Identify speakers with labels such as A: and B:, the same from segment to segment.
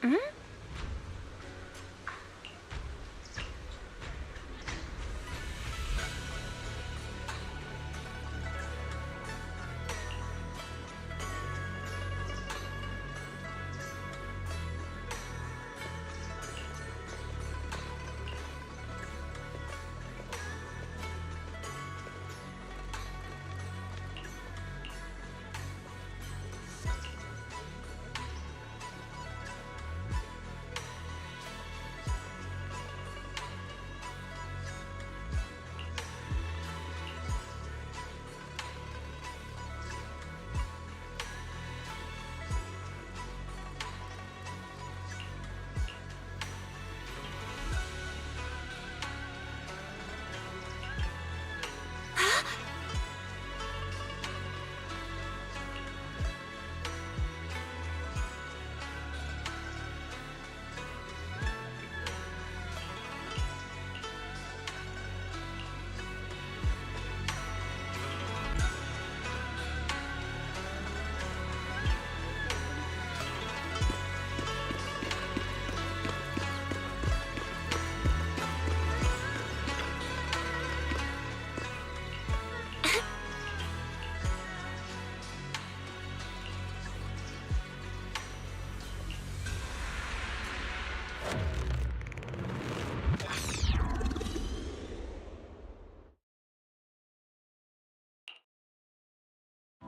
A: Hmm?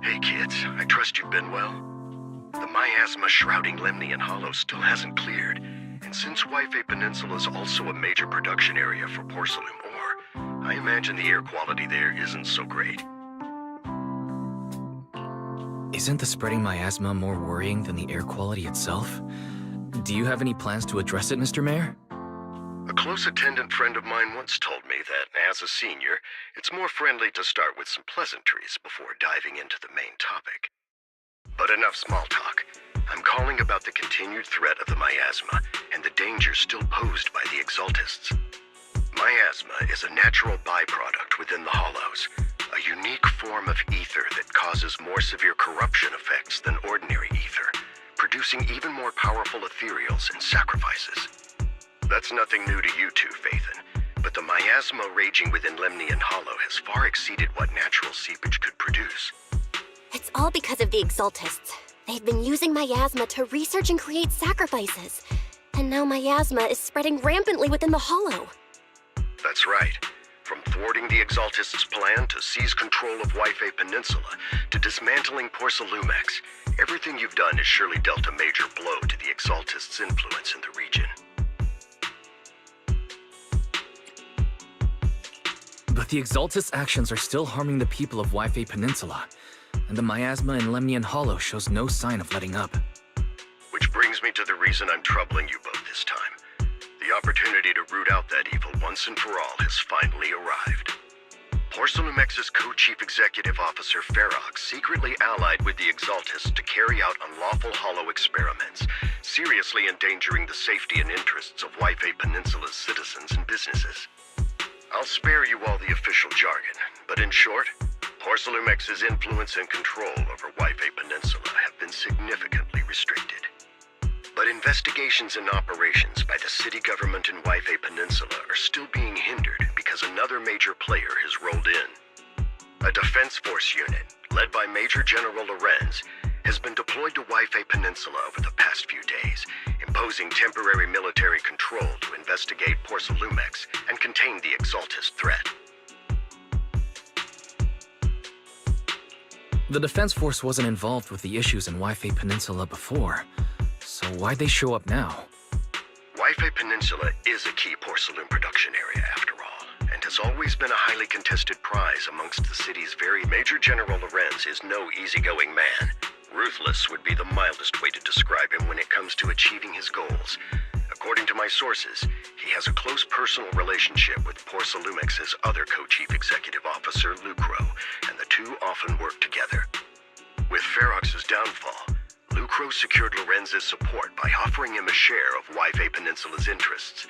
B: Hey kids, I trust you've been well. The miasma shrouding Lemnian Hollow still hasn't cleared, and since Waifei Peninsula is also a major production area for porcelain ore, I imagine the air quality there isn't so great.
C: Isn't the spreading miasma more worrying than the air quality itself? Do you have any plans to address it, Mr. Mayor?
B: A close attendant friend of mine once told me that, as a senior, it's more friendly to start with some pleasantries before diving into the main topic. But enough small talk. I'm calling about the continued threat of the miasma and the danger still posed by the Exaltists. Miasma is a natural byproduct within the Hollows, a unique form of ether that causes more severe corruption effects than ordinary ether, producing even more powerful ethereals and sacrifices. That's nothing new to you two, Phaethon, but the miasma raging within Lemnian Hollow has far exceeded what natural seepage could produce.
A: It's all because of the Exaltists. They've been using miasma to research and create sacrifices. And now miasma is spreading rampantly within the Hollow.
B: That's right. From thwarting the Exaltists' plan to seize control of Waifei Peninsula to dismantling Porcelumex, everything you've done has surely dealt a major blow to the Exaltists' influence in the region.
C: But the Exaltus actions are still harming the people of Waifei Peninsula, and the miasma in Lemnian Hollow shows no sign of letting up.
B: Which brings me to the reason I'm troubling you both this time. The opportunity to root out that evil once and for all has finally arrived. Porcelumex's co-chief executive officer Ferox secretly allied with the Exaltists to carry out unlawful hollow experiments, seriously endangering the safety and interests of Waifei Peninsula's citizens and businesses. I'll spare you all the official jargon, but in short, Porcelumex's influence and control over Waifei Peninsula have been significantly restricted. But investigations and operations by the city government in Waifei Peninsula are still being hindered because another major player has rolled in. A defense force unit, led by Major General Lorenz, has been deployed to Waifei Peninsula over the past few days, imposing temporary military control to investigate Porcelumex and contain the Exaltist threat.
C: The Defense Force wasn't involved with the issues in Waifei Peninsula before, so why'd they show up now?
B: Waifei Peninsula is a key porcelain production area after all, and has always been a highly contested prize amongst the city's very Major General Lorenz is no easygoing man. Ruthless would be the mildest way to describe him when it comes to achieving his goals. According to my sources, he has a close personal relationship with Porcelumex's other co-chief executive officer, Lucro, and the two often work together. With Ferox's downfall, Lucro secured Lorenz's support by offering him a share of Waifei Peninsula's interests.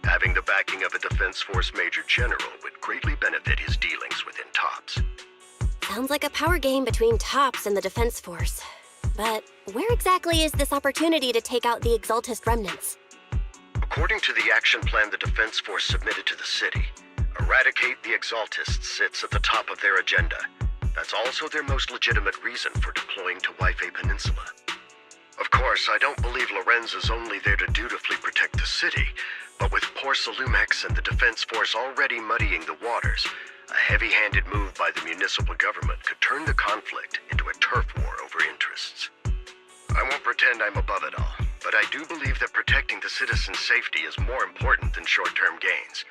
B: Having the backing of a Defense Force Major General would greatly benefit his dealings within TOPS.
A: Sounds like a power game between TOPS and the Defense Force. but where exactly is this opportunity to take out the Exaltist remnants?
B: According to the action plan the Defense Force submitted to the city, eradicate the Exaltists sits at the top of their agenda. That's also their most legitimate reason for deploying to Waifei Peninsula. Of course, I don't believe Lorenz is only there to dutifully protect the city, but with Porsa Lumex and the Defense Force already muddying the waters, a heavy-handed move by the municipal government could turn the conflict into a turf war over interests. I won't pretend I'm above it all, but I do believe that protecting the citizens' safety is more important than short-term gains.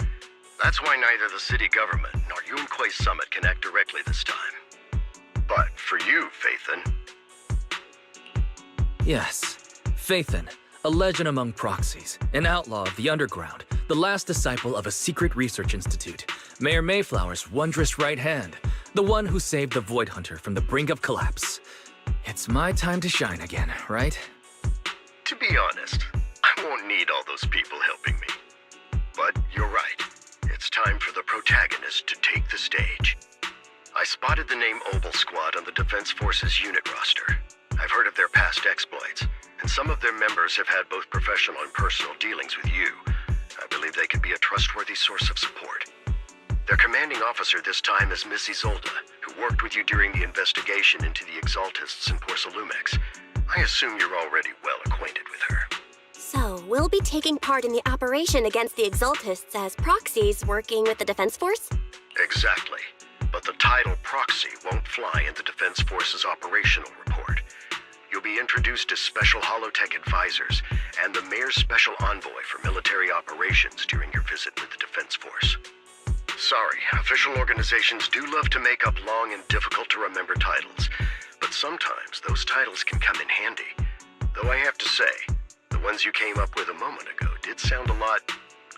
B: That's why neither the city government nor Yunque's summit can act directly this time. But for you, Phaethon...
C: Yes, Phaethon, a legend among proxies, an outlaw of the underground, the last disciple of a secret research institute, Mayor Mayflower's wondrous right hand, the one who saved the Void Hunter from the brink of collapse. It's my time to shine again, right?
B: To be honest, I won't need all those people helping me. But you're right. It's time for the protagonist to take the stage. I spotted the name Obel Squad on the Defense Force's unit roster. I've heard of their past exploits, and some of their members have had both professional and personal dealings with you. I believe they could be a trustworthy source of support. Their commanding officer this time is Miss Isolde, who worked with you during the investigation into the Exaltists in Porsa Lumex. I assume you're already well acquainted with her.
A: So, we'll be taking part in the operation against the Exaltists as proxies working with the Defense Force?
B: Exactly. But the title Proxy won't fly in the Defense Force's operational report. You'll be introduced as Special Holotech Advisors and the Mayor's Special Envoy for Military Operations during your visit with the Defense Force. Sorry, official organizations do love to make up long and difficult-to-remember titles, but sometimes those titles can come in handy. Though I have to say, the ones you came up with a moment ago did sound a lot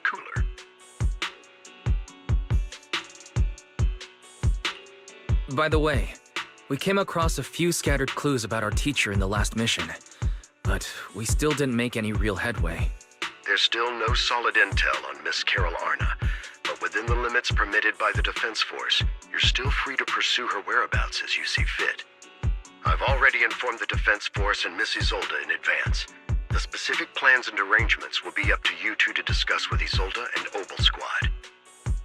B: cooler.
C: By the way, we came across a few scattered clues about our teacher in the last mission, but we still didn't make any real headway.
B: There's still no solid intel on Miss Carol Arna, but within the limits permitted by the Defense Force, you're still free to pursue her whereabouts as you see fit. I've already informed the Defense Force and Miss Isolde in advance. The specific plans and arrangements will be up to you two to discuss with Isolde and Obel Squad.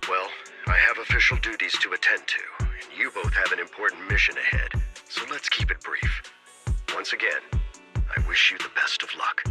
B: Well, I have official duties to attend to, and you both have an important mission ahead, so let's keep it brief. Once again, I wish you the best of luck.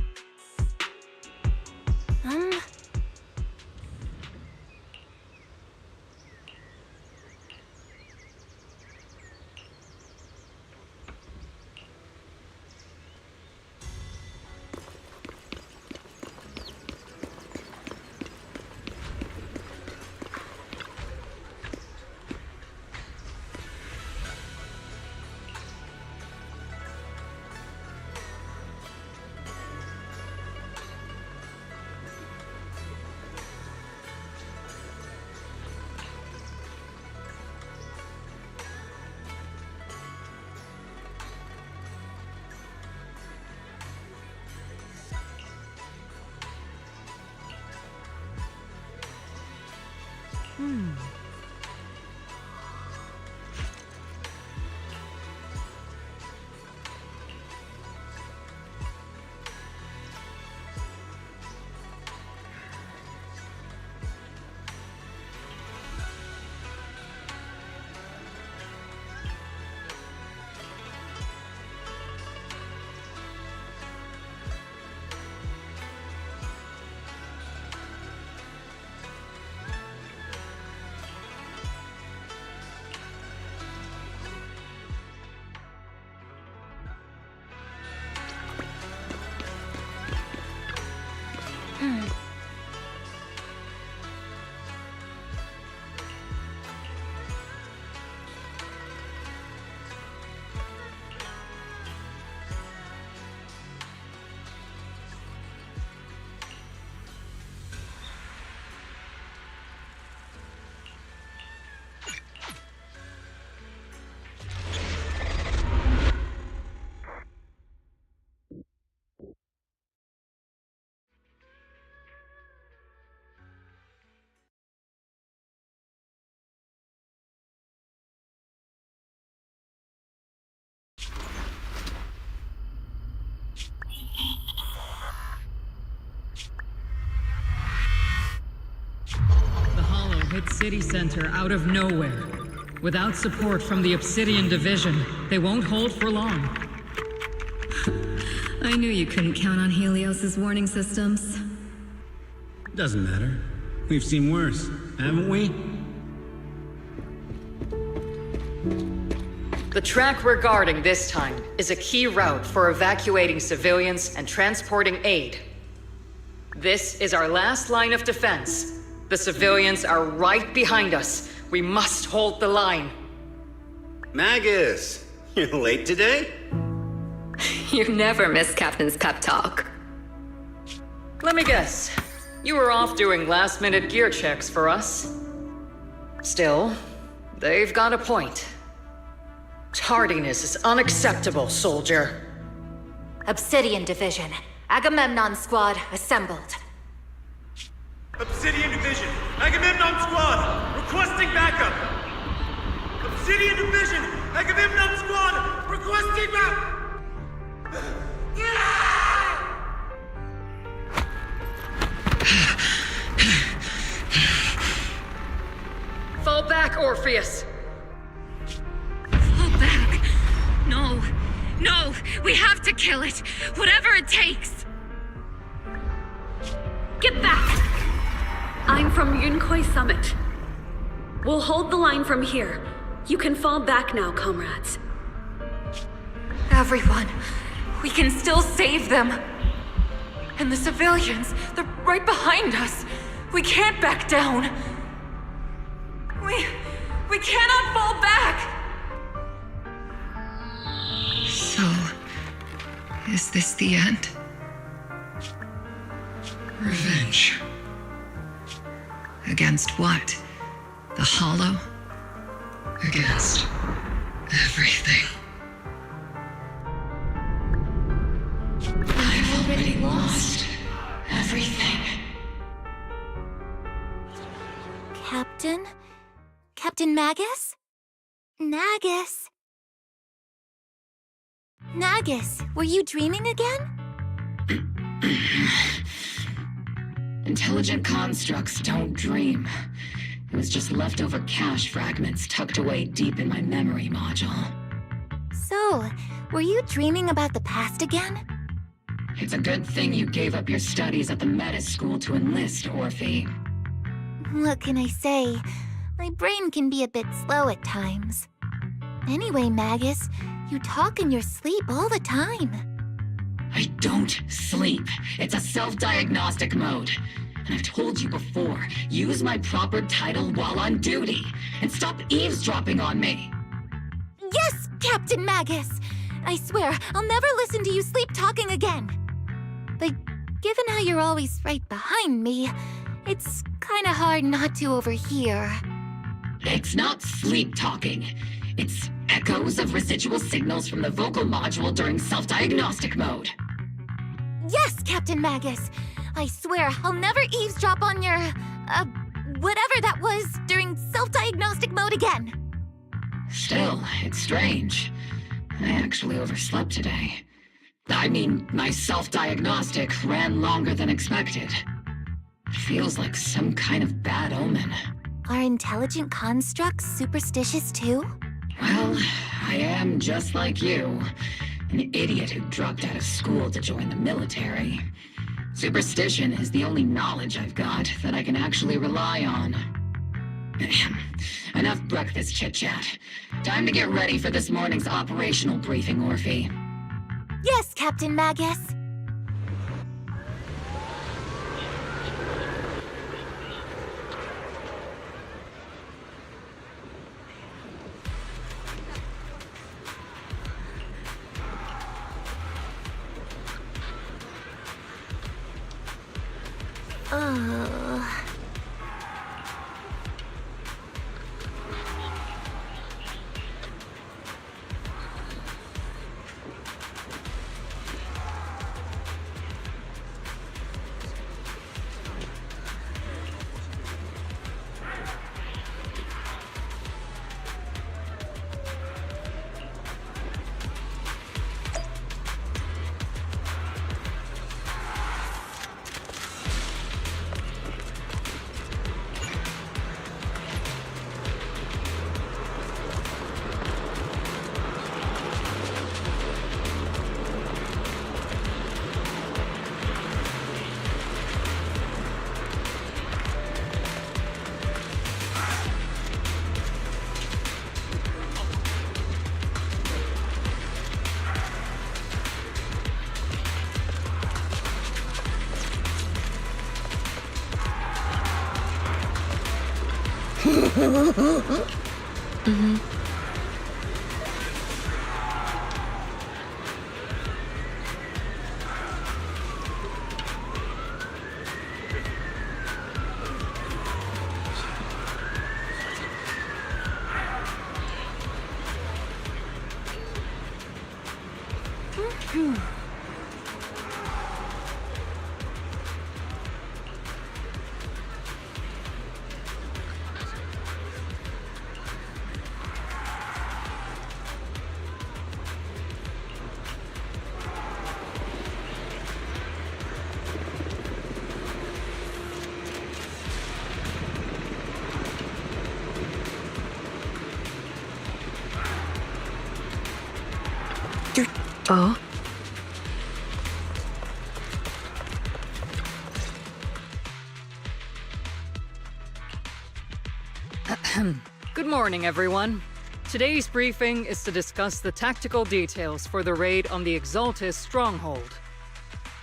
D: hit city center out of nowhere. Without support from the Obsidian Division, they won't hold for long.
E: I knew you couldn't count on Helios's warning systems.
F: Doesn't matter. We've seen worse, haven't we?
G: The track we're guarding this time is a key route for evacuating civilians and transporting aid. This is our last line of defense. The civilians are right behind us. We must hold the line.
H: Magus, you're late today?
E: You never miss Captain's pep talk.
G: Let me guess. You were off doing last-minute gear checks for us. Still, they've got a point. Tardiness is unacceptable, soldier.
A: Obsidian Division. Agamemnon Squad assembled.
I: Obsidian Division, Agamemnon Squad, requesting backup! Obsidian Division, Agamemnon Squad, requesting backup!
G: Fall back, Orpheus!
J: Fall back! No! No! We have to kill it! Whatever it takes! Get back! I'm from Yunkoi Summit. We'll hold the line from here. You can fall back now, comrades.
E: Everyone, we can still save them. And the civilians, they're right behind us. We can't back down. We cannot fall back!
J: So, is this the end? Revenge. Against what? The Hollow? Against everything. I've already lost everything.
A: Captain? Captain Magus? Nagus? Nagus, were you dreaming again?
J: Intelligent constructs don't dream. It was just leftover cache fragments tucked away deep in my memory module.
A: So, were you dreaming about the past again?
J: It's a good thing you gave up your studies at the Meta School to enlist, Orphe.
A: What can I say? My brain can be a bit slow at times. Anyway, Magus, you talk in your sleep all the time.
J: I don't sleep. It's a self-diagnostic mode. And I've told you before, use my proper title while on duty, and stop eavesdropping on me.
A: Yes, Captain Magus! I swear, I'll never listen to you sleep-talking again. But given how you're always right behind me, it's kinda hard not to overhear.
J: It's not sleep-talking. It's echoes of residual signals from the vocal module during self-diagnostic mode.
A: Yes, Captain Magus! I swear, I'll never eavesdrop on your, whatever that was during self-diagnostic mode again.
J: Still, it's strange. I actually overslept today. I mean, my self-diagnostic ran longer than expected. It feels like some kind of bad omen.
A: Are intelligent constructs superstitious too?
J: Well, I am just like you. An idiot who dropped out of school to join the military. Superstition is the only knowledge I've got that I can actually rely on. Enough breakfast chit-chat. Time to get ready for this morning's operational briefing, Orphe.
A: Yes, Captain Magus.
E: Oh?
G: Good morning, everyone. Today's briefing is to discuss the tactical details for the raid on the Exaltus stronghold.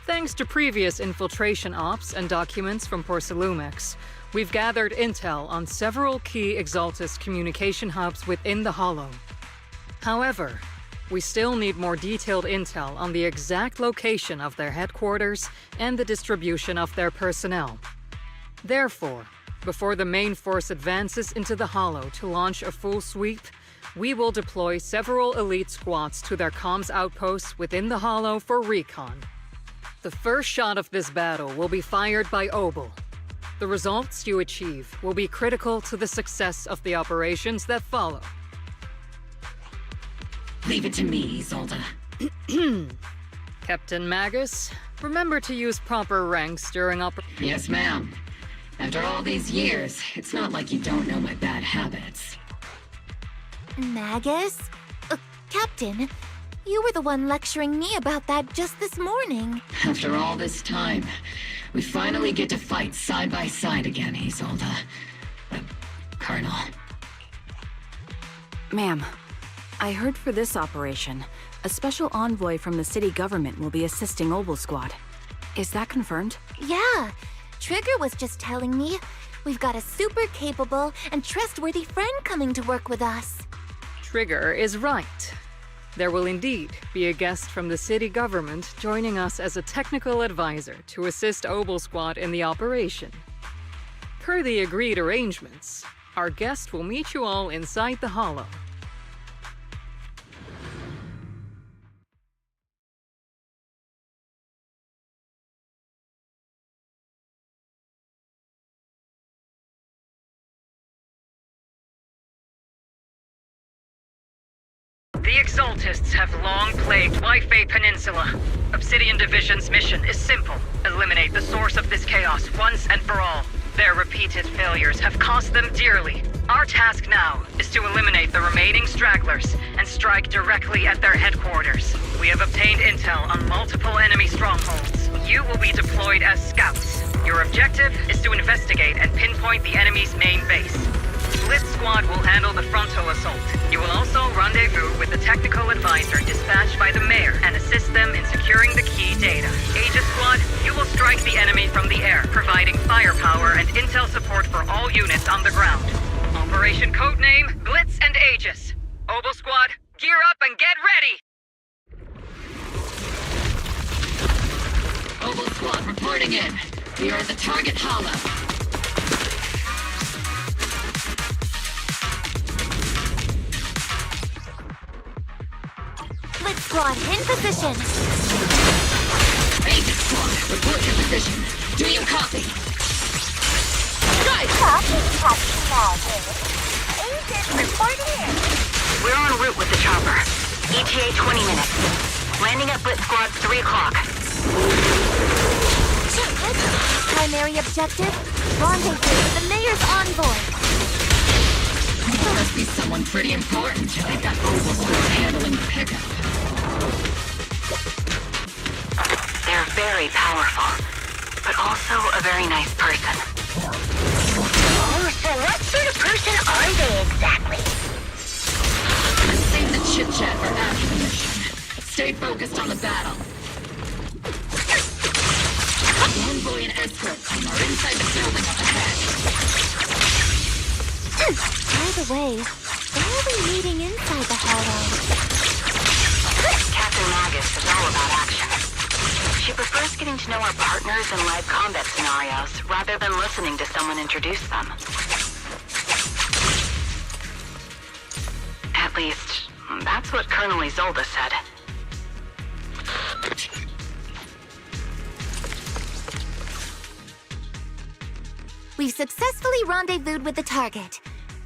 G: Thanks to previous infiltration ops and documents from Porcelumex, we've gathered intel on several key Exaltus communication hubs within the Hollow. However, we still need more detailed intel on the exact location of their headquarters and the distribution of their personnel. Therefore, before the main force advances into the Hollow to launch a full sweep, we will deploy several elite squads to their comms outposts within the Hollow for recon. The first shot of this battle will be fired by Obel. The results you achieve will be critical to the success of the operations that follow.
J: Leave it to me, Isolde.
G: Captain Magus, remember to use proper ranks during
J: Yes, ma'am. After all these years, it's not like you don't know my bad habits.
A: Magus? Captain, you were the one lecturing me about that just this morning.
J: After all this time, we finally get to fight side by side again, Isolde. Colonel.
H: Ma'am, I heard for this operation, a special envoy from the city government will be assisting Obel Squad. Is that confirmed?
A: Yeah, Trigger was just telling me we've got a super capable and trustworthy friend coming to work with us.
G: Trigger is right. There will indeed be a guest from the city government joining us as a technical advisor to assist Obel Squad in the operation. Per the agreed arrangements, our guest will meet you all inside the Hollow. The Exaltists have long plagued Waifei Peninsula. Obsidian Division's mission is simple. Eliminate the source of this chaos once and for all. Their repeated failures have cost them dearly. Our task now is to eliminate the remaining stragglers and strike directly at their headquarters. We have obtained intel on multiple enemy strongholds. You will be deployed as scouts. Your objective is to investigate and pinpoint the enemy's main base. Blitz Squad will handle the frontal assault. You will also rendezvous with the technical advisor dispatched by the mayor and assist them in securing the key data. Aegis Squad, you will strike the enemy from the air, providing firepower and intel support for all units on the ground. Operation codename Blitz and Aegis. Obel Squad, gear up and get ready!
J: Obel Squad reporting in. We are at the target hollow.
A: Blitz Squad, in position!
J: Aegis Squad, report your position. Do you copy?
K: Aegis reporting in. We're en route with the chopper. ETA 20 minutes. Landing at Blitz Squad 3 o'clock.
A: Primary objective, rendezvous with the mayor's envoy.
J: There must be someone pretty important to make that Obel Squad handling the pickup.
K: They're very powerful, but also a very nice person. Oh, so what sort of person are they exactly?
J: Save the chit-chat for after the mission. Stay focused on the battle. The envoy and escort team are inside the building up ahead.
A: By the way, why are we meeting inside the hollow?
K: Captain Magus is all about action. She prefers getting to know our partners in live combat scenarios rather than listening to someone introduce them. At least, that's what Colonel Isolde said.
A: We've successfully rendezvoused with the target.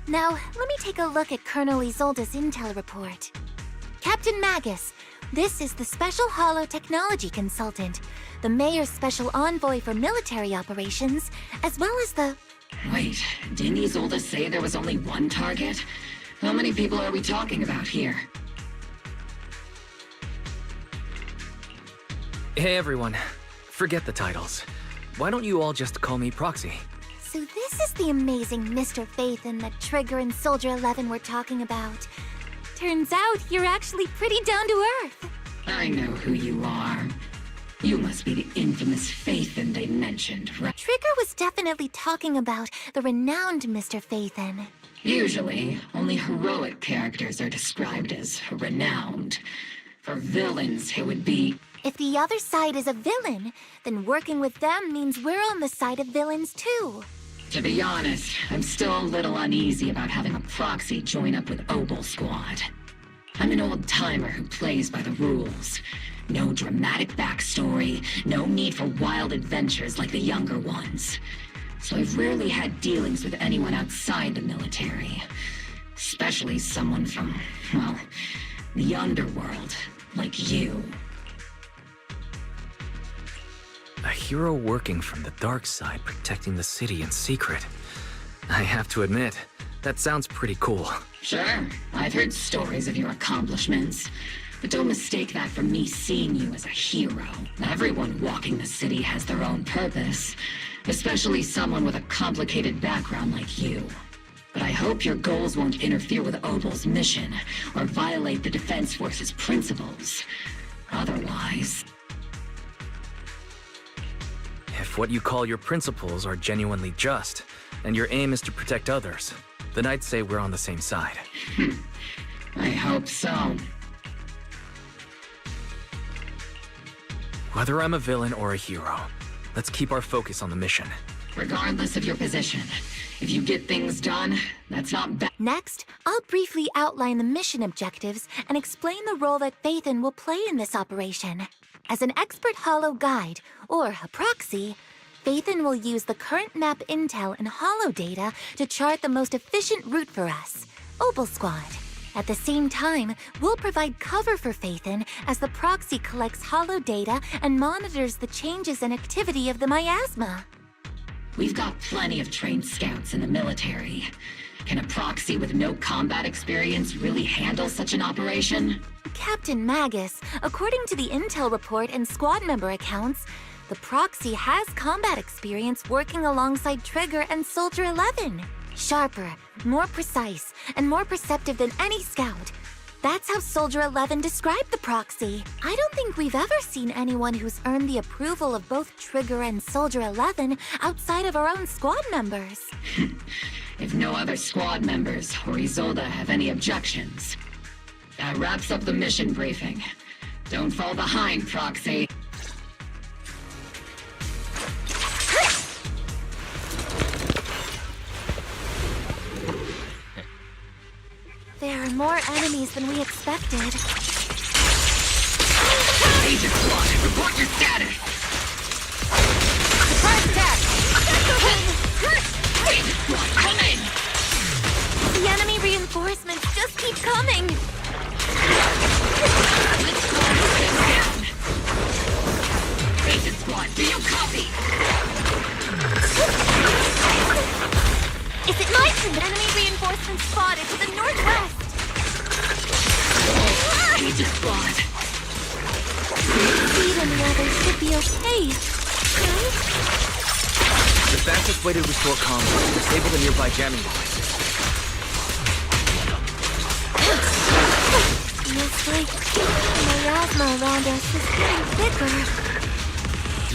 A: Now, let me take a look at Colonel Isolde's intel report. Captain Magus, this is the Special Hollow Technology Consultant, the Mayor's Special Envoy for Military Operations, as well as the...
J: Wait, didn't Isolde say there was only one target? How many people are we talking about here?
C: Hey everyone, forget the titles. Why don't you all just call me Proxy?
A: So this is the amazing Mr. Phaethon that Trigger and Soldier 11 were talking about. Turns out you're actually pretty down to earth.
J: I know who you are. You must be the infamous Phaethon they mentioned, right?
A: Trigger was definitely talking about the renowned Mr. Phaethon.
J: Usually, only heroic characters are described as renowned. For villains, it would be...
A: If the other side is a villain, then working with them means we're on the side of villains too.
J: To be honest, I'm still a little uneasy about having a proxy join up with Obel Squad. I'm an old-timer who plays by the rules. No dramatic backstory, no need for wild adventures like the younger ones. So I've rarely had dealings with anyone outside the military. Especially someone from, well, the underworld, like you.
C: A hero working from the dark side, protecting the city in secret. I have to admit, that sounds pretty cool.
J: Sure, I've heard stories of your accomplishments. But don't mistake that for me seeing you as a hero. Everyone walking the city has their own purpose. Especially someone with a complicated background like you. But I hope your goals won't interfere with Obel's mission, or violate the Defense Force's principles. Otherwise...
C: If what you call your principles are genuinely just, and your aim is to protect others, then I'd say we're on the same side.
J: I hope so.
C: Whether I'm a villain or a hero, let's keep our focus on the mission.
J: Regardless of your position, if you get things done, that's not bad.
A: Next, I'll briefly outline the mission objectives and explain the role that Phaethon will play in this operation. As an expert Hollow guide, or a proxy, Phaethon will use the current map intel and Hollow data to chart the most efficient route for us, Obel Squad. At the same time, we'll provide cover for Phaethon as the proxy collects Hollow data and monitors the changes and activity of the miasma.
J: We've got plenty of trained scouts in the military. Can a proxy with no combat experience really handle such an operation?
A: Captain Magus, according to the intel report and squad member accounts, the proxy has combat experience working alongside Trigger and Soldier 11. Sharper, more precise, and more perceptive than any scout. That's how Soldier 11 described the proxy. I don't think we've ever seen anyone who's earned the approval of both Trigger and Soldier 11 outside of our own squad members.
J: If no other squad members or Isolde have any objections. That wraps up the mission briefing. Don't fall behind, Proxy.
A: There are more enemies than we expected.
J: Agent Squad, report your status!
A: Surprise attack!
J: Agent Squad, come in!
A: The enemy reinforcements just keep coming!
J: Let's go down! Agent Squad, do you copy?
A: Is it my turn? Enemy reinforcements spotted to the northwest!
J: Agent Squad!
A: Speed and the others should be okay, right?
C: The fastest way to restore comms is to disable the nearby jamming devices.
A: Feels like the miasma around us is getting thicker.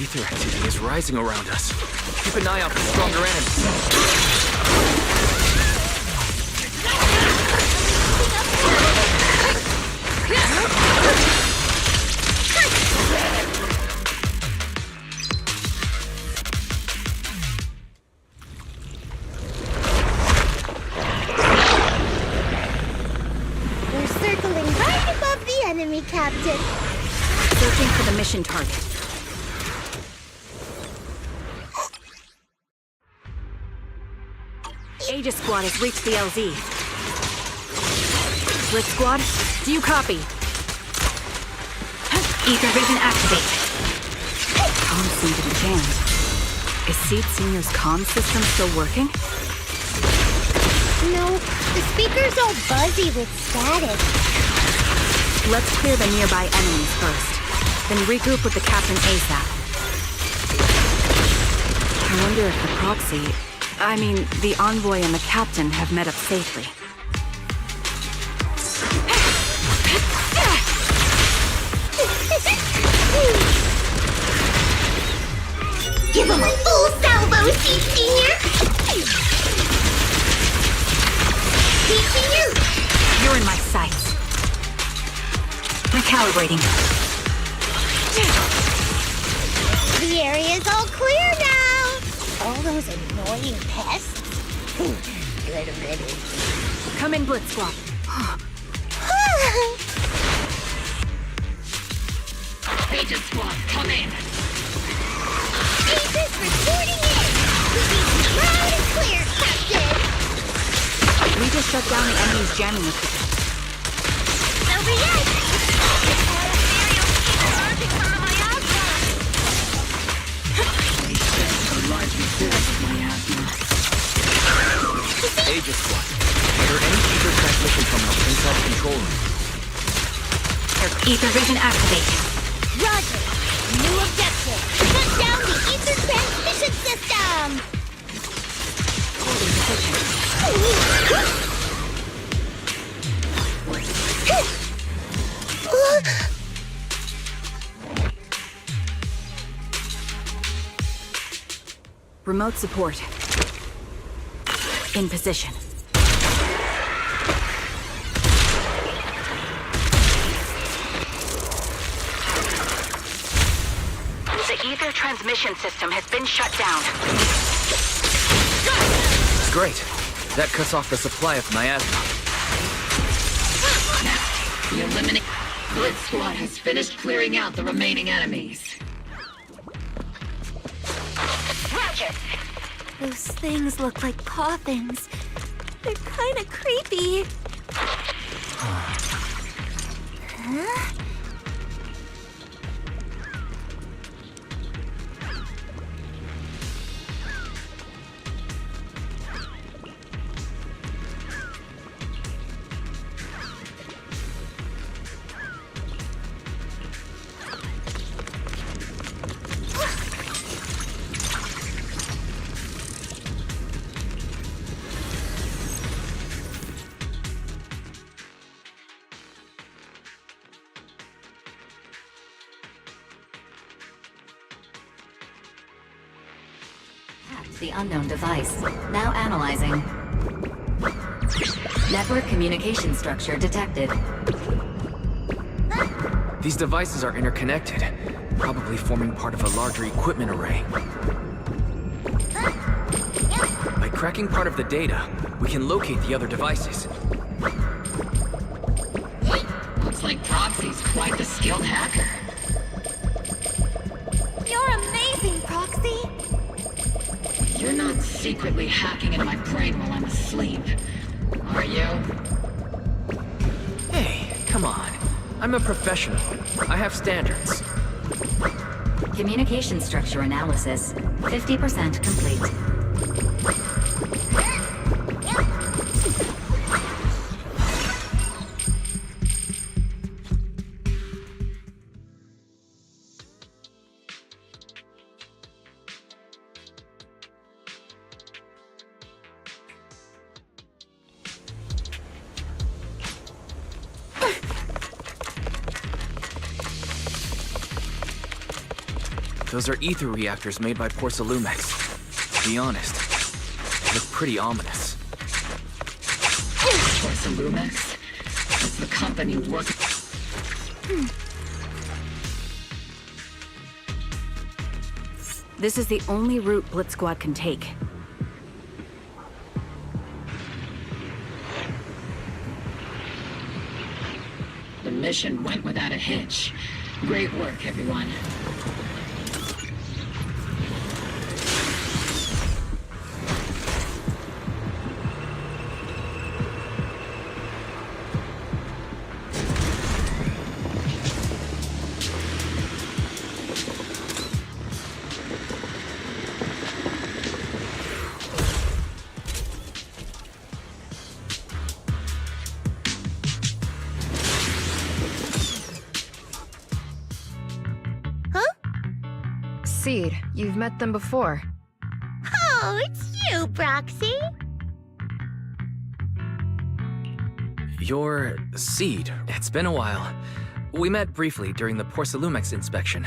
C: Ether activity is rising around us. Keep an eye out for stronger enemies.
L: We're circling right above the enemy, Captain.
H: Searching for the mission target. Aegis Squad has reached the LZ. Blitz Squad, do you copy?
K: Ether vision activate.
H: Comms seem to be jammed. Is Seed Senior's comm system still working?
L: No, the speaker's all buzzy with static.
H: Let's clear the nearby enemies first, then regroup with the Captain ASAP. I wonder if the proxy, the envoy and the Captain have met up safely.
L: Give him a full salvo, Seed Senior! Seed Senior!
H: You're in my sights. Recalibrating.
L: The area's all clear now! All those annoying pests? Good riddance.
H: Come in, Blitz Squad.
J: Aegis Squad, come in.
L: Aegis reporting in! We read you loud and clear, Captain!
H: We just shut down the enemy's jamming equipment.
L: Over here!
C: Aegis Squad, are there any ether transmission terminals inside the control room?
K: Ether vision activate.
L: Roger! New objective! Shut down the ether transmission system!
H: Holding position. Remote support. In position.
K: The ether transmission system has been shut down.
C: Great. That cuts off the supply of miasma.
J: The eliminate Blitz Squad has finished clearing out the remaining enemies.
K: Roger.
A: Those things look like coffins. They're kind of creepy. Huh?
M: The unknown device. Now analyzing. Network communication structure detected.
C: These devices are interconnected, probably forming part of a larger equipment array. By cracking part of the data, we can locate the other devices.
J: Looks like Proxy's quite the skilled hacker.
A: You're amazing, Proxy!
J: You're not secretly hacking into my brain while I'm asleep, are you?
C: Hey, come on. I'm a professional. I have standards.
M: Communication structure analysis. 50% complete.
C: Those are ether reactors made by Porcelumex. To be honest, they look pretty ominous.
J: Porcelumex? It's the company working...
H: This is the only route Blitz Squad can take.
J: The mission went without a hitch. Great work, everyone.
N: Seed, you've met them before.
L: Oh, it's you, Proxy.
C: You're Seed. It's been a while. We met briefly during the Porcelumex inspection.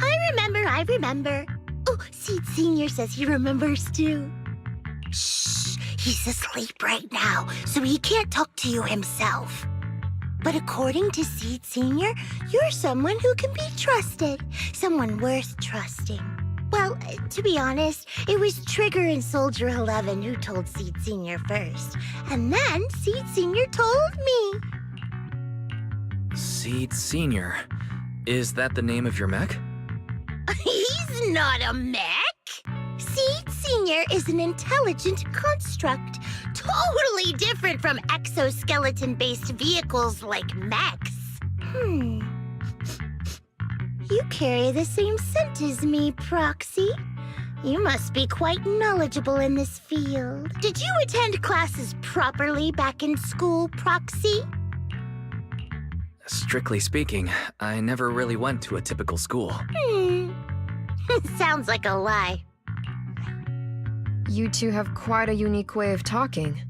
L: I remember. Oh, Seed Senior says he remembers too. Shh, he's asleep right now, so he can't talk to you himself. But according to Seed Senior, you're someone who can be trusted. Someone worth trusting. Well, to be honest, it was Trigger and Soldier 11 who told Seed Senior first. And then Seed Senior told me.
C: Seed Senior. Is that the name of your mech?
L: He's not a mech. Seed Senior is an intelligent construct, totally different from exoskeleton-based vehicles like mechs. You carry the same scent as me, Proxy. You must be quite knowledgeable in this field. Did you attend classes properly back in school, Proxy?
C: Strictly speaking, I never really went to a typical school.
L: Sounds like a lie.
N: You two have quite a unique way of talking.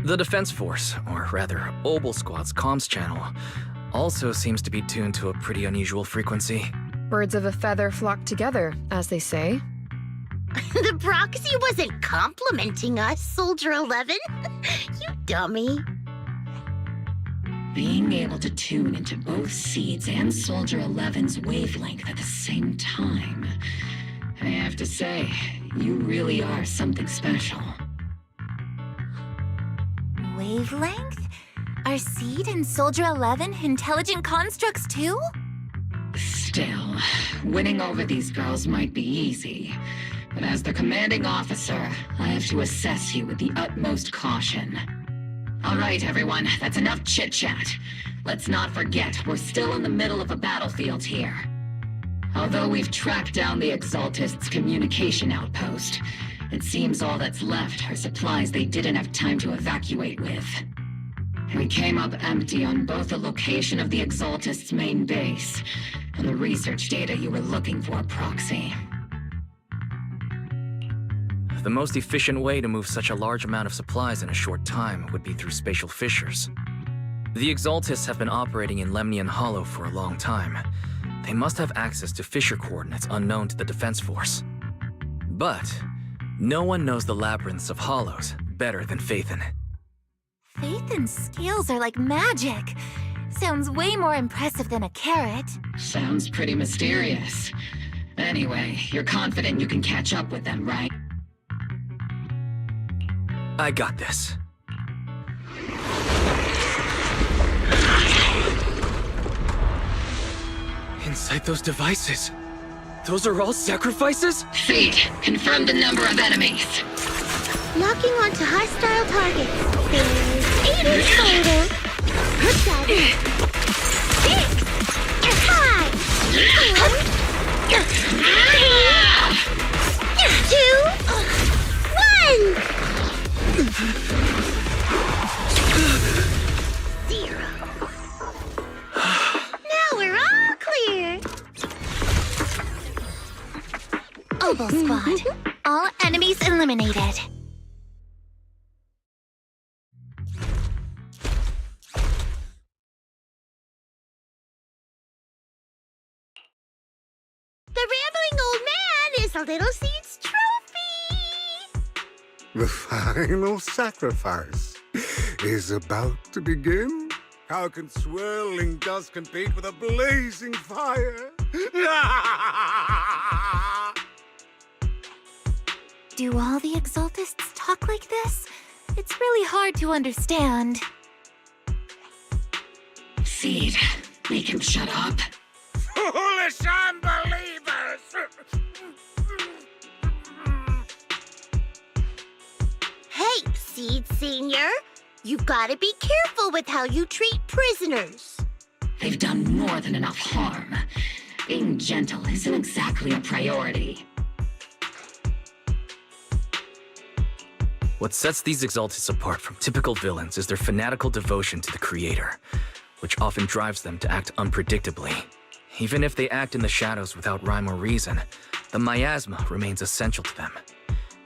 C: The Defense Force, or rather, Obel Squad's comms channel, also seems to be tuned to a pretty unusual frequency.
N: Birds of a feather flock together, as they say.
L: The Proxy wasn't complimenting us, Soldier 11. You dummy.
J: Being able to tune into both Seed's and Soldier 11's wavelength at the same time. I have to say, you really are something special.
A: Wavelength? Are Seed and Soldier 11 intelligent constructs too?
J: Still, winning over these girls might be easy. But as the commanding officer, I have to assess you with the utmost caution. All right, everyone, that's enough chit-chat. Let's not forget, we're still in the middle of a battlefield here. Although we've tracked down the Exaltists' communication outpost, it seems all that's left are supplies they didn't have time to evacuate with. We came up empty on both the location of the Exaltists' main base and the research data you were looking for, Proxy.
C: The most efficient way to move such a large amount of supplies in a short time would be through spatial fissures. The Exaltists have been operating in Lemnian Hollow for a long time. They must have access to fissure coordinates unknown to the Defense Force. But no one knows the labyrinths of hollows better than Phaethon.
A: Phaethon's skills are like magic. Sounds way more impressive than a carrot.
J: Sounds pretty mysterious. Anyway, you're confident you can catch up with them, right?
C: I got this. Inside those devices, those are all sacrifices?
J: Seed, confirm the number of enemies.
L: Locking onto hostile targets. There's 8 in total. 7, 6, 5, 4, 3, 2, 1. 0. Now we're all clear.
A: Obel Squad. All enemies eliminated.
L: The rambling old man is a Little Seed's trophy.
O: The final sacrifice. is about to begin? How can swirling dust compete with a blazing fire?
A: Do all the Exaltists talk like this? It's really hard to understand.
J: Seed, make him shut up.
O: Foolish unbelievers!
L: Hey, Seed Senior, you've got to be careful with how you treat prisoners.
J: They've done more than enough harm. Being gentle isn't exactly a priority.
C: What sets these Exaltists apart from typical villains is their fanatical devotion to the Creator, which often drives them to act unpredictably. Even if they act in the shadows without rhyme or reason, the miasma remains essential to them.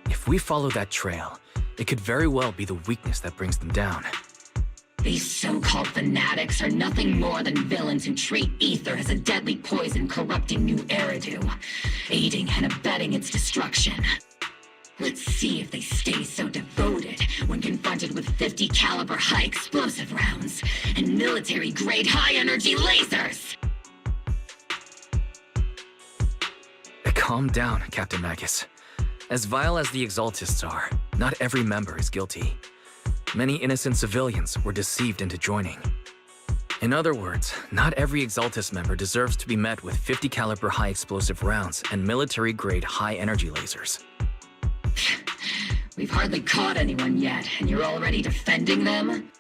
C: If we follow that trail, it could very well be the weakness that brings them down.
J: These so-called fanatics are nothing more than villains who treat ether as a deadly poison corrupting New Eridu, aiding and abetting its destruction. Let's see if they stay so devoted when confronted with 50 caliber high explosive rounds and military-grade high-energy lasers!
C: Calm down, Captain Magus. As vile as the Exaltists are, not every member is guilty. Many innocent civilians were deceived into joining. In other words, not every Exaltist member deserves to be met with 50 caliber high explosive rounds and military-grade high-energy lasers.
J: We've hardly caught anyone yet, and you're already defending them?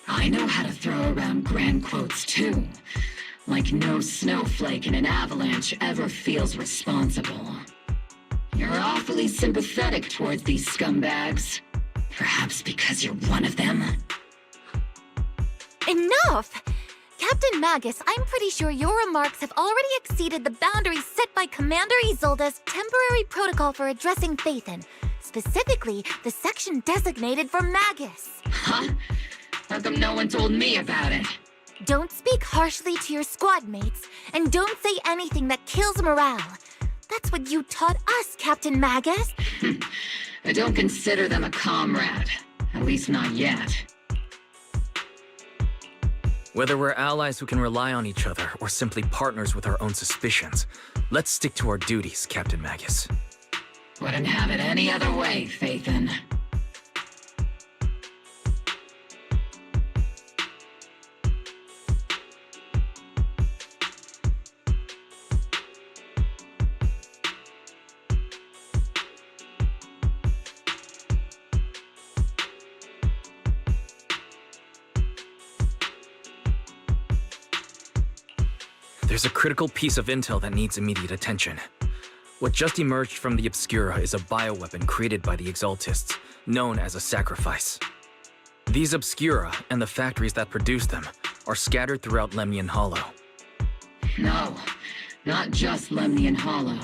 J: I know how to throw around grand quotes too. Like no snowflake in an avalanche ever feels responsible. You're awfully sympathetic towards these scumbags. Perhaps because you're one of them?
A: Enough! Captain Magus, I'm pretty sure your remarks have already exceeded the boundaries set by Commander Isolde's temporary protocol for addressing Phaethon, specifically the section designated for Magus.
J: Huh? How come no one told me about it?
A: Don't speak harshly to your squad mates, and don't say anything that kills morale. That's what you taught us, Captain Magus.
J: I don't consider them a comrade. At least not yet.
C: Whether we're allies who can rely on each other or simply partners with our own suspicions, let's stick to our duties, Captain Magus.
J: Wouldn't have it any other way, Phaethon.
C: There's a critical piece of intel that needs immediate attention. What just emerged from the Obscura is a bioweapon created by the Exaltists, known as a sacrifice. These Obscura, and the factories that produce them, are scattered throughout Lemnian Hollow.
J: No, not just Lemnian Hollow.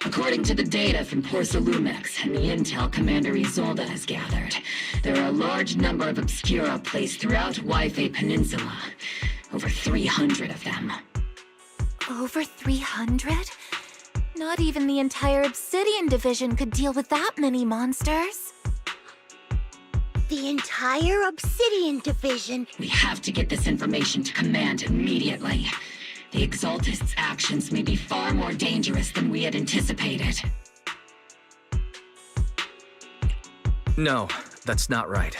J: According to the data from Porsalumex and the intel Commander Isolde has gathered, there are a large number of Obscura placed throughout Waifei Peninsula. Over 300 of them.
A: Over 300? Not even the entire Obsidian Division could deal with that many monsters.
L: The entire Obsidian Division?
J: We have to get this information to Command immediately. The Exaltists' actions may be far more dangerous than we had anticipated.
C: No, that's not right.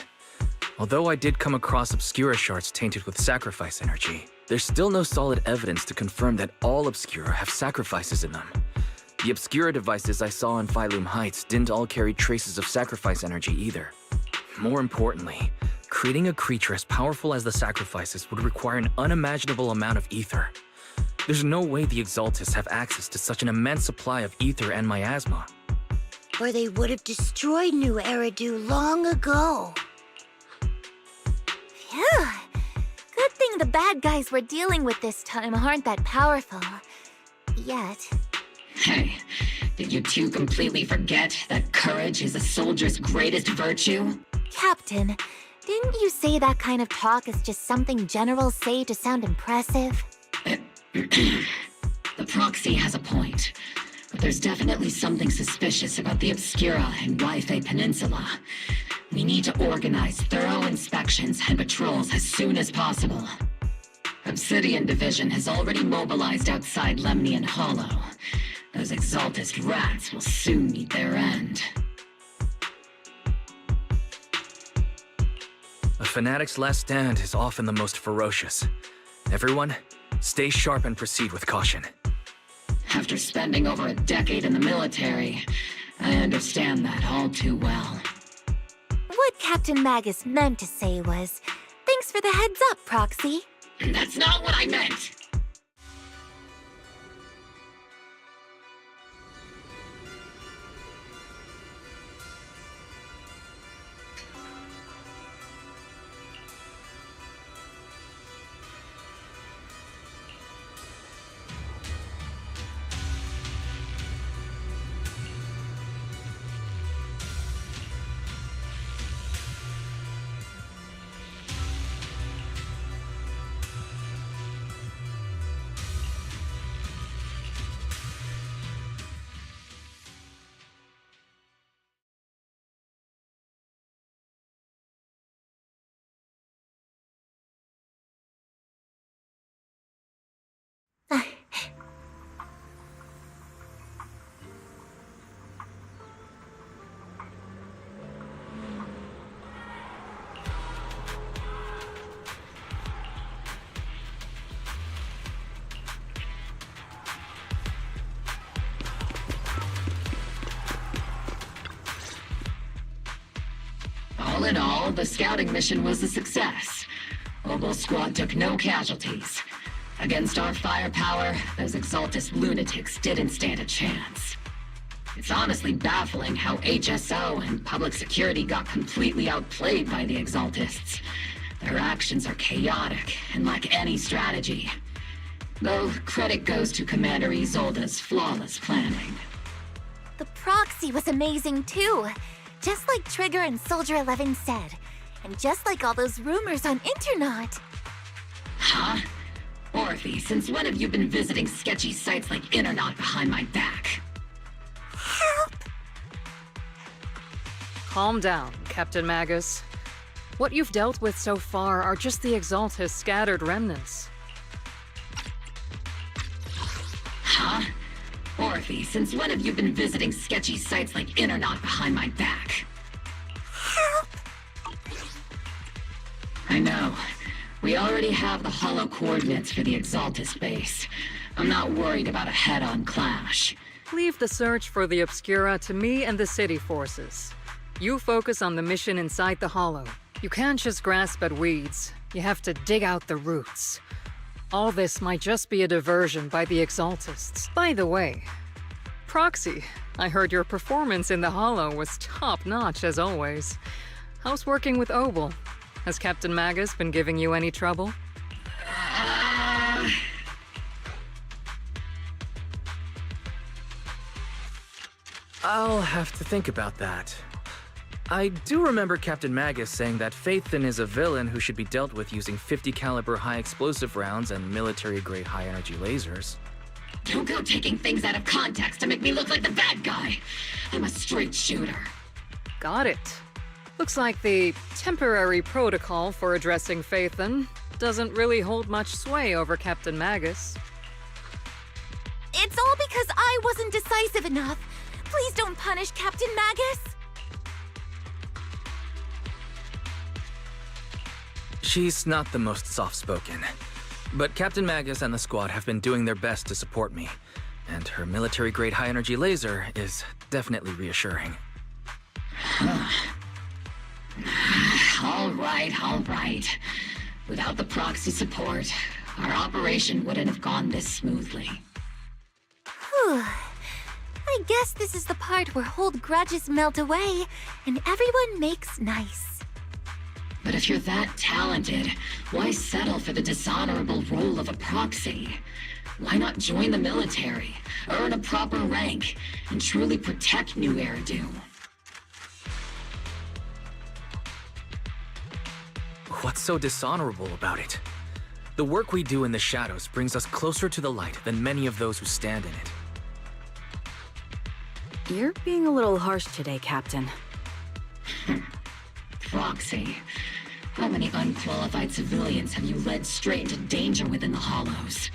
C: Although I did come across Obscura shards tainted with sacrifice energy, there's still no solid evidence to confirm that all Obscura have sacrifices in them. The Obscura devices I saw on Phylum Heights didn't all carry traces of sacrifice energy either. More importantly, creating a creature as powerful as the sacrifices would require an unimaginable amount of ether. There's no way the Exaltists have access to such an immense supply of ether and miasma.
L: Or they would have destroyed New Eridu long ago.
A: Phew. Good thing the bad guys we're dealing with this time aren't that powerful. Yet.
J: Hey, did you two completely forget that courage is a soldier's greatest virtue?
A: Captain, didn't you say that kind of talk is just something generals say to sound impressive?
J: The proxy has a point, but there's definitely something suspicious about the Obscura and Waifei Peninsula. We need to organize thorough inspections and patrols as soon as possible. Obsidian Division has already mobilized outside Lemnian Hollow. Those Exaltist rats will soon meet their end.
C: A fanatic's last stand is often the most ferocious. Everyone, stay sharp and proceed with caution.
J: After spending over a decade in the military, I understand that all too well.
A: What Captain Magus meant to say was, thanks for the heads up, Proxy.
J: That's not what I meant! All in all, the scouting mission was a success. Obel Squad took no casualties. Against our firepower, those Exaltist lunatics didn't stand a chance. It's honestly baffling how HSO and public security got completely outplayed by the Exaltists. Their actions are chaotic and lack any strategy. Though credit goes to Commander Isolde's flawless planning.
A: The Proxy was amazing too. Just like Trigger and Soldier 11 said. And just like all those rumors on Internet.
J: Huh? Orphe, since when have you been visiting sketchy sites like Internet behind my back?
A: Help!
D: Calm down, Captain Magus. What you've dealt with so far are just the Exaltist scattered remnants.
J: Huh? Orphe, since when have you been visiting sketchy sites like Internet behind my back?
A: Help!
J: I know. We already have the hollow coordinates for the Exaltist base. I'm not worried about a head-on clash.
D: Leave the search for the Obscura to me and the city forces. You focus on the mission inside the Hollow. You can't just grasp at weeds. You have to dig out the roots. All this might just be a diversion by the Exaltists. By the way, Proxy, I heard your performance in the Hollow was top-notch as always. How's working with Obel? Has Captain Magus been giving you any trouble?
C: I'll have to think about that. I do remember Captain Magus saying that Phaethon is a villain who should be dealt with using 50 caliber high explosive rounds and military-grade high-energy lasers.
J: Don't go taking things out of context to make me look like the bad guy. I'm a straight shooter.
D: Got it. Looks like the temporary protocol for addressing Phaethon doesn't really hold much sway over Captain Magus.
A: It's all because I wasn't decisive enough. Please don't punish Captain Magus.
C: She's not the most soft-spoken, but Captain Magus and the squad have been doing their best to support me, and her military-grade high-energy laser is definitely reassuring.
J: All right. Without the Proxy support, our operation wouldn't have gone this smoothly.
A: Whew. I guess this is the part where old grudges melt away, and everyone makes nice.
J: But if you're that talented, why settle for the dishonorable role of a proxy? Why not join the military, earn a proper rank, and truly protect New Eridu?
C: What's so dishonorable about it? The work we do in the shadows brings us closer to the light than many of those who stand in it.
H: You're being a little harsh today, Captain.
J: proxy. How many unqualified civilians have you led straight into danger within the Hollows?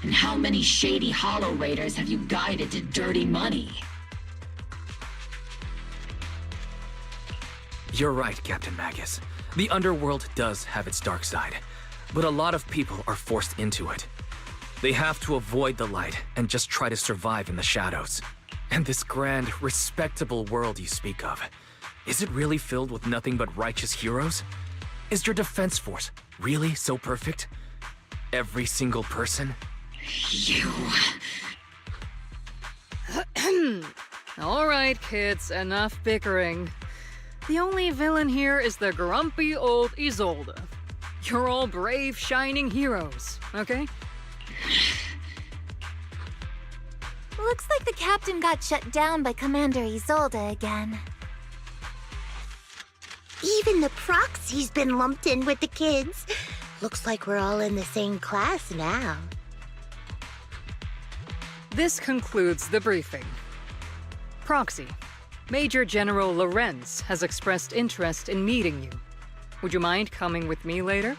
J: And how many shady Hollow Raiders have you guided to dirty money?
C: You're right, Captain Magus. The underworld does have its dark side, but a lot of people are forced into it. They have to avoid the light and just try to survive in the shadows. And this grand, respectable world you speak of, is it really filled with nothing but righteous heroes? Is your defense force really so perfect? Every single person?
J: You...
D: All right, kids, enough bickering. The only villain here is the grumpy old Isolde. You're all brave, shining heroes, okay?
A: Looks like the captain got shut down by Commander Isolde again.
L: Even the proxy's been lumped in with the kids. Looks like we're all in the same class now.
D: This concludes the briefing. Proxy, Major General Lorenz has expressed interest in meeting you. Would you mind coming with me later?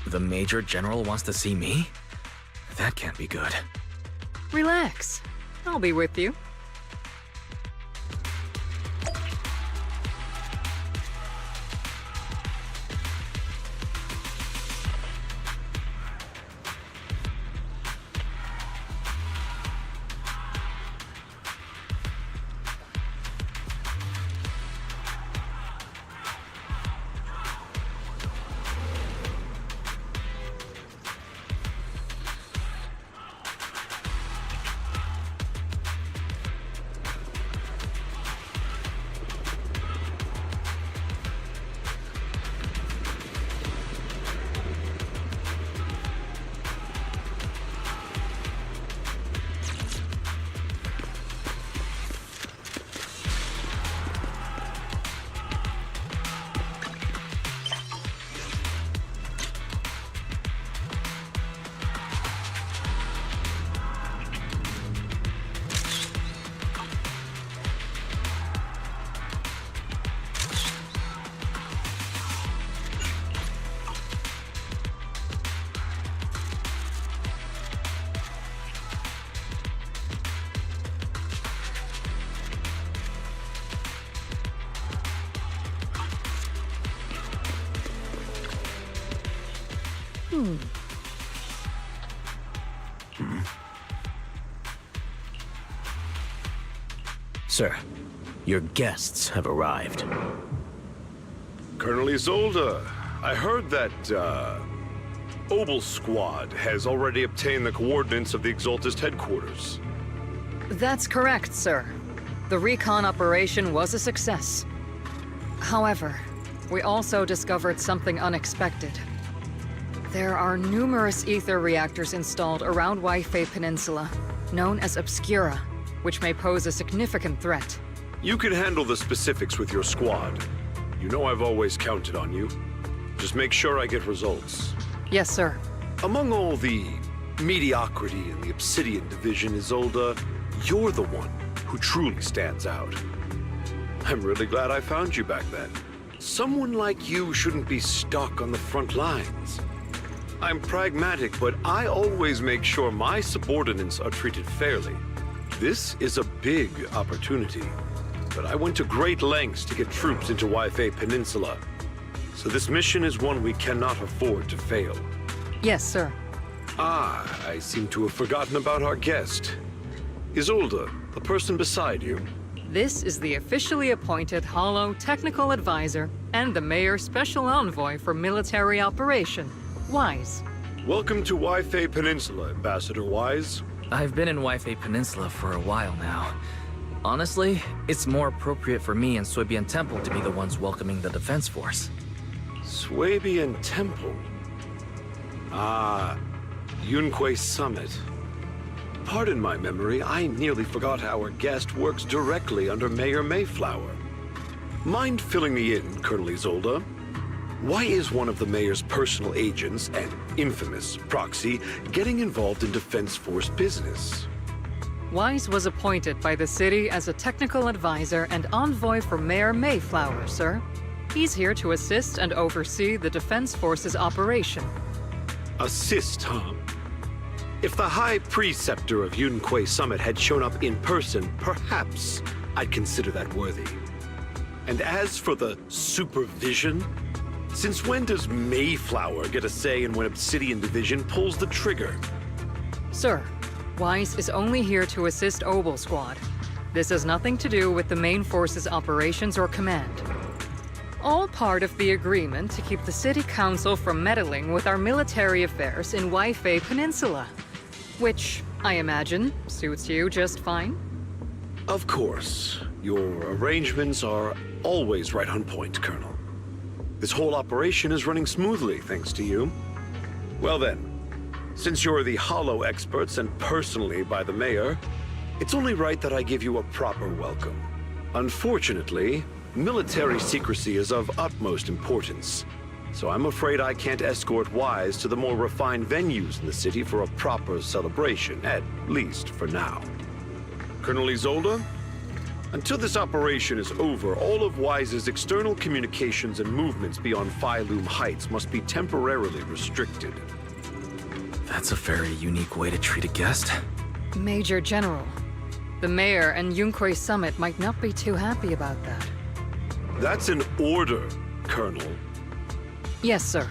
C: The Major General wants to see me? That can't be good.
D: Relax. I'll be with you.
P: Sir, your guests have arrived.
Q: Colonel Isolde, I heard that, Obel Squad has already obtained the coordinates of the Exaltist headquarters.
D: That's correct, sir. The recon operation was a success. However, we also discovered something unexpected. There are numerous ether reactors installed around Waifei Peninsula, known as Obscura, which may pose a significant threat.
Q: You can handle the specifics with your squad. You know I've always counted on you. Just make sure I get results.
D: Yes, sir.
Q: Among all the mediocrity in the Obsidian division, Isolde, you're the one who truly stands out. I'm really glad I found you back then. Someone like you shouldn't be stuck on the front lines. I'm pragmatic, but I always make sure my subordinates are treated fairly. This is a big opportunity, but I went to great lengths to get troops into Waifei Peninsula. So this mission is one we cannot afford to fail.
D: Yes, sir.
Q: Ah, I seem to have forgotten about our guest. Isolde, the person beside you.
D: This is the officially appointed Hollow Technical Advisor and the Mayor's Special Envoy for Military Operation, Wise.
Q: Welcome to Waifei Peninsula, Ambassador Wise.
C: I've been in Waifei Peninsula for a while now. Honestly, it's more appropriate for me and Swabian Temple to be the ones welcoming the Defense Force.
Q: Swabian Temple? Ah, Yunque Summit. Pardon my memory, I nearly forgot our guest works directly under Mayor Mayflower. Mind filling me in, Colonel Isolde? Why is one of the Mayor's personal agents, an infamous proxy, getting involved in Defense Force business?
D: Wise was appointed by the city as a technical advisor and envoy for Mayor Mayflower, sir. He's here to assist and oversee the Defense Force's operation.
Q: Assist, huh? If the High Preceptor of Yunque Summit had shown up in person, perhaps I'd consider that worthy. And as for the supervision, since when does Mayflower get a say in when Obsidian Division pulls the trigger?
D: Sir, Wise is only here to assist Obel Squad. This has nothing to do with the main force's operations or command. All part of the agreement to keep the City Council from meddling with our military affairs in Waifei Peninsula. Which, I imagine, suits you just fine?
Q: Of course. Your arrangements are always right on point, Colonel. This whole operation is running smoothly, thanks to you. Well then, since you're the Hollow experts and personally by the Mayor, it's only right that I give you a proper welcome. Unfortunately, military secrecy is of utmost importance, so I'm afraid I can't escort Wise to the more refined venues in the city for a proper celebration, at least for now. Colonel Isolde, until this operation is over, all of Wise's external communications and movements beyond Phylum Heights must be temporarily restricted.
C: That's a very unique way to treat a guest.
D: Major General, the Mayor and Yunque Summit might not be too happy about that.
Q: That's an order, Colonel.
D: Yes, sir.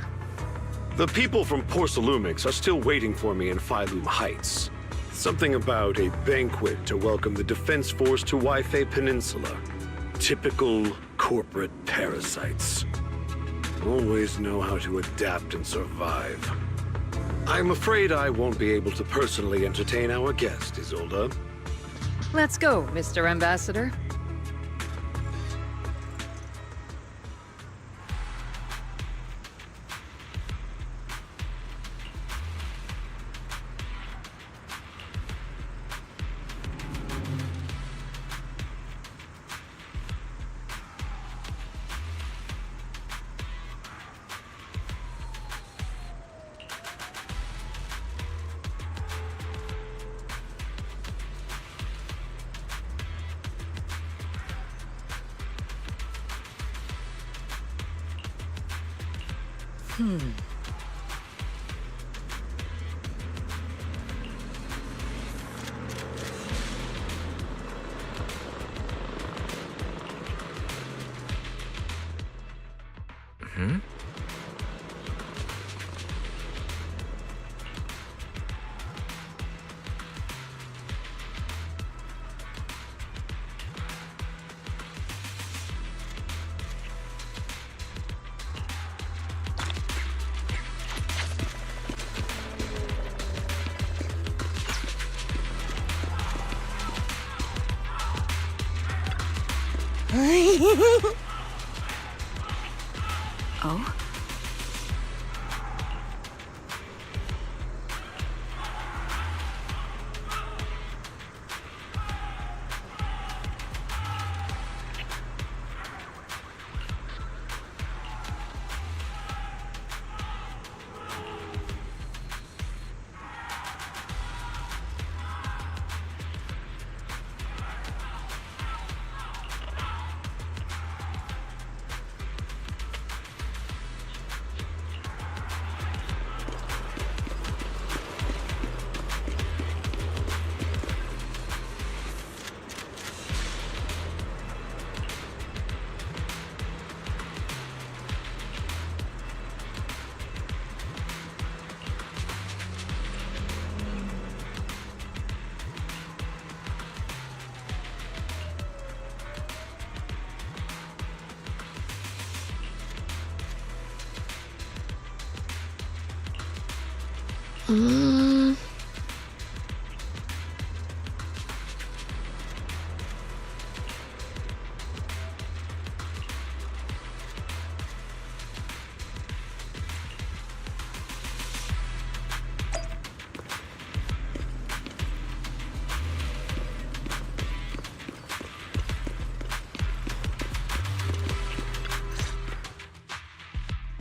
Q: The people from Porcelumix are still waiting for me in Phylum Heights. Something about a banquet to welcome the Defense Force to Waifei Peninsula. Typical corporate parasites. Always know how to adapt and survive. I'm afraid I won't be able to personally entertain our guest, Isolde.
D: Let's go, Mr. Ambassador.
H: Oh?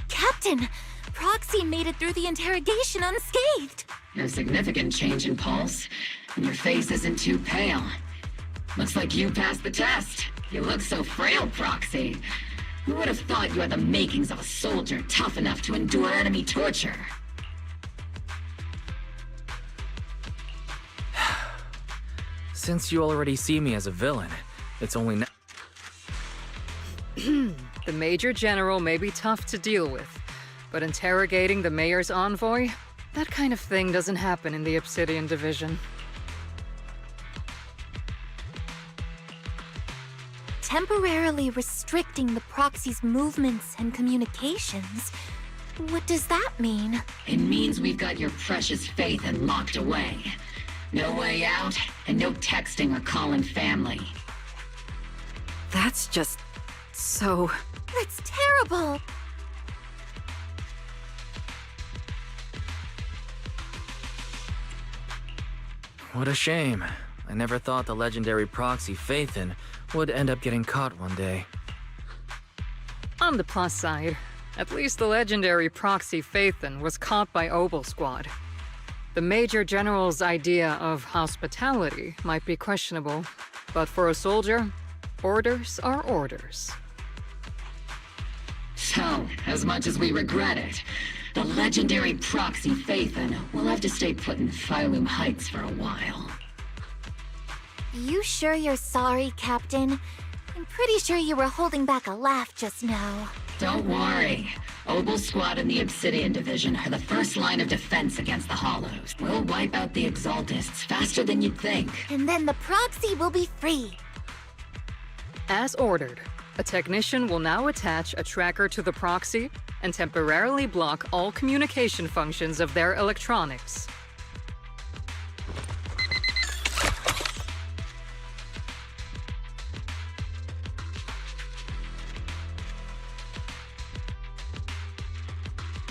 A: Captain! Proxy made it through the interrogation unscathed!
J: No significant change in pulse. And your face isn't too pale. Looks like you passed the test. You look so frail, Proxy. Who would have thought you had the makings of a soldier tough enough to endure enemy torture?
C: Since you already see me as a villain, it's only
D: The Major General may be tough to deal with, but interrogating the Mayor's envoy? That kind of thing doesn't happen in the Obsidian Division.
A: Temporarily restricting the proxy's movements and communications. What does that mean?
J: It means we've got your precious Phaethon locked away. No way out, and no texting or calling family.
H: That's just so...
A: That's terrible!
C: What a shame. I never thought the legendary proxy Phaethon would end up getting caught one day.
D: On the plus side, at least the legendary proxy Phaethon was caught by Obel Squad. The Major General's idea of hospitality might be questionable, but for a soldier, orders are orders.
J: So, as much as we regret it, the legendary proxy Phaethon will have to stay put in Phylum Heights for a while.
A: You sure you're sorry, Captain? I'm pretty sure you were holding back a laugh just now.
J: Don't worry. Obel Squad and the Obsidian Division are the first line of defense against the Hollows. We'll wipe out the Exaltists faster than you'd think.
A: And then the proxy will be free.
D: As ordered, a technician will now attach a tracker to the proxy and temporarily block all communication functions of their electronics.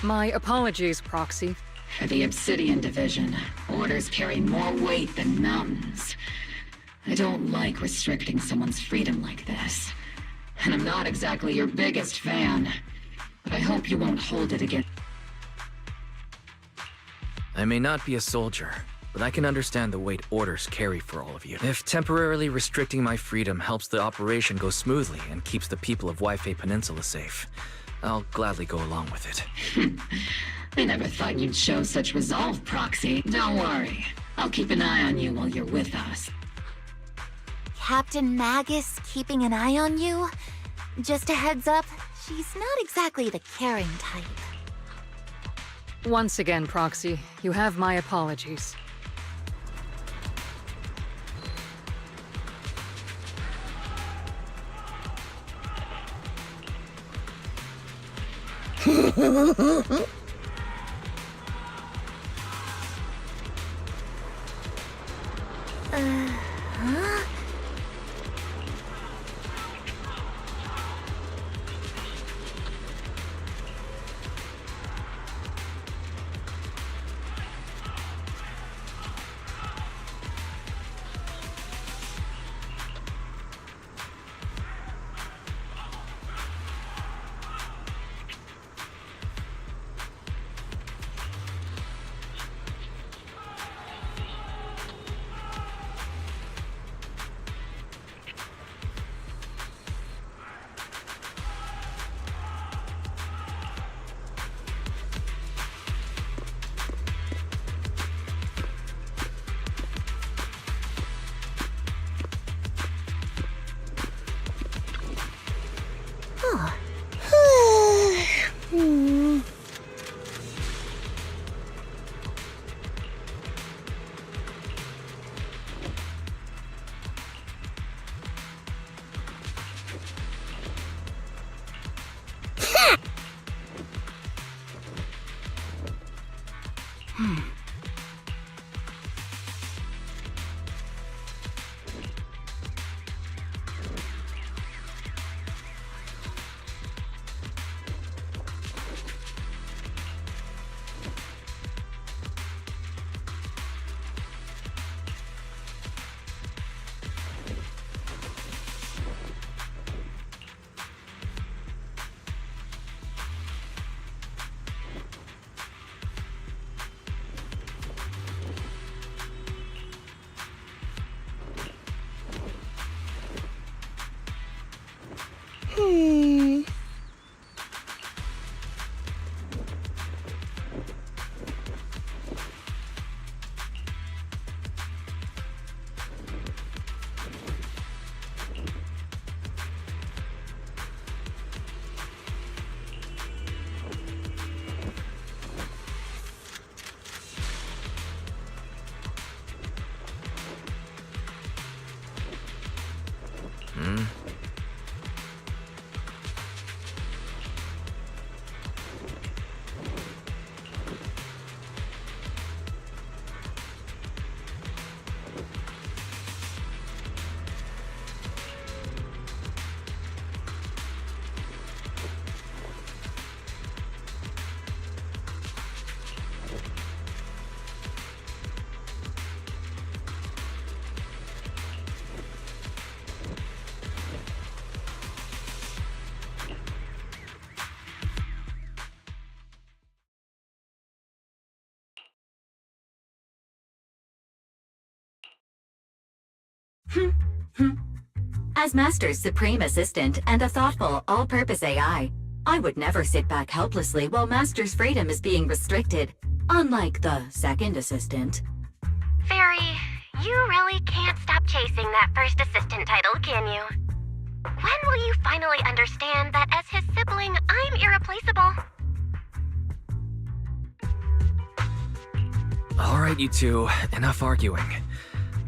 D: My apologies, Proxy.
J: For the Obsidian Division, orders carry more weight than mountains. I don't like restricting someone's freedom like this. And I'm not exactly your biggest fan. But I hope you won't hold it against...
C: I may not be a soldier, but I can understand the weight orders carry for all of you. If temporarily restricting my freedom helps the operation go smoothly and keeps the people of Waifei Peninsula safe, I'll gladly go along with it.
J: I never thought you'd show such resolve, Proxy. Don't worry. I'll keep an eye on you while you're with us.
A: Captain Magus keeping an eye on you? Just a heads up, she's not exactly the caring type.
D: Once again, Proxy, you have my apologies.
A: Huh?
M: As Master's supreme assistant and a thoughtful, all-purpose AI, I would never sit back helplessly while Master's freedom is being restricted, unlike the second assistant.
K: Fairy, you really can't stop chasing that first assistant title, can you? When will you finally understand that as his sibling, I'm irreplaceable?
C: Alright, you two, enough arguing.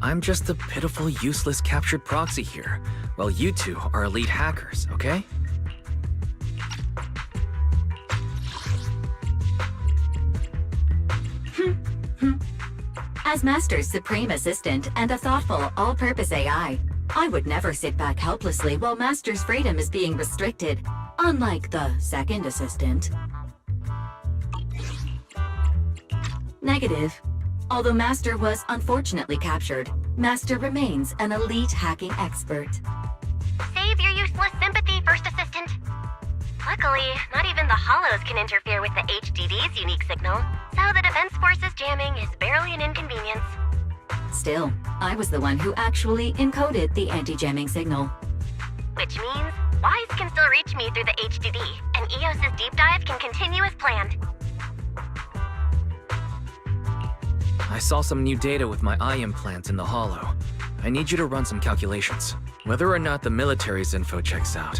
C: I'm just a pitiful, useless captured proxy here, while you two are elite hackers, okay?
M: As Master's supreme assistant and a thoughtful, all-purpose AI, I would never sit back helplessly while Master's freedom is being restricted, unlike the second assistant. Negative. Although Master was unfortunately captured, Master remains an elite hacking expert.
K: Save your useless sympathy, First Assistant. Luckily, not even the Hollows can interfere with the HDD's unique signal, so the Defense Force's jamming is barely an inconvenience.
M: Still, I was the one who actually encoded the anti-jamming signal.
K: Which means Wise can still reach me through the HDD, and EOS's deep dive can continue as planned.
C: I saw some new data with my eye implants in the Hollow. I need you to run some calculations. Whether or not the military's info checks out,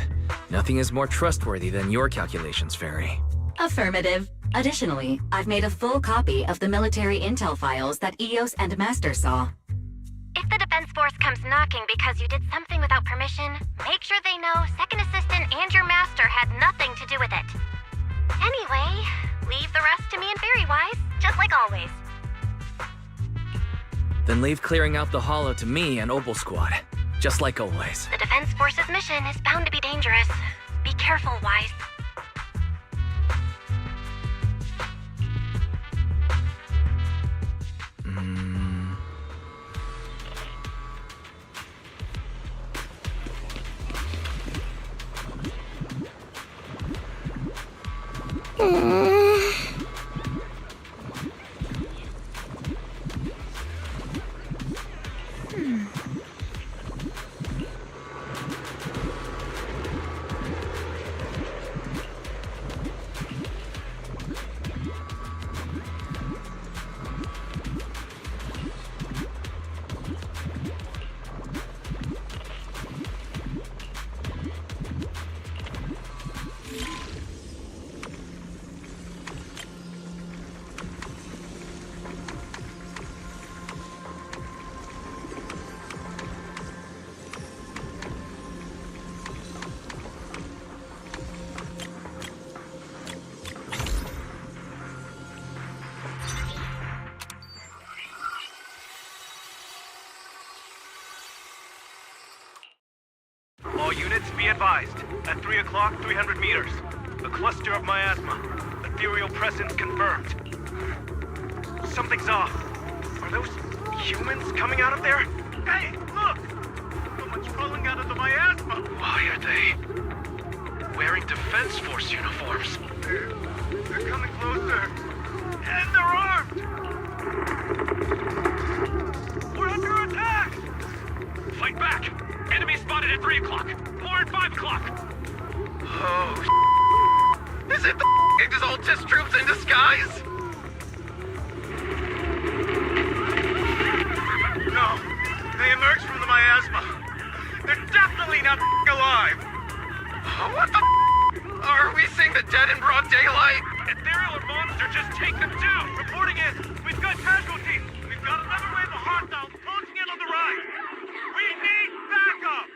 C: nothing is more trustworthy than your calculations, Fairy.
M: Affirmative. Additionally, I've made a full copy of the military intel files that EOS and Master saw.
K: If the Defense Force comes knocking because you did something without permission, make sure they know Second Assistant and your Master had nothing to do with it. Anyway, leave the rest to me and Fairy Wise, just like always.
C: Then leave clearing out the Hollow to me and Opal Squad, just like always.
K: The Defense Force's mission is bound to be dangerous. Be careful, Wise.
I: All units, be advised. At 3 o'clock, 300 meters. A cluster of miasma. Ethereal presence confirmed. Something's off. Are those humans coming out of there? Hey, look! Someone's crawling out of the miasma!
B: Why are they wearing Defense Force uniforms?
I: They're coming closer. And they're armed! We're under attack!
R: Fight back! Enemy spotted at 3 o'clock! More at 5 o'clock!
B: Oh, is it the Exaltis troops in disguise?
I: No, they emerged from the miasma. They're definitely not alive!
B: What the Are we seeing the dead in broad daylight?
R: Ethereal or monster, just take them down!
I: Reporting in! We've got casualties! We've got another wave of hostiles closing in on the right! We need backup!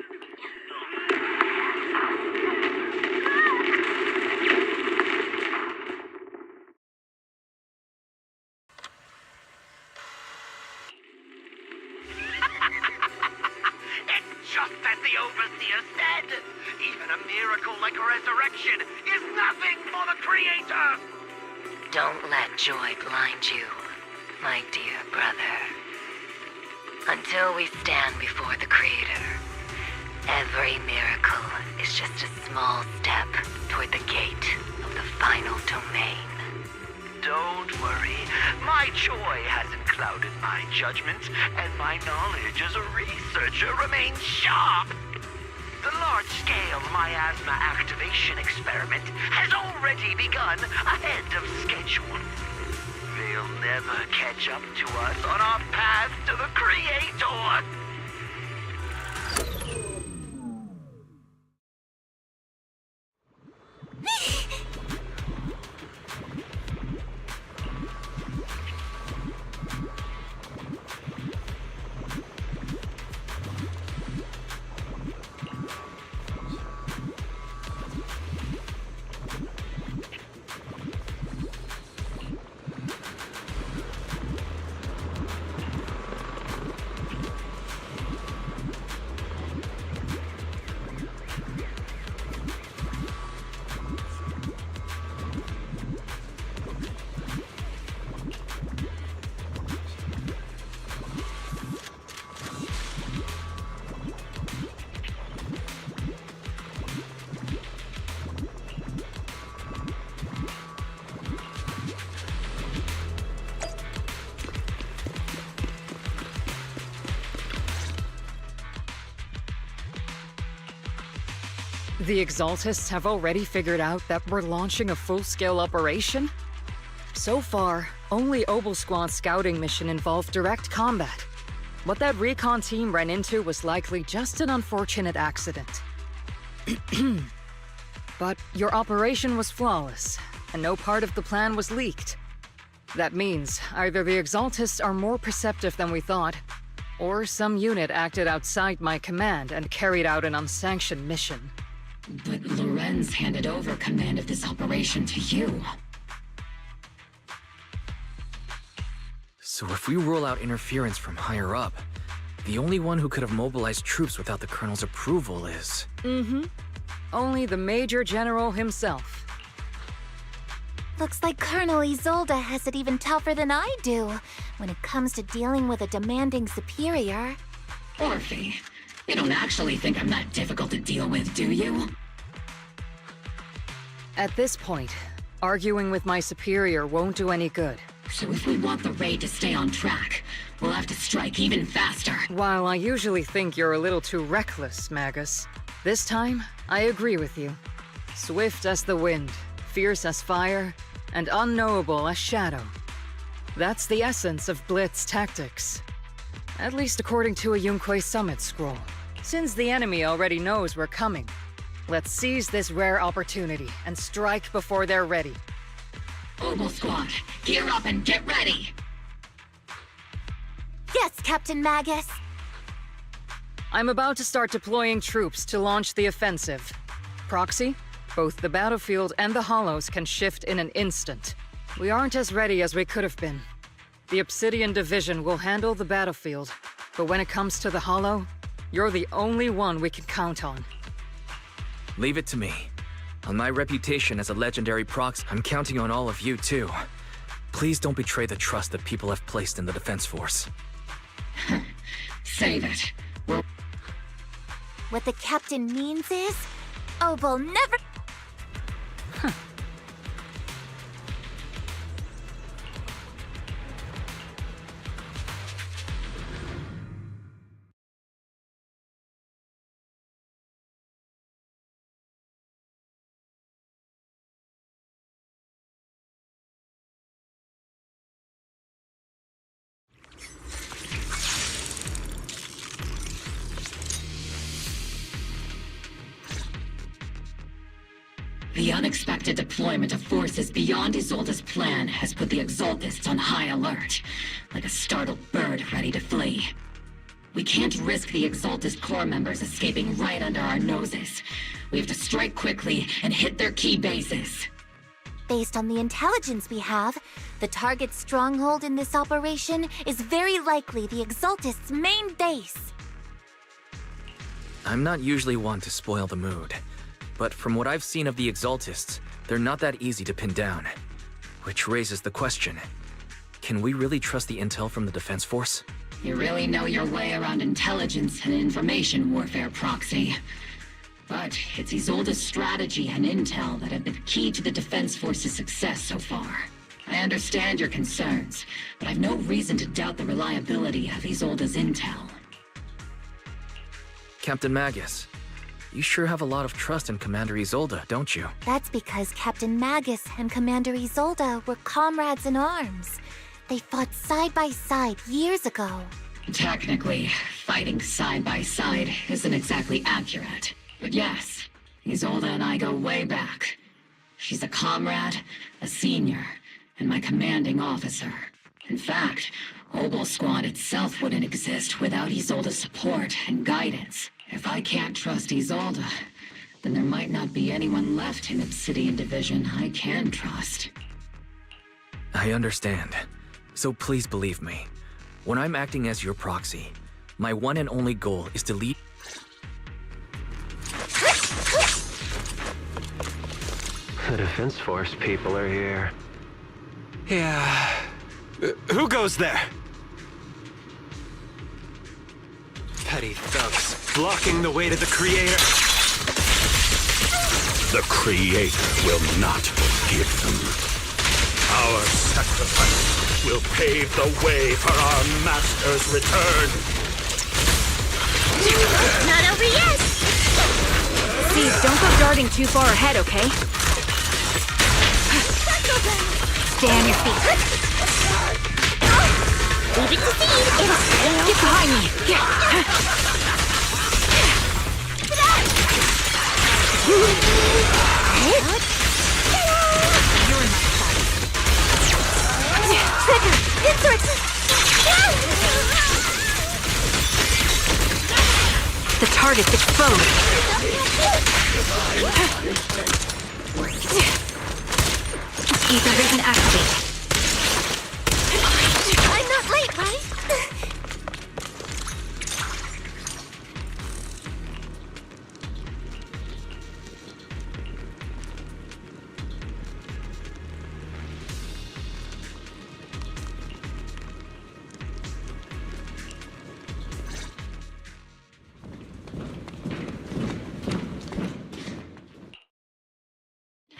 B: It's just as the Overseer said. Even a miracle like a resurrection is nothing for the Creator.
K: Don't let joy blind you, my dear brother. Until we stand before the Creator, every miracle is just a small step toward the gate of the final domain.
B: Don't worry, my joy hasn't
S: clouded my judgment, and my knowledge as a researcher remains sharp. The large-scale miasma activation experiment has already begun ahead of schedule. They'll never catch up to us on our path to the Creator!
D: The Exaltists have already figured out that we're launching a full-scale operation? So far, only Oblsquad's scouting mission involved direct combat. What that recon team ran into was likely just an unfortunate accident. But your operation was flawless, and no part of the plan was leaked. That means either the Exaltists are more perceptive than we thought, or some unit acted outside my command and carried out an unsanctioned mission.
J: But Lorenz handed over command of this operation to you.
C: So if we rule out interference from higher up, the only one who could have mobilized troops without the Colonel's approval is...
D: Only the Major General himself.
A: Looks like Colonel Isolde has it even tougher than I do when it comes to dealing with a demanding superior.
J: Orphe, you don't actually think I'm that difficult to deal with, do you?
D: At this point, arguing with my superior won't do any good.
J: So if we want the raid to stay on track, we'll have to strike even faster.
D: While I usually think you're a little too reckless, Magus, this time, I agree with you. Swift as the wind, fierce as fire, and unknowable as shadow. That's the essence of Blitz tactics. At least according to a Yunque Summit scroll. Since the enemy already knows we're coming, let's seize this rare opportunity and strike before they're ready.
J: Oblsquad, gear up and get ready!
A: Yes, Captain Magus!
D: I'm about to start deploying troops to launch the offensive. Proxy, both the battlefield and the Hollows can shift in an instant. We aren't as ready as we could have been. The Obsidian Division will handle the battlefield, but when it comes to the Hollow, you're the only one we can count on.
C: Leave it to me. On my reputation as a legendary proxy, I'm counting on all of you too. Please don't betray the trust that people have placed in the Defense Force.
J: Save it.
A: What the captain means is, Obel never...
J: The unexpected deployment of forces beyond Isolde's plan has put the Exaltists on high alert, like a startled bird ready to flee. We can't risk the Exaltist Corps members escaping right under our noses. We have to strike quickly and hit their key bases.
A: Based on the intelligence we have, the target's stronghold in this operation is very likely the Exaltists' main base.
C: I'm not usually one to spoil the mood, but from what I've seen of the Exaltists, they're not that easy to pin down. Which raises the question, can we really trust the intel from the Defense Force?
J: You really know your way around intelligence and information warfare, Proxy. But it's Isolde's strategy and intel that have been key to the Defense Force's success so far. I understand your concerns, but I've no reason to doubt the reliability of Isolde's intel.
C: Captain Magus, you sure have a lot of trust in Commander Isolde, don't you?
A: That's because Captain Magus and Commander Isolde were comrades in arms. They fought side by side years ago.
J: Technically, fighting side by side isn't exactly accurate. But yes, Isolde and I go way back. She's a comrade, a senior, and my commanding officer. In fact, Obel Squad itself wouldn't exist without Isolde's support and guidance. If I can't trust Isolde, then there might not be anyone left in Obsidian Division I can trust.
C: I understand. So please believe me. When I'm acting as your proxy, my one and only goal is to lead...
T: The Defense Force people are here.
U: Yeah. Who goes there? Petty thugs, blocking the way to the Creator.
V: The Creator will not forgive them. Our sacrifice will pave the way for our Master's return.
L: Not over yet!
H: See, don't go darting too far ahead, okay?
L: Stay on your feet. Leave it to Seed. It'll stay.
H: Get behind me!
L: Trigger! Insert!
H: The target's exposed. Ether vision activated.
A: I'm not late, right?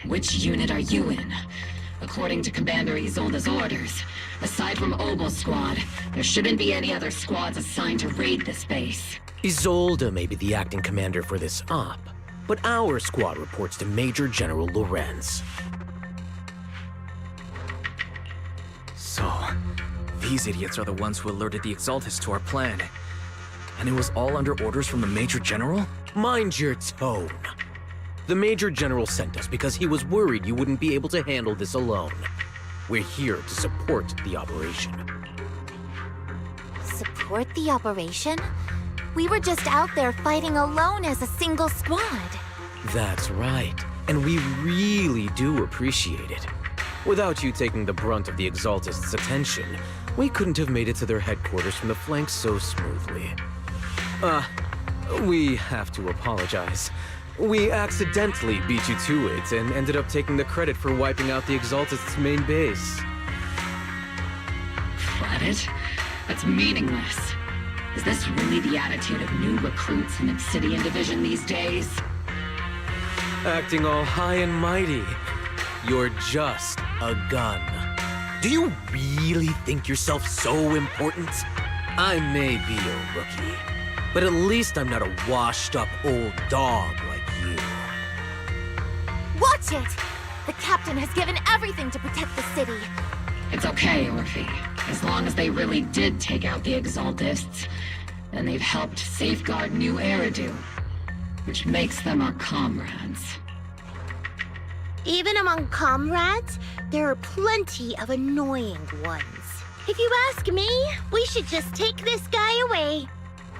J: Which unit are you in? According to Commander Isolde's orders, aside from Obel Squad, there shouldn't be any other squads assigned to raid this base.
P: Isolde may be the acting commander for this op, but our squad reports to Major General Lorenz.
C: So, these idiots are the ones who alerted the Exaltists to our plan. And it was all under orders from the Major General?
P: Mind your tone. The Major General sent us because he was worried you wouldn't be able to handle this alone. We're here to support the operation.
A: Support the operation? We were just out there fighting alone as a single squad.
P: That's right, and we really do appreciate it. Without you taking the brunt of the Exaltists' attention, we couldn't have made it to their headquarters from the flank so smoothly. We have to apologize. We accidentally beat you to it and ended up taking the credit for wiping out the Exaltists' main base.
J: Credit? That's meaningless. Is this really the attitude of new recruits in Obsidian Division these days?
P: Acting all high and mighty. You're just a gun. Do you really think yourself so important? I may be a rookie, but at least I'm not a washed-up old dog like you.
A: Watch it! The captain has given everything to protect the city.
J: It's okay, Orphe. As long as they really did take out the Exaltists, then they've helped safeguard New Eridu, which makes them our comrades.
L: Even among comrades, there are plenty of annoying ones. If you ask me, we should just take this guy away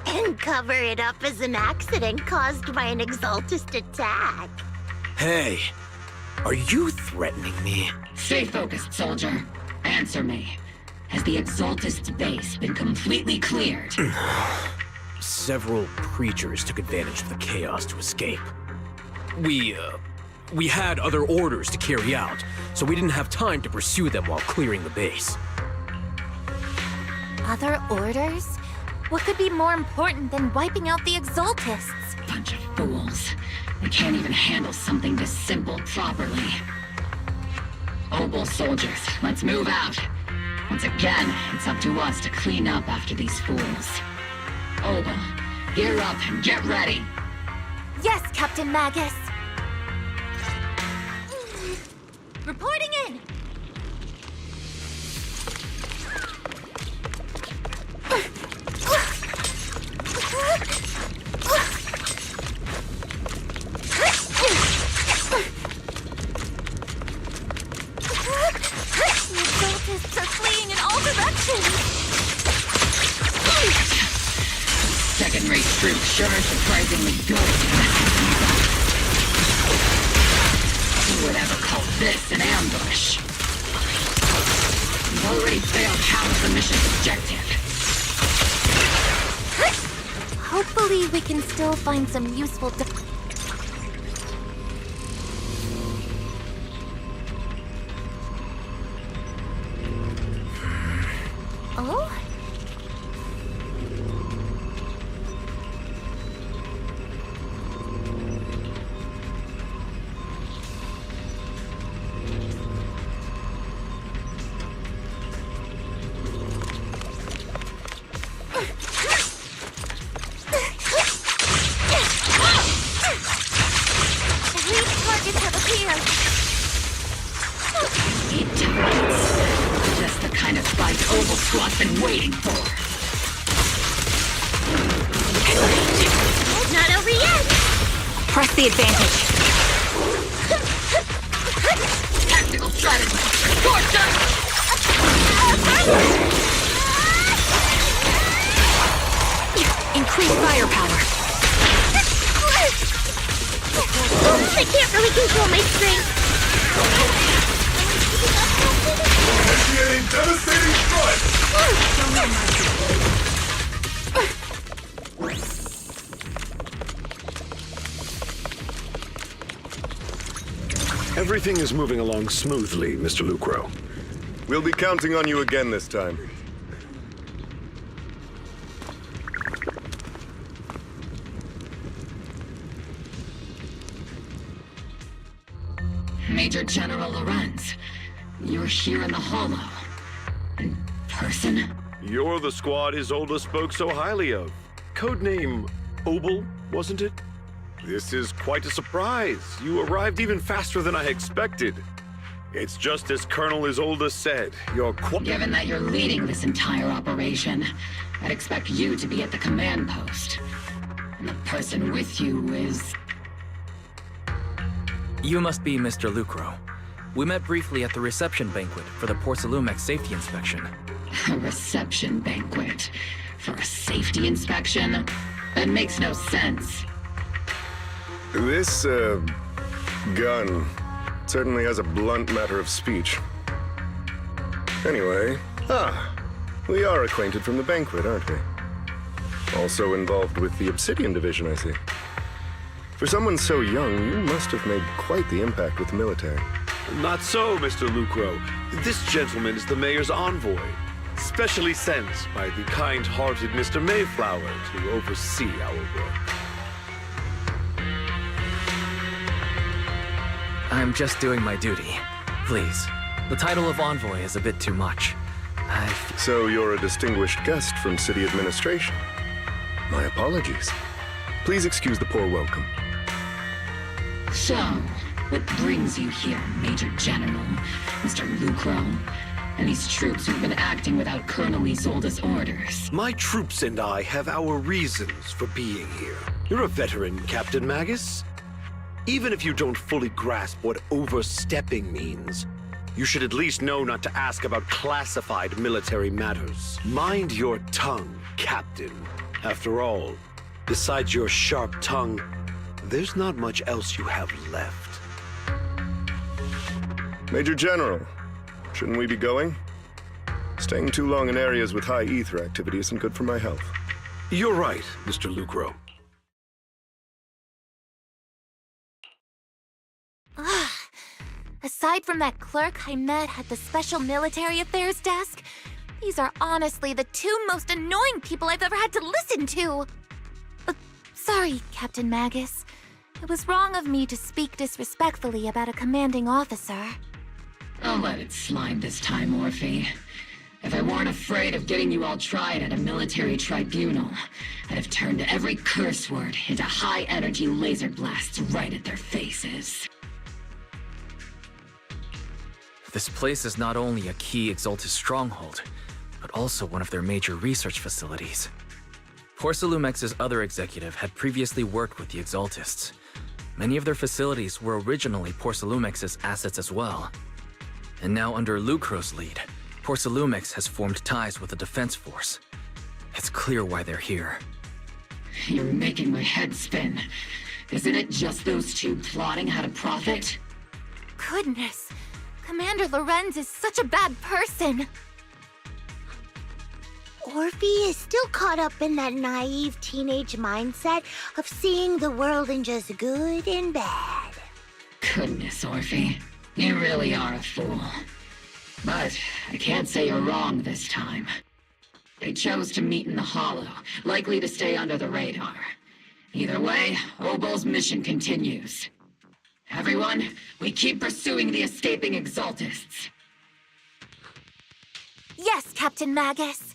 L: and cover it up as an accident caused by an Exaltist attack.
P: Hey, are you threatening me?
J: Stay focused, soldier. Answer me. Has the Exaltist's base been completely cleared?
P: Several creatures took advantage of the chaos to escape. We had other orders to carry out, so we didn't have time to pursue them while clearing the base.
A: Other orders? What could be more important than wiping out the Exaltists?
J: Bunch of fools. They can't even handle something this simple properly. Obel soldiers, let's move out. Once again, it's up to us to clean up after these fools. Obel, gear up and get ready.
A: Yes, Captain Magus. Reporting in. The cultists are fleeing in all directions.
J: Second-rate troops sure are surprisingly good. Who would ever call this an ambush? We've already failed half of the mission's objective.
A: Hopefully we can still find some useful Oh?
J: Just the kind of fight Obel Squad's been waiting for.
L: Not over yet!
H: Press the advantage.
J: Tactical strategy! Torture!
H: Increase firepower.
L: I can't really control my strength.
V: Initiating devastating strike!
Q: Everything is moving along smoothly, Mr. Lucro.
B: We'll be counting on you again this time.
J: Major General Lorenz, you're here in the Hollow. In person?
Q: You're the squad Isolde spoke so highly of. Codename Obel, wasn't it? This is quite a surprise. You arrived even faster than I expected. It's just as Colonel Isolde said. You're
J: Given that you're leading this entire operation, I'd expect you to be at the command post. And the person with you is...
C: You must be Mr. Lucro. We met briefly at the reception banquet for the Porcelumex safety inspection.
J: A reception banquet? For a safety inspection? That makes no sense.
B: This, gun certainly has a blunt matter of speech. Anyway, we are acquainted from the banquet, aren't we? Also involved with the Obsidian Division, I see. For someone so young, you must have made quite the impact with the military.
Q: Not so, Mr. Lucro. This gentleman is the mayor's envoy, specially sent by the kind-hearted Mr. Mayflower to oversee our work.
C: I'm just doing my duty. Please. The title of envoy is a bit too much.
B: So you're a distinguished guest from city administration. My apologies. Please excuse the poor welcome.
J: So, what brings you here, Major General, Mr. Lucro, and these troops who've been acting without Colonel Isolde's orders?
Q: My troops and I have our reasons for being here. You're a veteran, Captain Magus. Even if you don't fully grasp what overstepping means, you should at least know not to ask about classified military matters. Mind your tongue, Captain. After all, besides your sharp tongue, there's not much else you have left.
B: Major General, shouldn't we be going? Staying too long in areas with high ether activity isn't good for my health.
Q: You're right, Mr. Lucro.
A: Aside from that clerk I met at the Special Military Affairs desk, these are honestly the two most annoying people I've ever had to listen to. Sorry, Captain Magus. It was wrong of me to speak disrespectfully about a commanding officer.
J: I'll let it slide this time, Orphe. If I weren't afraid of getting you all tried at a military tribunal, I'd have turned every curse word into high-energy laser blasts right at their faces.
C: This place is not only a key Exaltus stronghold, but also one of their major research facilities. Porcelumex's other executive had previously worked with the Exaltists. Many of their facilities were originally Porcelumex's assets as well. And now under Lucro's lead, Porcelumex has formed ties with the Defense Force. It's clear why they're here.
J: You're making my head spin. Isn't it just those two plotting how to profit?
A: Goodness, Commander Lorenz is such a bad person.
L: Orphe is still caught up in that naive teenage mindset of seeing the world in just good and bad.
J: Goodness, Orphe. You really are a fool. But I can't say you're wrong this time. They chose to meet in the Hollow, likely to stay under the radar. Either way, Obel's mission continues. Everyone, we keep pursuing the escaping Exaltists.
A: Yes, Captain Magus.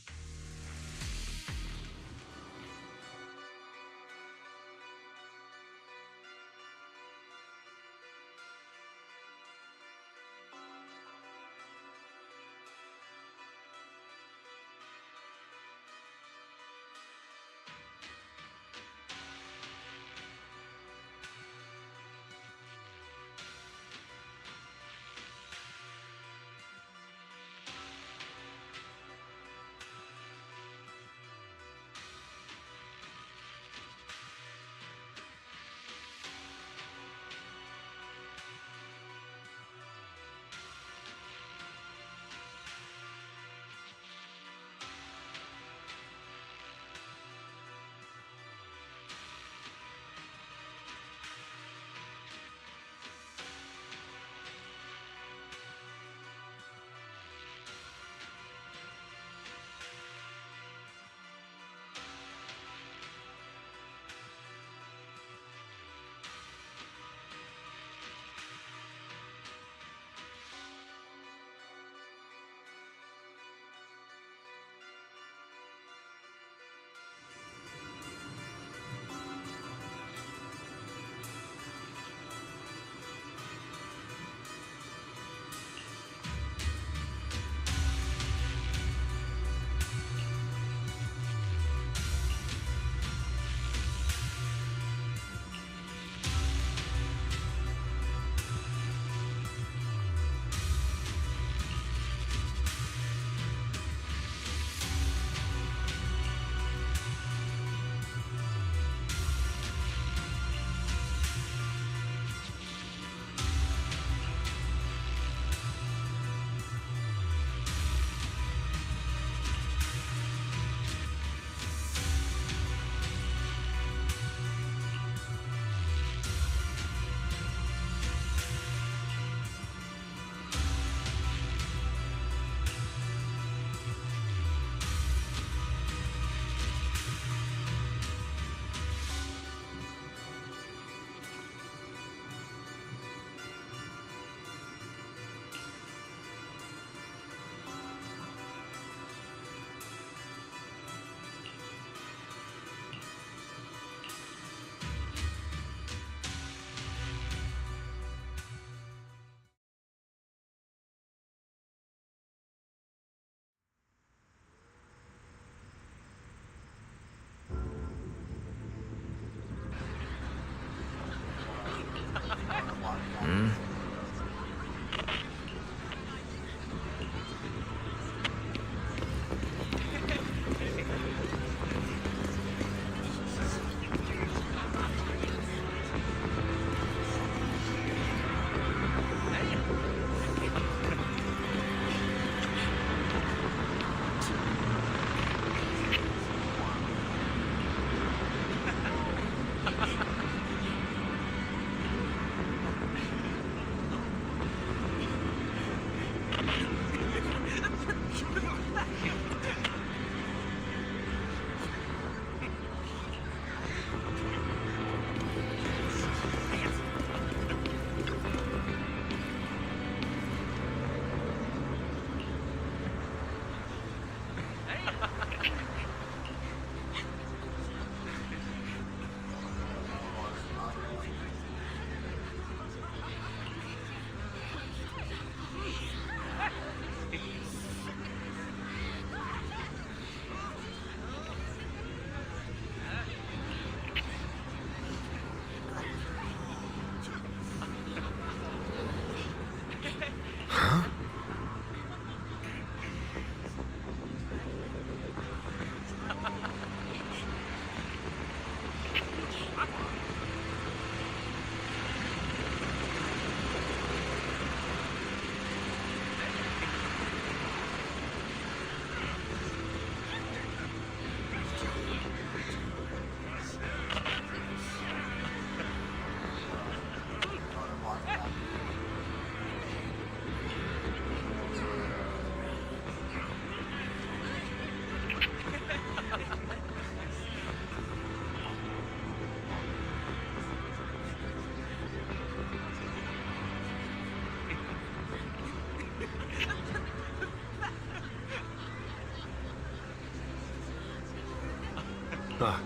Q: Ah.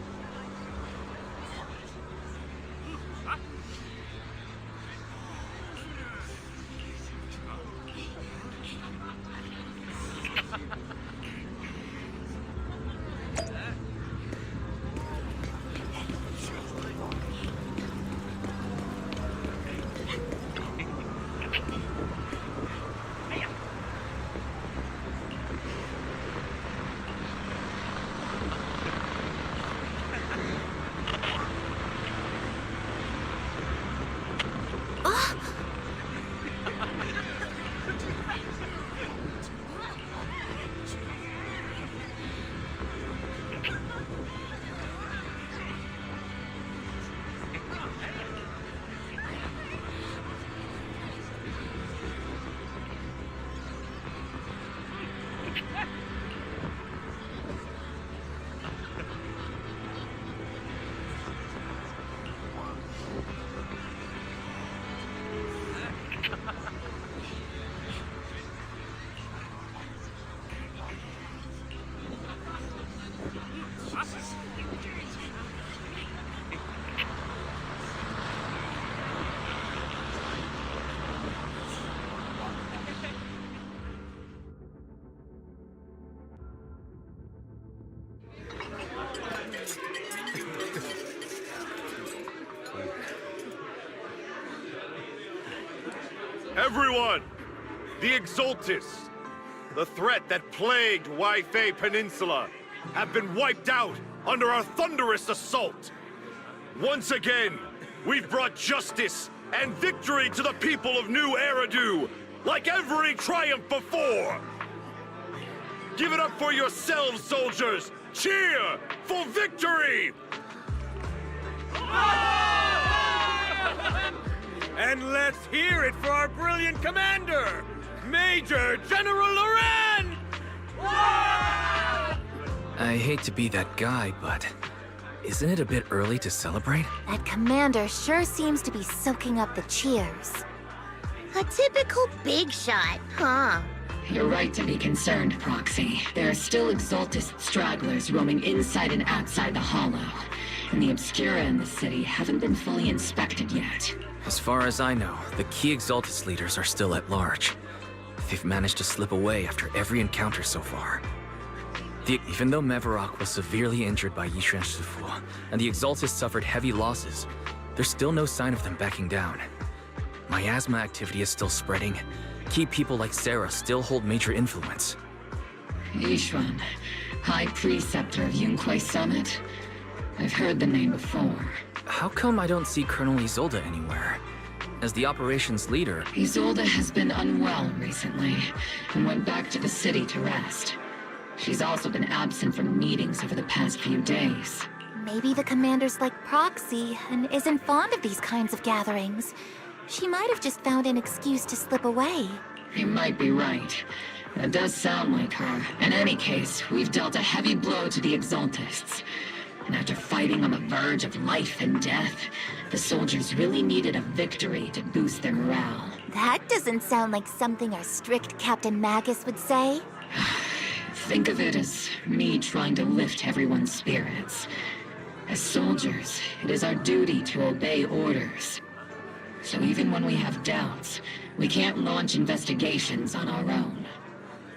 V: Everyone! The Exultists, the threat that plagued Waifei Peninsula, have been wiped out under our thunderous assault. Once again, we've brought justice and victory to the people of New Eridu, like every triumph before! Give it up for yourselves, soldiers! Cheer for victory!
I: And let's hear it for our brilliant commander, Major General Loren!
C: I hate to be that guy, but isn't it a bit early to celebrate?
A: That commander sure seems to be soaking up the cheers.
L: A typical big shot, huh?
J: You're right to be concerned, Proxy. There are still Exultist stragglers roaming inside and outside the Hollow, and the Obscura in the city haven't been fully inspected yet.
C: As far as I know, the key Exultist leaders are still at large. They've managed to slip away after every encounter so far. Even though Mevarok was severely injured by Yishuan Shifu, and the Exultists suffered heavy losses, there's still no sign of them backing down. Miasma activity is still spreading. Key people like Sarah still hold major influence.
J: Yishuan, High Preceptor of Yunquai Summit? I've heard the name before.
C: How come I don't see Colonel Isolde anywhere? As the operations leader...
J: Isolde has been unwell recently, and went back to the city to rest. She's also been absent from meetings over the past few days.
A: Maybe the commander's like Proxy and isn't fond of these kinds of gatherings. She might have just found an excuse to slip away.
J: You might be right. That does sound like her. In any case, we've dealt a heavy blow to the Exultists. And after fighting on the verge of life and death, the soldiers really needed a victory to boost their morale.
A: That doesn't sound like something our strict Captain Magus would say.
J: Think of it as me trying to lift everyone's spirits. As soldiers, it is our duty to obey orders. So even when we have doubts, we can't launch investigations on our own.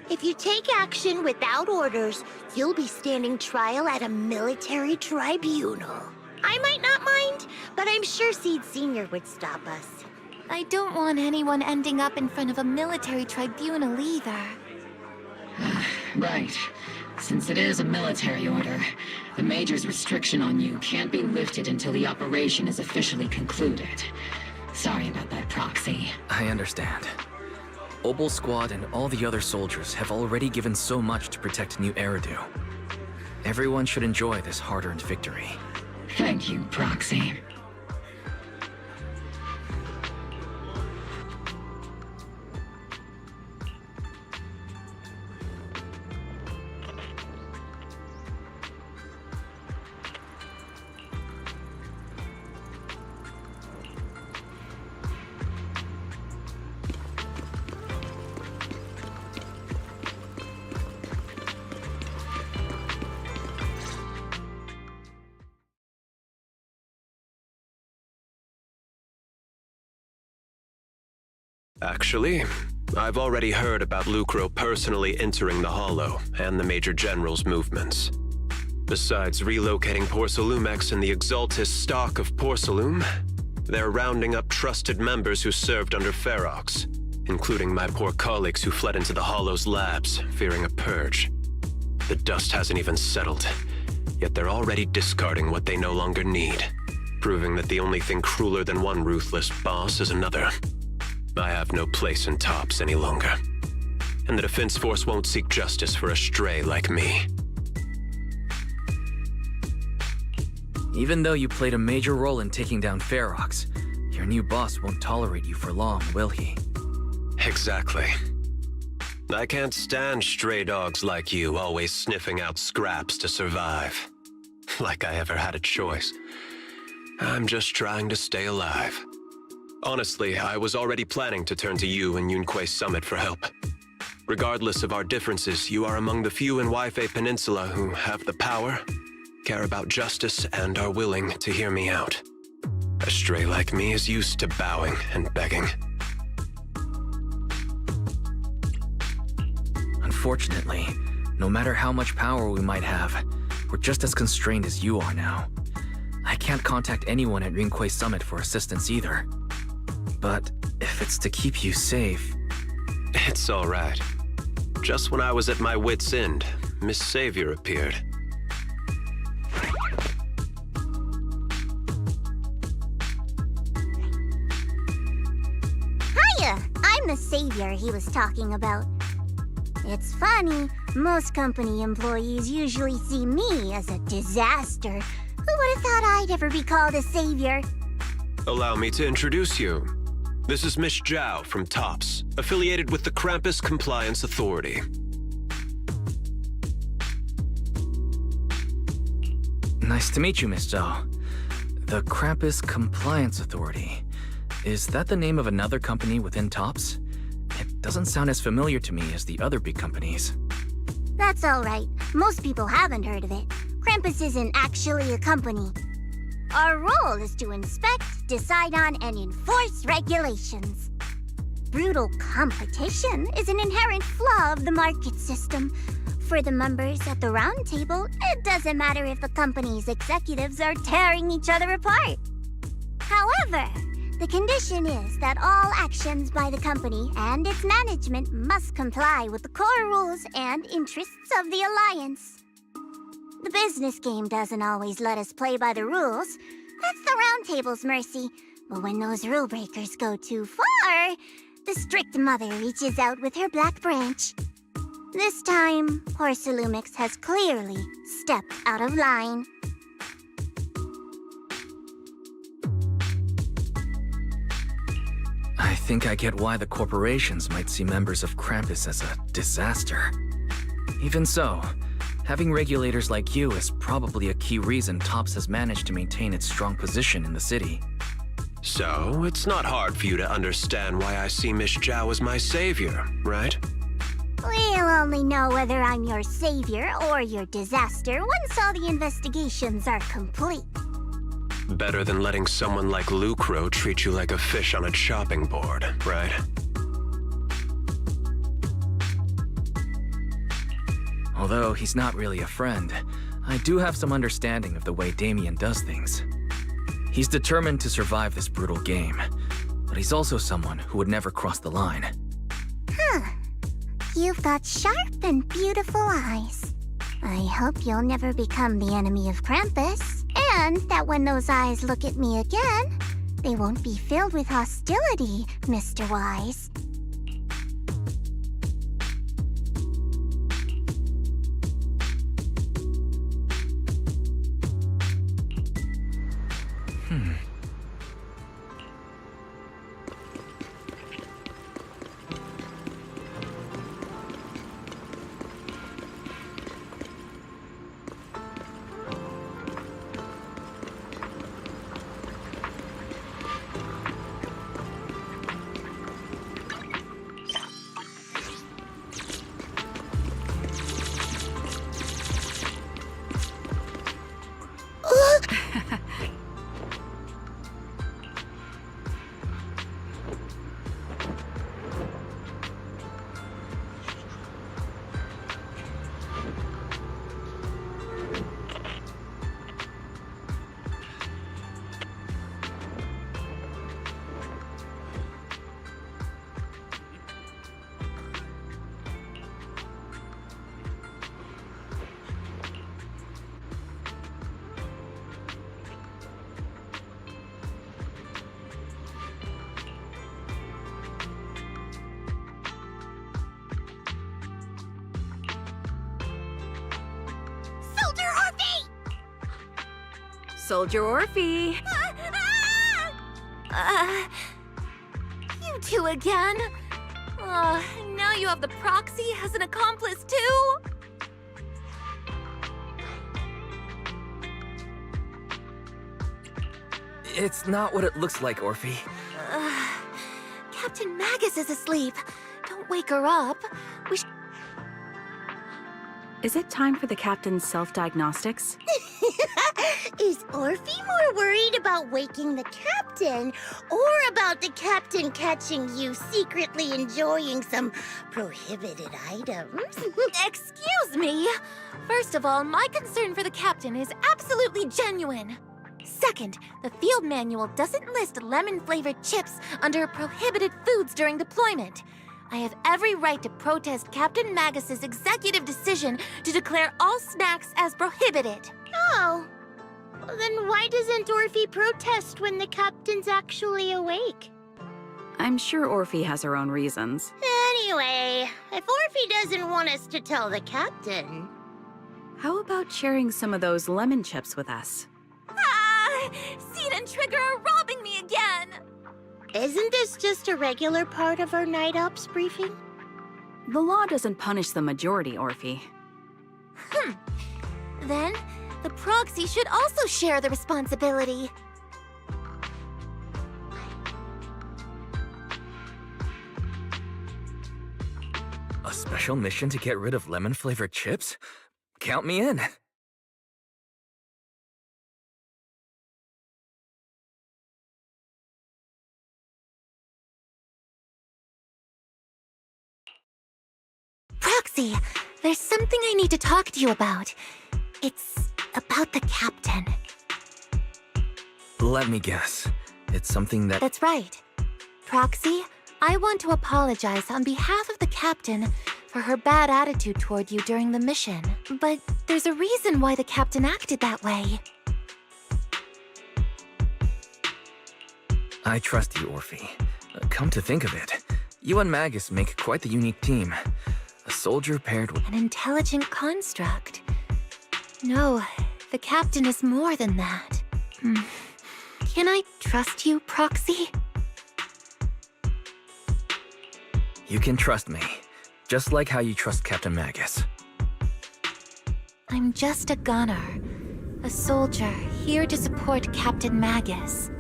L: If you take action without orders, you'll be standing trial at a military tribunal. I might not mind, but I'm sure Seed Sr. would stop us.
A: I don't want anyone ending up in front of a military tribunal either.
J: Right. Since it is a military order, the Major's restriction on you can't be lifted until the operation is officially concluded. Sorry about that, Proxy.
C: I understand. Obel Squad and all the other soldiers have already given so much to protect New Eridu. Everyone should enjoy this hard-earned victory.
J: Thank you, Proxy.
T: Actually, I've already heard about Lucro personally entering the Hollow and the Major General's movements. Besides relocating Porcelumex and the Exaltis stock of Porcelume, they're rounding up trusted members who served under Ferox, including my poor colleagues who fled into the Hollow's labs, fearing a purge. The dust hasn't even settled, yet they're already discarding what they no longer need, proving that the only thing crueler than one ruthless boss is another. I have no place in TOPS any longer, and the Defense Force won't seek justice for a stray like me.
C: Even though you played a major role in taking down Ferox, your new boss won't tolerate you for long, will he?
T: Exactly. I can't stand stray dogs like you always sniffing out scraps to survive. Like I ever had a choice. I'm just trying to stay alive. Honestly, I was already planning to turn to you and Yunque Summit for help. Regardless of our differences, you are among the few in Waifei Peninsula who have the power, care about justice, and are willing to hear me out. A stray like me is used to bowing and begging.
C: Unfortunately, no matter how much power we might have, we're just as constrained as you are now. I can't contact anyone at Yunque Summit for assistance either. But if it's to keep you safe...
T: It's all right. Just when I was at my wit's end, Miss Savior appeared.
L: Hiya! I'm the savior he was talking about. It's funny, most company employees usually see me as a disaster. Who would have thought I'd ever be called a savior?
T: Allow me to introduce you. This is Miss Zhao from TOPS, affiliated with the Krampus Compliance Authority.
C: Nice to meet you, Miss Zhao. The Krampus Compliance Authority. Is that the name of another company within TOPS? It doesn't sound as familiar to me as the other big companies.
L: That's all right. Most people haven't heard of it. Krampus isn't actually a company. Our role is to inspect, decide on, and enforce regulations. Brutal competition is an inherent flaw of the market system. For the members at the round table, it doesn't matter if the company's executives are tearing each other apart. However, the condition is that all actions by the company and its management must comply with the core rules and interests of the Alliance. The business game doesn't always let us play by the rules. That's the Round Table's mercy. But when those rule breakers go too far, the strict mother reaches out with her black branch. This time, Porcelumix has clearly stepped out of line.
C: I think I get why the corporations might see members of Krampus as a disaster. Even so, having regulators like you is probably a key reason TOPS has managed to maintain its strong position in the city.
T: So, it's not hard for you to understand why I see Miss Zhao as my savior, right?
L: We'll only know whether I'm your savior or your disaster once all the investigations are complete.
T: Better than letting someone like Lucro treat you like a fish on a chopping board, right?
C: Although he's not really a friend, I do have some understanding of the way Damien does things. He's determined to survive this brutal game, but he's also someone who would never cross the line.
L: Huh. You've got sharp and beautiful eyes. I hope you'll never become the enemy of Krampus, and that when those eyes look at me again, they won't be filled with hostility, Mr. Wise.
H: Soldier Orphe.
A: You two again? Now you have the proxy as an accomplice too?
C: It's not what it looks like, Orphe.
A: Captain Magus is asleep. Don't wake her up. We should...
H: Is it time for the captain's self-diagnostics?
L: Is Orphe more worried about waking the captain or about the captain catching you secretly enjoying some prohibited items?
A: Excuse me! First of all, my concern for the captain is absolutely genuine. Second, the field manual doesn't list lemon-flavored chips under prohibited foods during deployment. I have every right to protest Captain Magus's executive decision to declare all snacks as prohibited.
L: Oh. Then why doesn't Orphe protest when the captain's actually awake?
H: I'm sure Orphe has her own reasons.
L: Anyway, if Orphe doesn't want us to tell the captain...
H: How about sharing some of those lemon chips with us?
A: Seed and Trigger are robbing me again!
L: Isn't this just a regular part of our night ops briefing?
H: The law doesn't punish the majority, Orphe.
A: Then, the proxy should also share the responsibility.
C: A special mission to get rid of lemon-flavored chips? Count me in.
A: Proxy, there's something I need to talk to you about. It's about the captain.
C: Let me guess. It's something that...
A: That's right. Proxy, I want to apologize on behalf of the captain for her bad attitude toward you during the mission. But there's a reason why the captain acted that way.
C: I trust you, Orphe. Come to think of it, you and Magus make quite the unique team. A soldier paired with...
A: An intelligent construct. No, the captain is more than that. Can I trust you, Proxy?
C: You can trust me, just like how you trust Captain Magus.
A: I'm just a gunner. A soldier, here to support Captain Magus.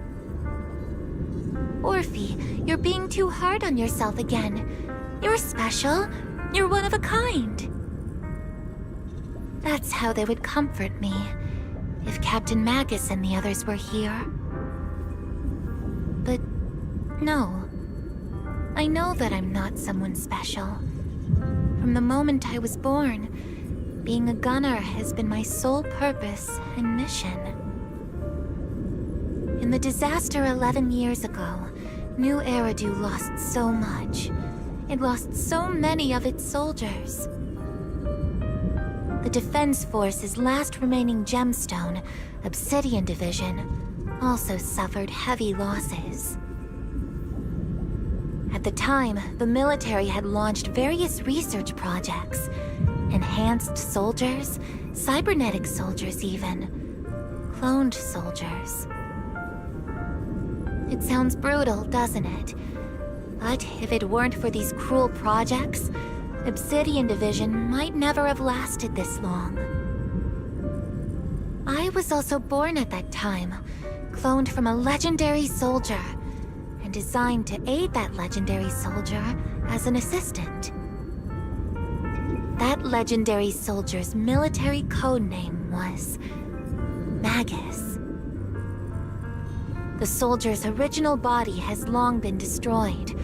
A: Orphe, you're being too hard on yourself again. You're special. You're one of a kind. That's how they would comfort me, if Captain Magus and the others were here. But no. I know that I'm not someone special. From the moment I was born, being a gunner has been my sole purpose and mission. In the disaster 11 years ago, New Eridu lost so much. It lost so many of its soldiers. The Defense Force's last remaining gemstone, Obsidian Division, also suffered heavy losses. At the time, the military had launched various research projects. Enhanced soldiers, cybernetic soldiers even. Cloned soldiers. It sounds brutal, doesn't it? But if it weren't for these cruel projects, Obsidian Division might never have lasted this long. I was also born at that time, cloned from a legendary soldier, and designed to aid that legendary soldier as an assistant. That legendary soldier's military codename was Magus. The soldier's original body has long been destroyed.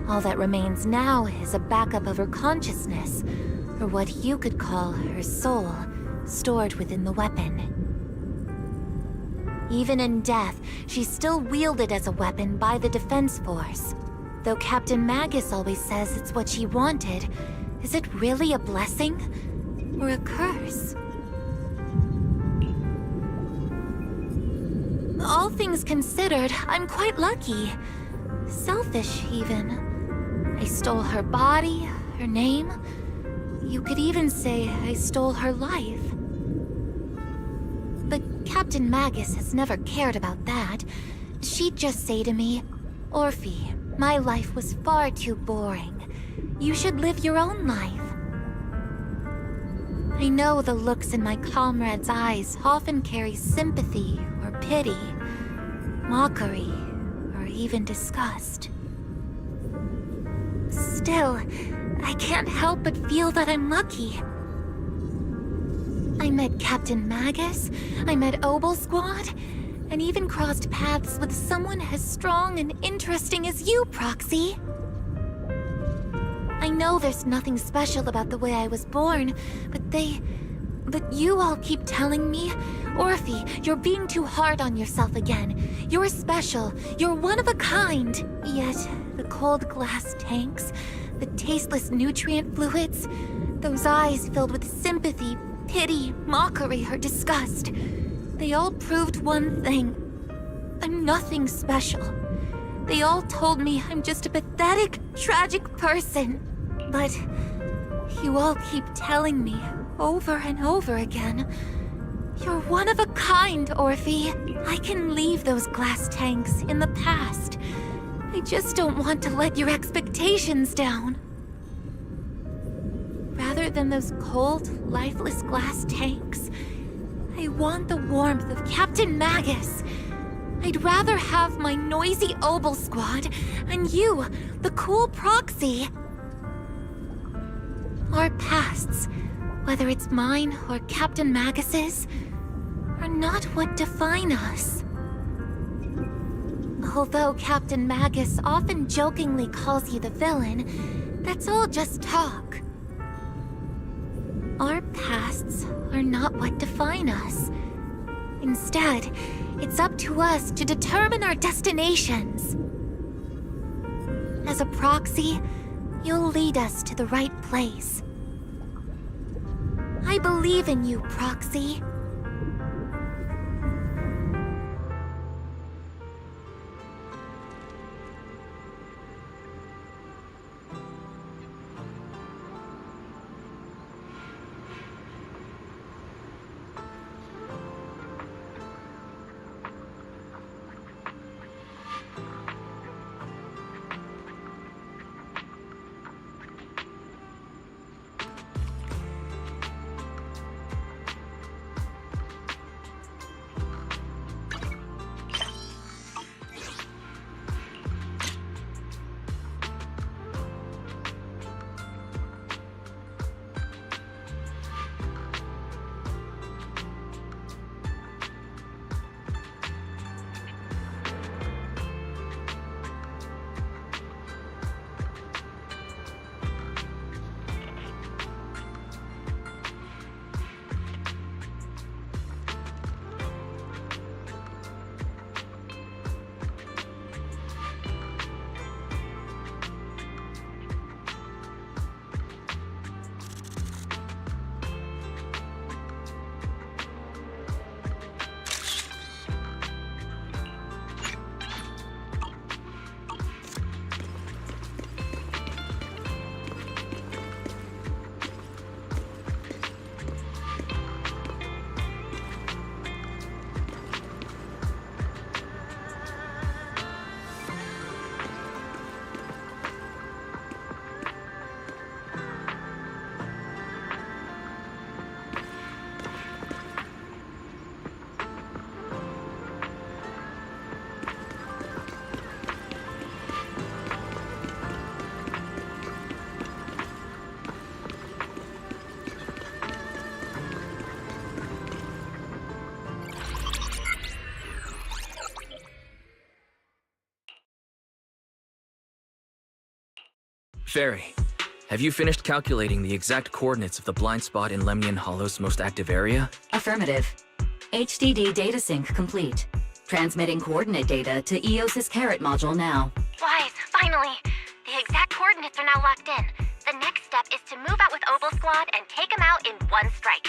A: All that remains now is a backup of her consciousness, or what you could call her soul, stored within the weapon. Even in death, she's still wielded as a weapon by the Defense Force. Though Captain Magus always says it's what she wanted, is it really a blessing or a curse? All things considered, I'm quite lucky. Selfish, even. I stole her body, her name. You could even say I stole her life. But Captain Magus has never cared about that. She'd just say to me, Orphe, my life was far too boring. You should live your own life. I know the looks in my comrades' eyes often carry sympathy or pity, mockery, or even disgust. Still, I can't help but feel that I'm lucky. I met Captain Magus, I met Obel Squad, and even crossed paths with someone as strong and interesting as you, Proxy. I know there's nothing special about the way I was born, but you all keep telling me, Orphe, you're being too hard on yourself again. You're special, you're one of a kind. Yet, the cold glass tanks, the tasteless nutrient fluids, those eyes filled with sympathy, pity, mockery, or disgust, they all proved one thing. I'm nothing special. They all told me I'm just a pathetic, tragic person. But you all keep telling me, over and over again, you're one of a kind, Orphe. I can leave those glass tanks in the past. I just don't want to let your expectations down. Rather than those cold, lifeless glass tanks, I want the warmth of Captain Magus. I'd rather have my noisy Obel Squad and you, the cool Proxy. Our pasts, whether it's mine or Captain Magus's, are not what define us. Although Captain Magus often jokingly calls you the villain, that's all just talk. Our pasts are not what define us. Instead, it's up to us to determine our destinations. As a Proxy, you'll lead us to the right place. I believe in you, Proxy.
C: Fairy, have you finished calculating the exact coordinates of the blind spot in Lemnian Hollow's most active area?
M: Affirmative. HDD data sync complete. Transmitting coordinate data to EOS's Carrot module now.
L: Wise, finally! The exact coordinates are now locked in. The next step is to move out with Obel Squad and take them out in one strike.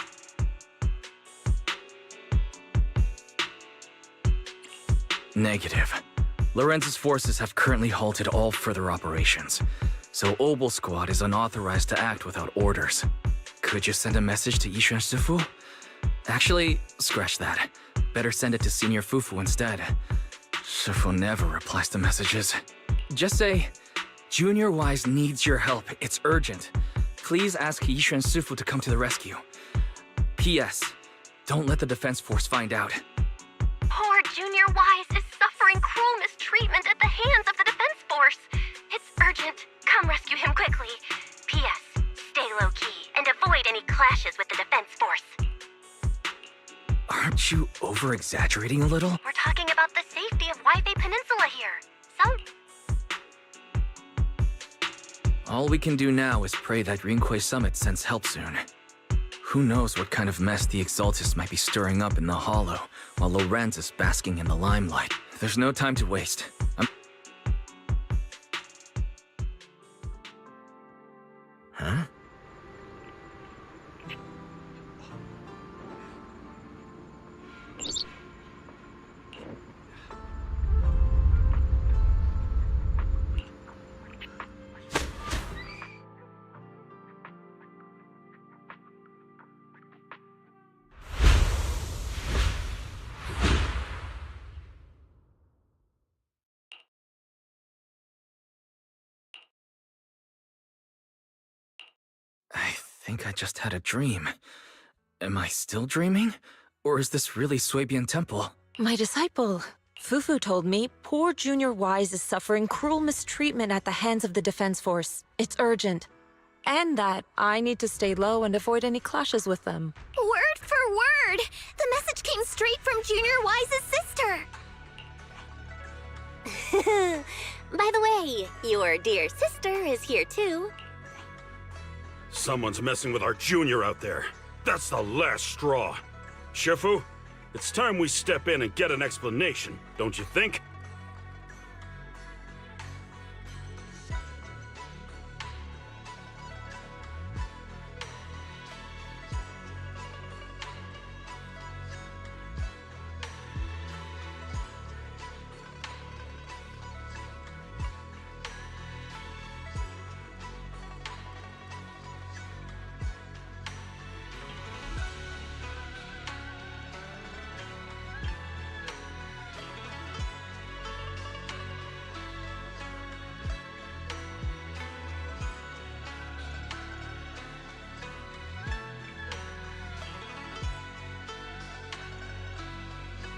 C: Negative. Lorenz's forces have currently halted all further operations, so Obel Squad is unauthorized to act without orders. Could you send a message to Yishuan Shifu? Actually, scratch that. better send it to Senior Fufu instead. Shifu never replies to messages. Just say, Junior Wise needs your help. It's urgent. Please ask Yishu and Sufu to come to the rescue. P.S. Don't let the defense force find out.
E: Poor Junior Wise is suffering cruel mistreatment at the hands of the defense force. It's urgent. Come rescue him quickly. P.S. Stay low-key and avoid any clashes with the defense force.
C: Aren't you over-exaggerating a little?
E: We're talking about the safety of Waifei Peninsula here.
C: All we can do now is pray that Rinquei Summit sends help soon. Who knows what kind of mess the Exaltists might be stirring up in the Hollow, while Lorenz is basking in the limelight. There's no time to waste. Huh? I think I just had a dream. Am I still dreaming? Or is this really Suibian Temple?
F: My disciple, Fufu told me poor Junior Wise is suffering cruel mistreatment at the hands of the defense force. It's urgent. And that I need to stay low and avoid any clashes with them.
L: Word for word! The message came straight from Junior Wise's sister! By the way, your dear sister is here too.
V: Someone's messing with our junior out there. That's the last straw. Shifu, it's time we step in and get an explanation, don't you think?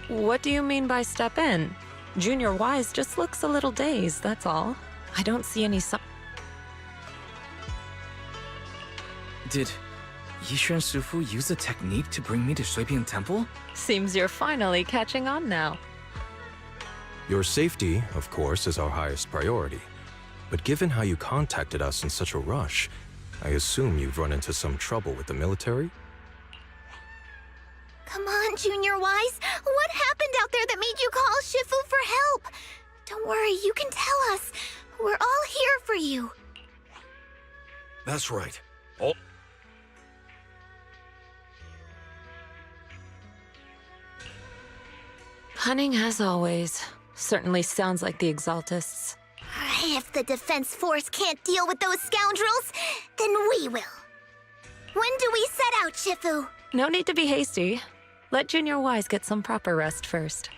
F: What do you mean by step in? Junior Wise just looks a little dazed, that's all. I don't see any
C: Did Yishu and Sufu use a technique to bring me to Suibian Temple?
F: Seems you're finally catching on now.
W: Your safety, of course, is our highest priority. But given how you contacted us in such a rush, I assume you've run into some trouble with the military?
L: Come on, Junior Wise. What happened out there that made you call Shifu for help? Don't worry, you can tell us. We're all here for you.
V: That's right.
F: Punning as always. Certainly sounds like the Exaltists.
L: If the defense force can't deal with those scoundrels, then we will. When do we set out, Shifu?
F: No need to be hasty. Let Junior Wise get some proper rest first.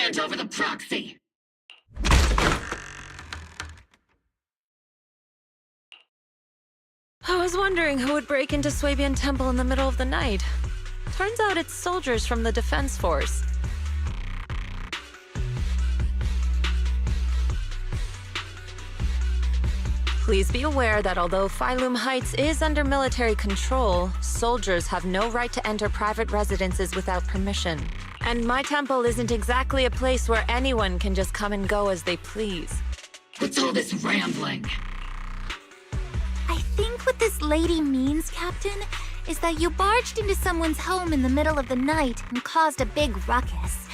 J: hand over the proxy!
F: I was wondering who would break into Swabian Temple in the middle of the night. Turns out it's soldiers from the Defense Force. Please be aware that although Phylum Heights is under military control, soldiers have no right to enter private residences without permission. And my temple isn't exactly a place where anyone can just come and go as they please.
J: What's all this rambling?
A: I think what this lady means, Captain, is that you barged into someone's home in the middle of the night and caused a big ruckus.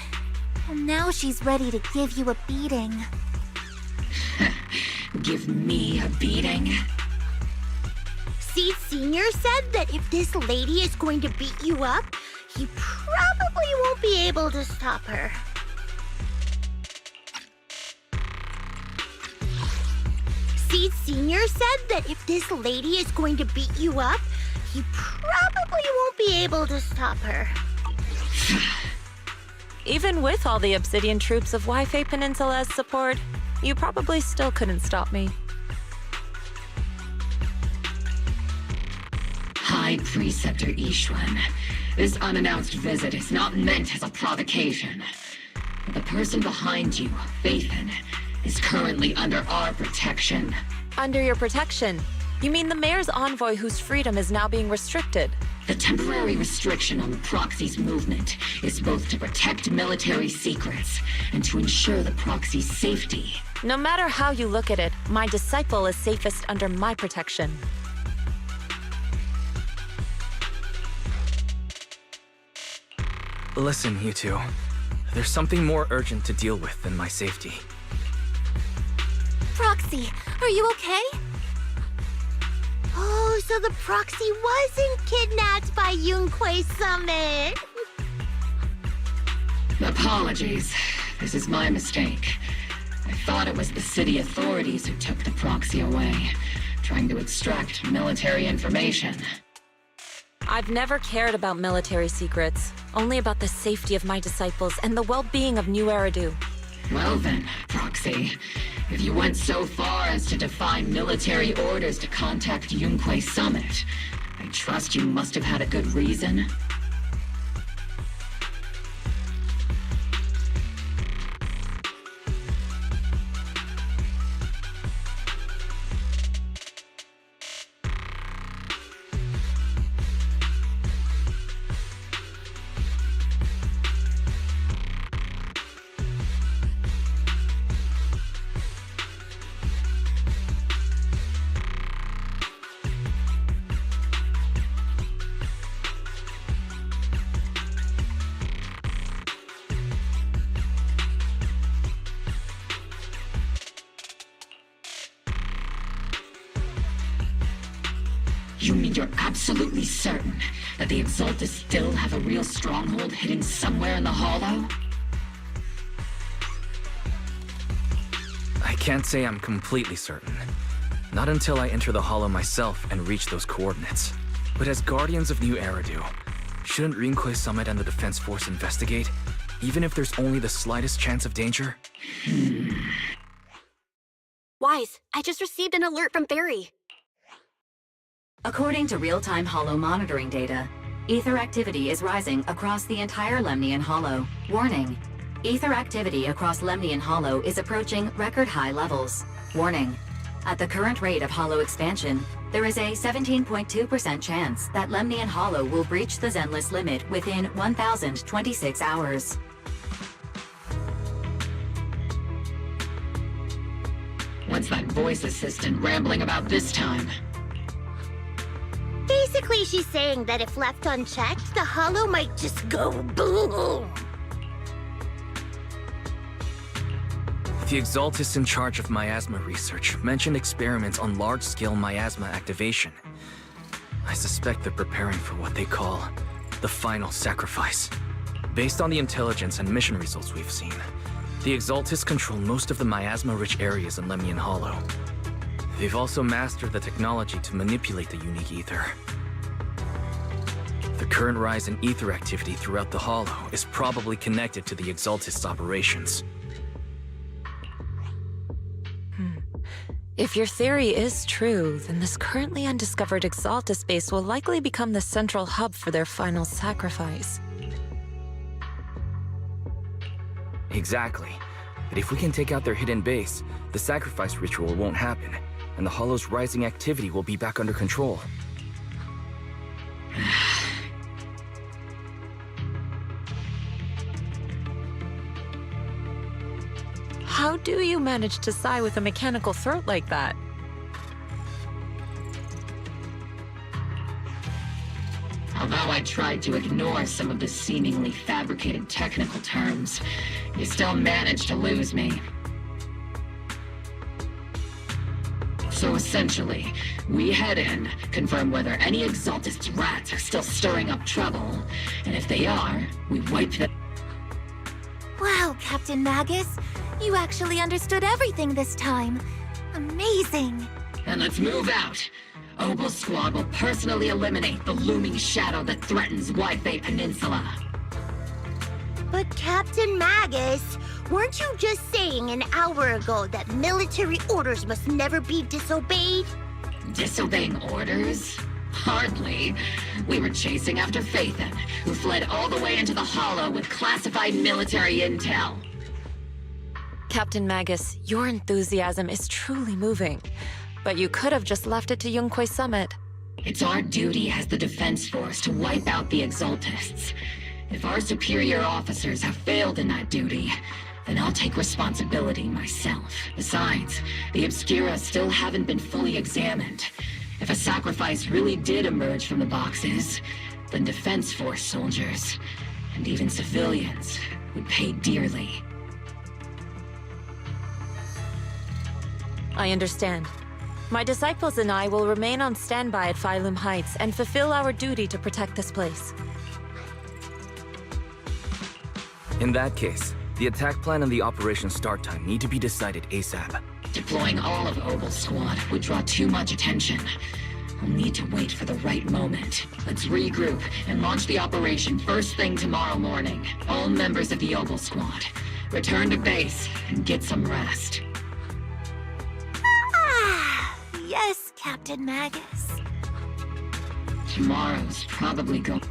A: And now she's ready to give you a beating.
J: Give me a beating?
L: Seed Sr. said that if this lady is going to beat you up, he probably won't be able to stop her. Seed Sr. said that if this lady is going to beat you up, he probably won't be able to stop her.
F: Even with all the Obsidian troops of Wi-Fi Peninsula as support, you probably still couldn't stop me.
J: High Preceptor Ishwan, this unannounced visit is not meant as a provocation. The person behind you, Phaethon, is currently under our protection.
F: Under your protection? You mean the mayor's envoy whose freedom is now being restricted?
J: The temporary restriction on the proxy's movement is both to protect military secrets and to ensure the proxy's safety.
F: No matter how you look at it, my disciple is safest under my protection.
C: Listen, you two. There's something more urgent to deal with than my safety.
A: Proxy, are you okay?
L: Oh, so the proxy wasn't kidnapped by Yunquay Summit.
J: Apologies. This is my mistake. I thought it was the city authorities who took the proxy away, trying to extract military information.
F: I've never cared about military secrets, only about the safety of my disciples and the well-being of New Eridu.
J: Well then, Proxy, if you went so far as to defy military orders to contact Yunquay Summit, I trust you must have had a good reason. You mean you're absolutely certain that the Exaltus still have a real stronghold hidden somewhere in the Hollow?
C: I can't say I'm completely certain. Not until I enter the Hollow myself and reach those coordinates. But as Guardians of New Eridu, shouldn't Yunquay Summit and the Defense Force investigate, even if there's only the slightest chance of danger?
E: Wise, I just received an alert from Barry.
M: According to real-time Hollow monitoring data, ether activity is rising across the entire Lemnian Hollow. Warning: ether activity across Lemnian Hollow is approaching record-high levels. Warning: at the current rate of Hollow expansion, there is a 17.2% chance that Lemnian Hollow will breach the Zenless limit within 1,026 hours.
J: What's that voice assistant rambling about this time?
L: Basically, she's saying that if left unchecked, the Hollow might just go boom.
C: The Exaltus in charge of miasma research mentioned experiments on large-scale miasma activation. I suspect they're preparing for what they call the final sacrifice. Based on the intelligence and mission results we've seen, the Exaltus control most of the miasma-rich areas in Lemnian Hollow. They've also mastered the technology to manipulate the unique ether. The current rise in ether activity throughout the Hollow is probably connected to the Exaltists' operations.
F: If your theory is true, then this currently undiscovered Exaltist base will likely become the central hub for their final sacrifice.
C: Exactly. But if we can take out their hidden base, the sacrifice ritual won't happen, and the Hollow's rising activity will be back under control.
F: How do you manage to sigh with a mechanical throat like that?
J: Although I tried to ignore some of the seemingly fabricated technical terms, you still managed to lose me. So essentially, we head in, confirm whether any Exaltist rats are still stirring up trouble, and if they are, we wipe them.
A: Wow, Captain Magus. You actually understood everything this time. Amazing.
J: And let's move out. Obel Squad will personally eliminate the looming shadow that threatens Wi-Fi Peninsula.
L: But Captain Magus, weren't you just saying an hour ago that military orders must never be disobeyed?
J: Disobeying orders? Hardly. We were chasing after Phaethon, who fled all the way into the Hollow with classified military intel.
F: Captain Magus, your enthusiasm is truly moving. But you could have just left it to Yunque Summit.
J: It's our duty as the Defense Force to wipe out the Exaltists. If our superior officers have failed in that duty, then I'll take responsibility myself. Besides, the Obscura still haven't been fully examined. If a sacrifice really did emerge from the boxes, then Defense Force soldiers, and even civilians, would pay dearly.
F: I understand. My disciples and I will remain on standby at Phylum Heights and fulfill our duty to protect this place.
C: In that case, the attack plan and the operation start time need to be decided ASAP.
J: Deploying all of Obel Squad would draw too much attention. We'll need to wait for the right moment. Let's regroup and launch the operation first thing tomorrow morning. All members of the Obel Squad, return to base and get some rest.
A: Yes, Captain Magus.
J: Tomorrow's probably going...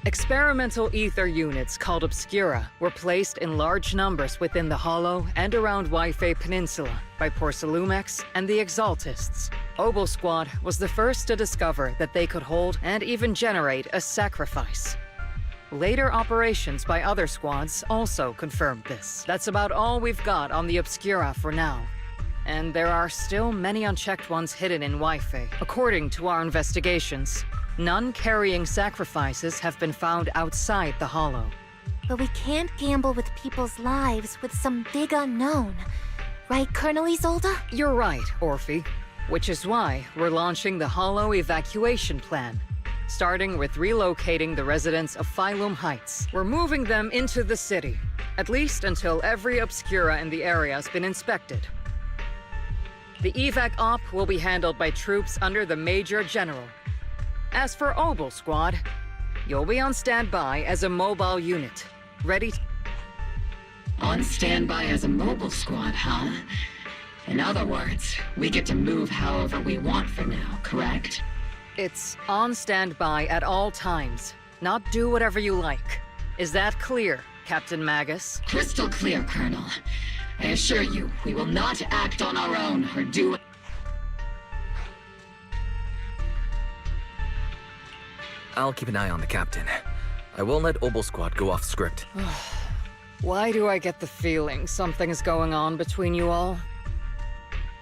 D: Experimental ether units called Obscura were placed in large numbers within the Hollow and around Wi-Fi Peninsula by Porcelumex and the Exaltists. Obel Squad was the first to discover that they could hold and even generate a sacrifice. Later operations by other squads also confirmed this. That's about all we've got on the Obscura for now. And there are still many unchecked ones hidden in Wi-Fi. According to our investigations, none carrying sacrifices have been found outside the Hollow.
A: But we can't gamble with people's lives with some big unknown. Right, Colonel Isolde?
D: You're right, Orphe. Which is why we're launching the Hollow evacuation plan. Starting with relocating the residents of Phylum Heights. We're moving them into the city, at least until every Obscura in the area has been inspected. The evac op will be handled by troops under the Major General. As for Obel Squad, you'll be on standby as a mobile unit, ready to...
J: On standby as a mobile squad, huh? In other words, we get to move however we want for now, correct?
D: It's on standby at all times. Not do whatever you like. Is that clear, Captain Magus?
J: Crystal clear, Colonel. I assure you, we will not act on our own or do...
C: I'll keep an eye on the captain. I won't let Obel Squad go off script.
D: Why do I get the feeling something's going on between you all?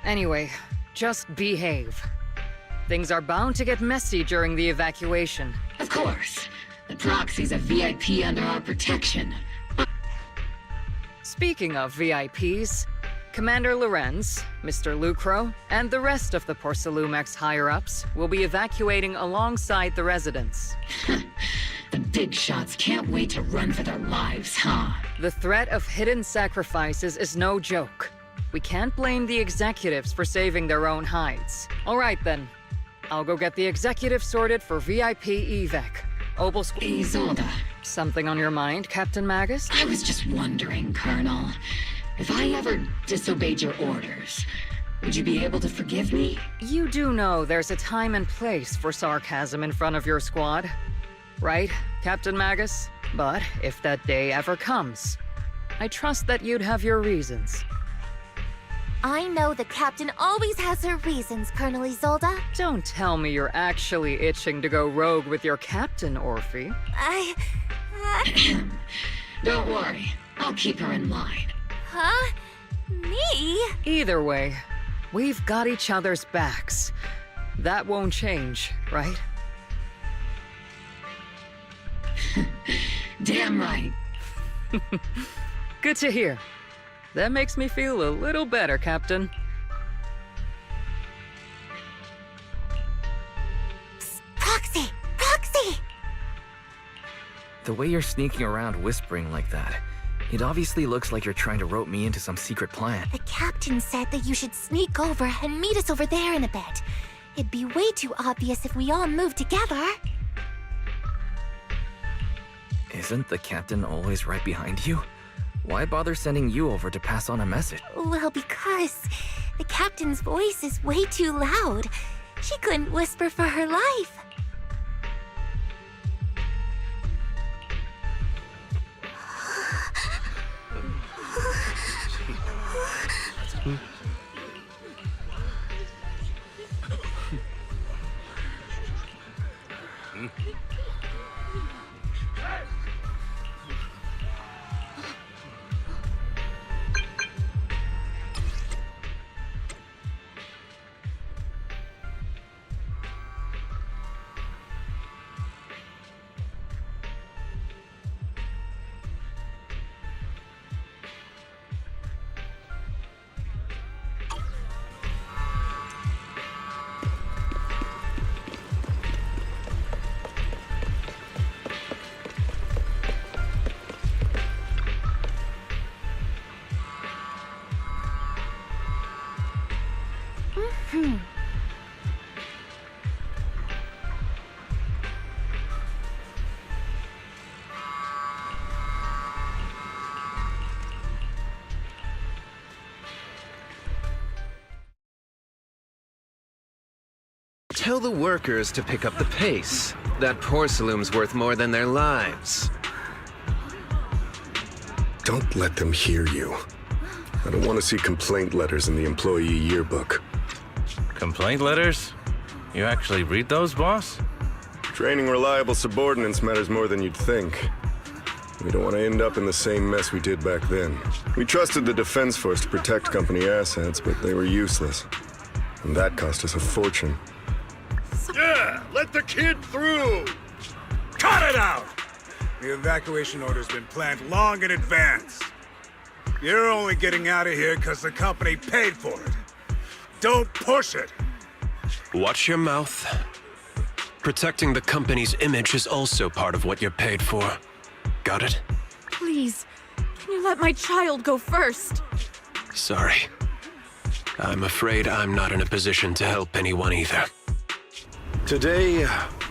D: Anyway, just behave. Things are bound to get messy during the evacuation.
J: Of course. The Proxy's a VIP under our protection.
D: Speaking of VIPs, Commander Lorenz, Mr. Lucro, and the rest of the Porcelumex higher-ups will be evacuating alongside the residents.
J: The big shots can't wait to run for their lives, huh?
D: The threat of hidden sacrifices is no joke. We can't blame the executives for saving their own hides. All right then. I'll go get the executive sorted for VIP evac. Obel Squad.
J: Isolde.
D: Something on your mind, Captain Magus?
J: I was just wondering, Colonel. If I ever disobeyed your orders, would you be able to forgive me?
D: You do know there's a time and place for sarcasm in front of your squad, right, Captain Magus? But if that day ever comes, I trust that you'd have your reasons.
A: I know the captain always has her reasons, Colonel Isolde.
D: Don't tell me you're actually itching to go rogue with your captain, Orphe.
J: Don't worry, I'll keep her in line.
A: Huh? Me?
D: Either way, we've got each other's backs. That won't change, right?
J: Damn right.
D: Good to hear. That makes me feel a little better, Captain.
A: Psst, Proxy! Proxy!
C: The way you're sneaking around whispering like that, it obviously looks like you're trying to rope me into some secret plan.
A: The captain said that you should sneak over and meet us over there in a bit. It'd be way too obvious if we all moved together.
C: Isn't the captain always right behind you? Why bother sending you over to pass on a message?
A: Well, because the captain's voice is way too loud. She couldn't whisper for her life.
U: Tell the workers to pick up the pace. That Porcelume's worth more than their lives.
Q: Don't let them hear you. I don't want to see complaint letters in the employee yearbook.
G: Complaint letters? You actually read those, boss?
Q: Training reliable subordinates matters more than you'd think. We don't want to end up in the same mess we did back then. We trusted the Defense Force to protect company assets, but they were useless. And that cost us a fortune.
V: Yeah, let the kid through!
N: Cut it out! The evacuation order's been planned long in advance. You're only getting out of here because the company paid for it. Don't push it!
T: Watch your mouth. Protecting the company's image is also part of what you're paid for. Got it?
F: Please, can you let my child go first?
T: Sorry. I'm afraid I'm not in a position to help anyone either.
Q: Today,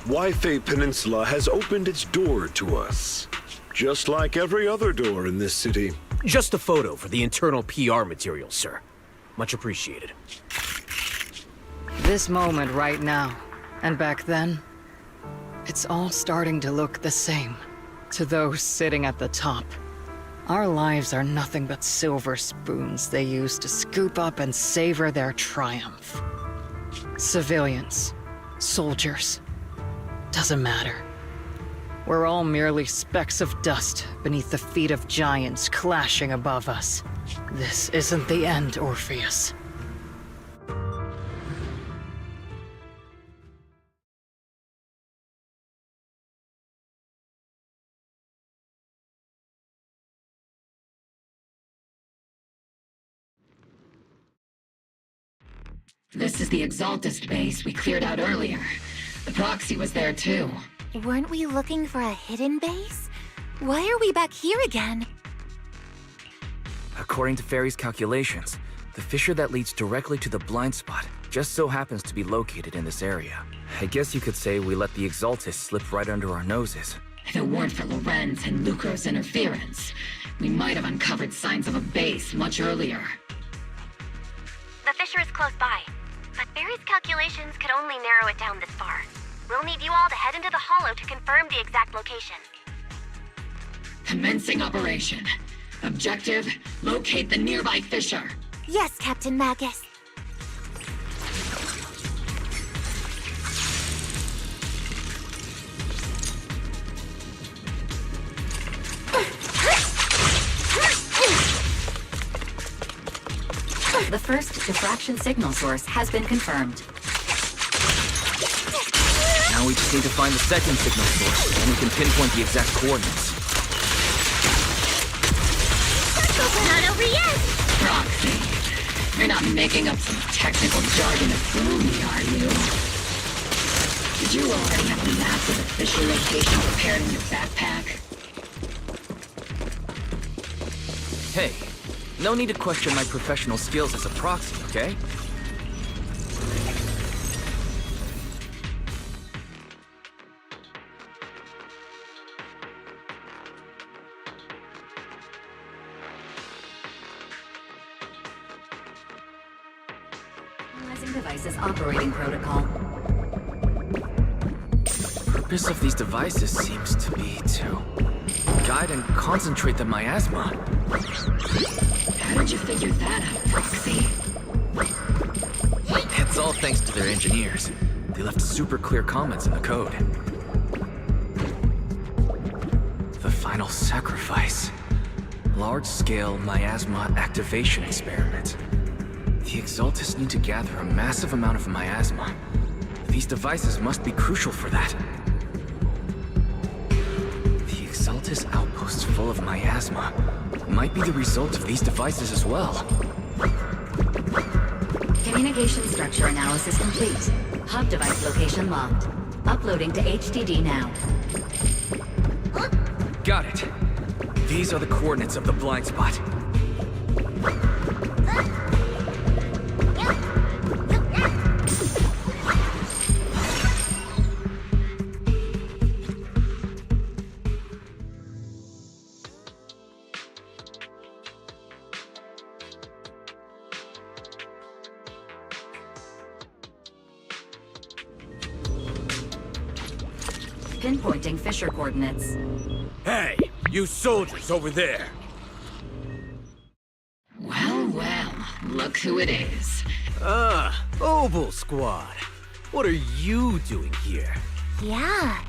Q: Wi-Fi Peninsula has opened its door to us. Just like every other door in this city.
P: Just a photo for the internal PR material, sir. Much appreciated.
D: This moment right now, and back then, it's all starting to look the same to those sitting at the top. Our lives are nothing but silver spoons they use to scoop up and savor their triumph. Civilians, soldiers, doesn't matter. We're all merely specks of dust beneath the feet of giants clashing above us. This isn't the end, Orpheus.
J: This is the Exaltist base we cleared out earlier. The proxy was there too.
A: Weren't we looking for a hidden base? Why are we back here again?
C: According to Fairy's calculations, the fissure that leads directly to the blind spot just so happens to be located in this area. I guess you could say we let the Exaltist slip right under our noses.
J: If it weren't for Lorenz and Lucro's interference, we might have uncovered signs of a base much earlier.
E: The fissure is close by, but Barry's calculations could only narrow it down this far. We'll need you all to head into the hollow to confirm the exact location.
J: Commencing operation. Objective, locate the nearby fissure.
A: Yes, Captain Magus.
M: The first diffraction signal source has been confirmed.
C: Now we just need to find the second signal source, and we can pinpoint the exact coordinates.
L: Not over yet!
J: Proxy, you're not making up some technical jargon to fool me, are you? Did you already have a map of the fissure location prepared in your backpack?
C: Hey, no need to question my professional skills as a proxy, okay?
M: Analyzing devices operating protocol.
C: The purpose of these devices seems to be to guide and concentrate the miasma.
J: How did you figure that out, Proxy?
C: It's all thanks to their engineers. They left super clear comments in the code. The final sacrifice. Large-scale miasma activation experiment. The Exaltists need to gather a massive amount of miasma. These devices must be crucial for that. The Exaltist outposts full of miasma might be the result of these devices as well.
M: Communication structure analysis complete. Hub device location locked. Uploading to HDD now.
C: Got it. These are the coordinates of the blind spot.
M: Pinpointing fissure coordinates.
P: Hey, you soldiers over there!
J: Well, look who it is.
P: Ah, Obel Squad. What are you doing here?
A: Yeah,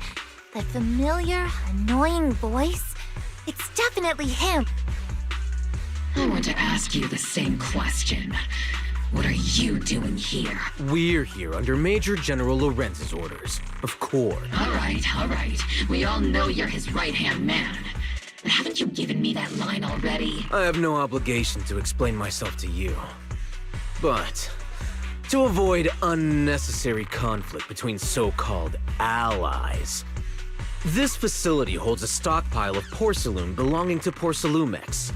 A: that familiar, annoying voice. It's definitely him.
J: I want to ask you the same question. What are you doing here?
P: We're here under Major General Lorenz's orders, of course.
J: All right. We all know you're his right-hand man. But haven't you given me that line already?
P: I have no obligation to explain myself to you. But to avoid unnecessary conflict between so-called allies, this facility holds a stockpile of porcelain belonging to Porcelumex.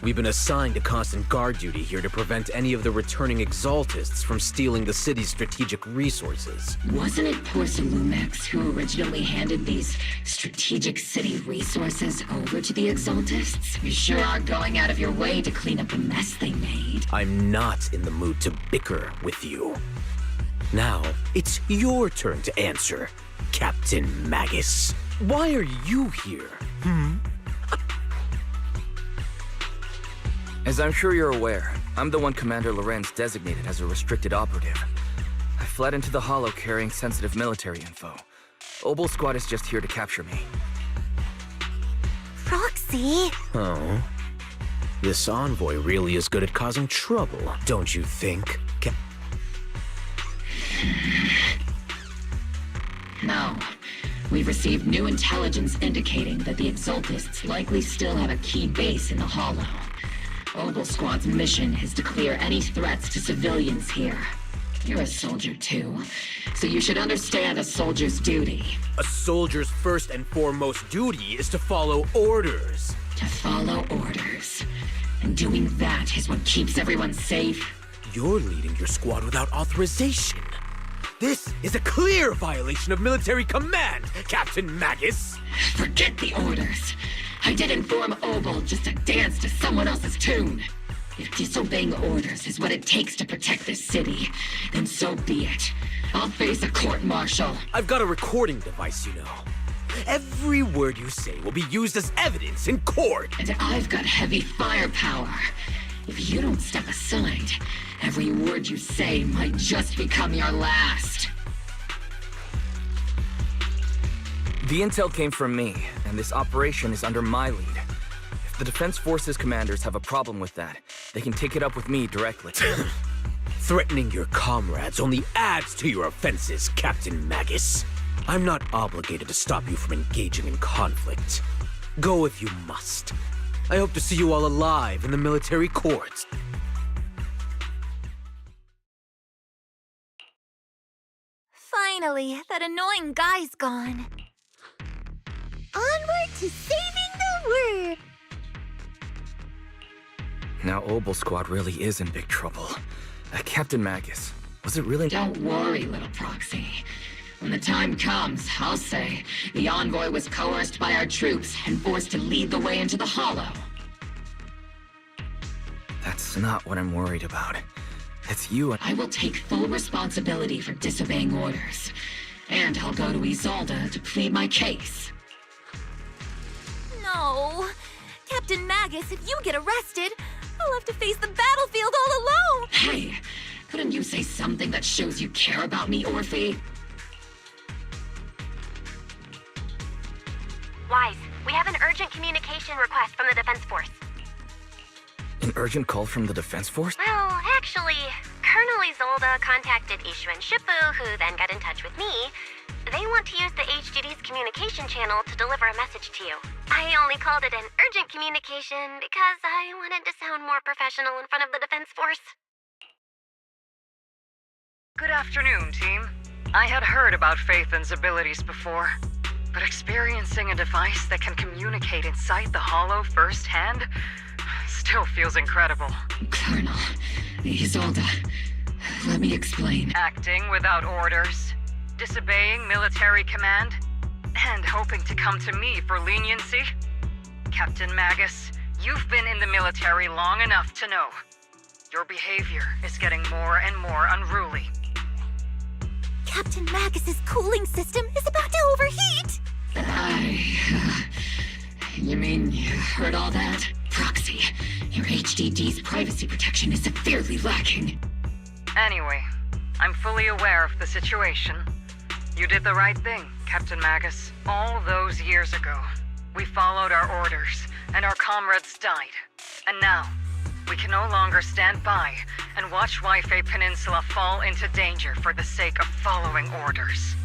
P: We've been assigned to constant guard duty here to prevent any of the returning Exaltists from stealing the city's strategic resources.
J: Wasn't it Porsalumex who originally handed these strategic city resources over to the Exaltists? You sure are going out of your way to clean up the mess they made.
P: I'm not in the mood to bicker with you. Now, it's your turn to answer, Captain Magus. Why are you here?
C: As I'm sure you're aware, I'm the one Commander Lorenz designated as a restricted operative. I fled into the Hollow carrying sensitive military info. Obel Squad is just here to capture me.
L: Proxy?
P: Oh? This envoy really is good at causing trouble, don't you think?
J: No. We've received new intelligence indicating that the Exaltists likely still have a key base in the Hollow. Obel Squad's mission is to clear any threats to civilians here. You're a soldier too, so you should understand a soldier's duty.
P: A soldier's first and foremost duty is to follow orders.
J: To follow orders. And doing that is what keeps everyone safe.
P: You're leading your squad without authorization. This is a clear violation of military command, Captain Magus!
J: Forget the orders. I did inform Obel just to dance to someone else's tune. If disobeying orders is what it takes to protect this city, then so be it. I'll face a court-martial.
P: I've got a recording device, you know. Every word you say will be used as evidence in court.
J: And I've got heavy firepower. If you don't step aside, every word you say might just become your last.
C: The intel came from me, and this operation is under my lead. If the Defense Forces commanders have a problem with that, they can take it up with me directly.
P: Threatening your comrades only adds to your offenses, Captain Magus. I'm not obligated to stop you from engaging in conflict. Go if you must. I hope to see you all alive in the military courts.
A: Finally, that annoying guy's gone.
L: Onward to saving the world!
C: Now Obel Squad really is in big trouble. Captain Magus, was it really—
J: Don't worry, little Proxy. When the time comes, I'll say the envoy was coerced by our troops and forced to lead the way into the Hollow.
C: That's not what I'm worried about. It's you and—
J: I will take full responsibility for disobeying orders. And I'll go to Isolde to plead my case.
A: No. Captain Magus, if you get arrested, I'll have to face the battlefield all alone!
J: Hey, couldn't you say something that shows you care about me, Orphe?
E: Wise, we have an urgent communication request from the Defense Force.
C: An urgent call from the Defense Force?
E: Well, actually, Colonel Isolde contacted Ishu and Shifu, who then got in touch with me. They want to use the HGD's communication channel to deliver a message to you. I only called it an urgent communication because I wanted to sound more professional in front of the Defense Force.
D: Good afternoon, team. I had heard about Phaethon's abilities before, but experiencing a device that can communicate inside the Hollow firsthand still feels incredible.
J: Colonel, Isolde, let me explain.
D: Acting without orders, disobeying military command, and hoping to come to me for leniency? Captain Magus, you've been in the military long enough to know. Your behavior is getting more and more unruly.
A: Captain Magus's cooling system is about to overheat!
J: You mean you heard all that? Proxy, your HDD's privacy protection is severely lacking.
D: Anyway, I'm fully aware of the situation. You did the right thing, Captain Magus. All those years ago, we followed our orders, and our comrades died. And now, we can no longer stand by and watch Waifei Peninsula fall into danger for the sake of following orders.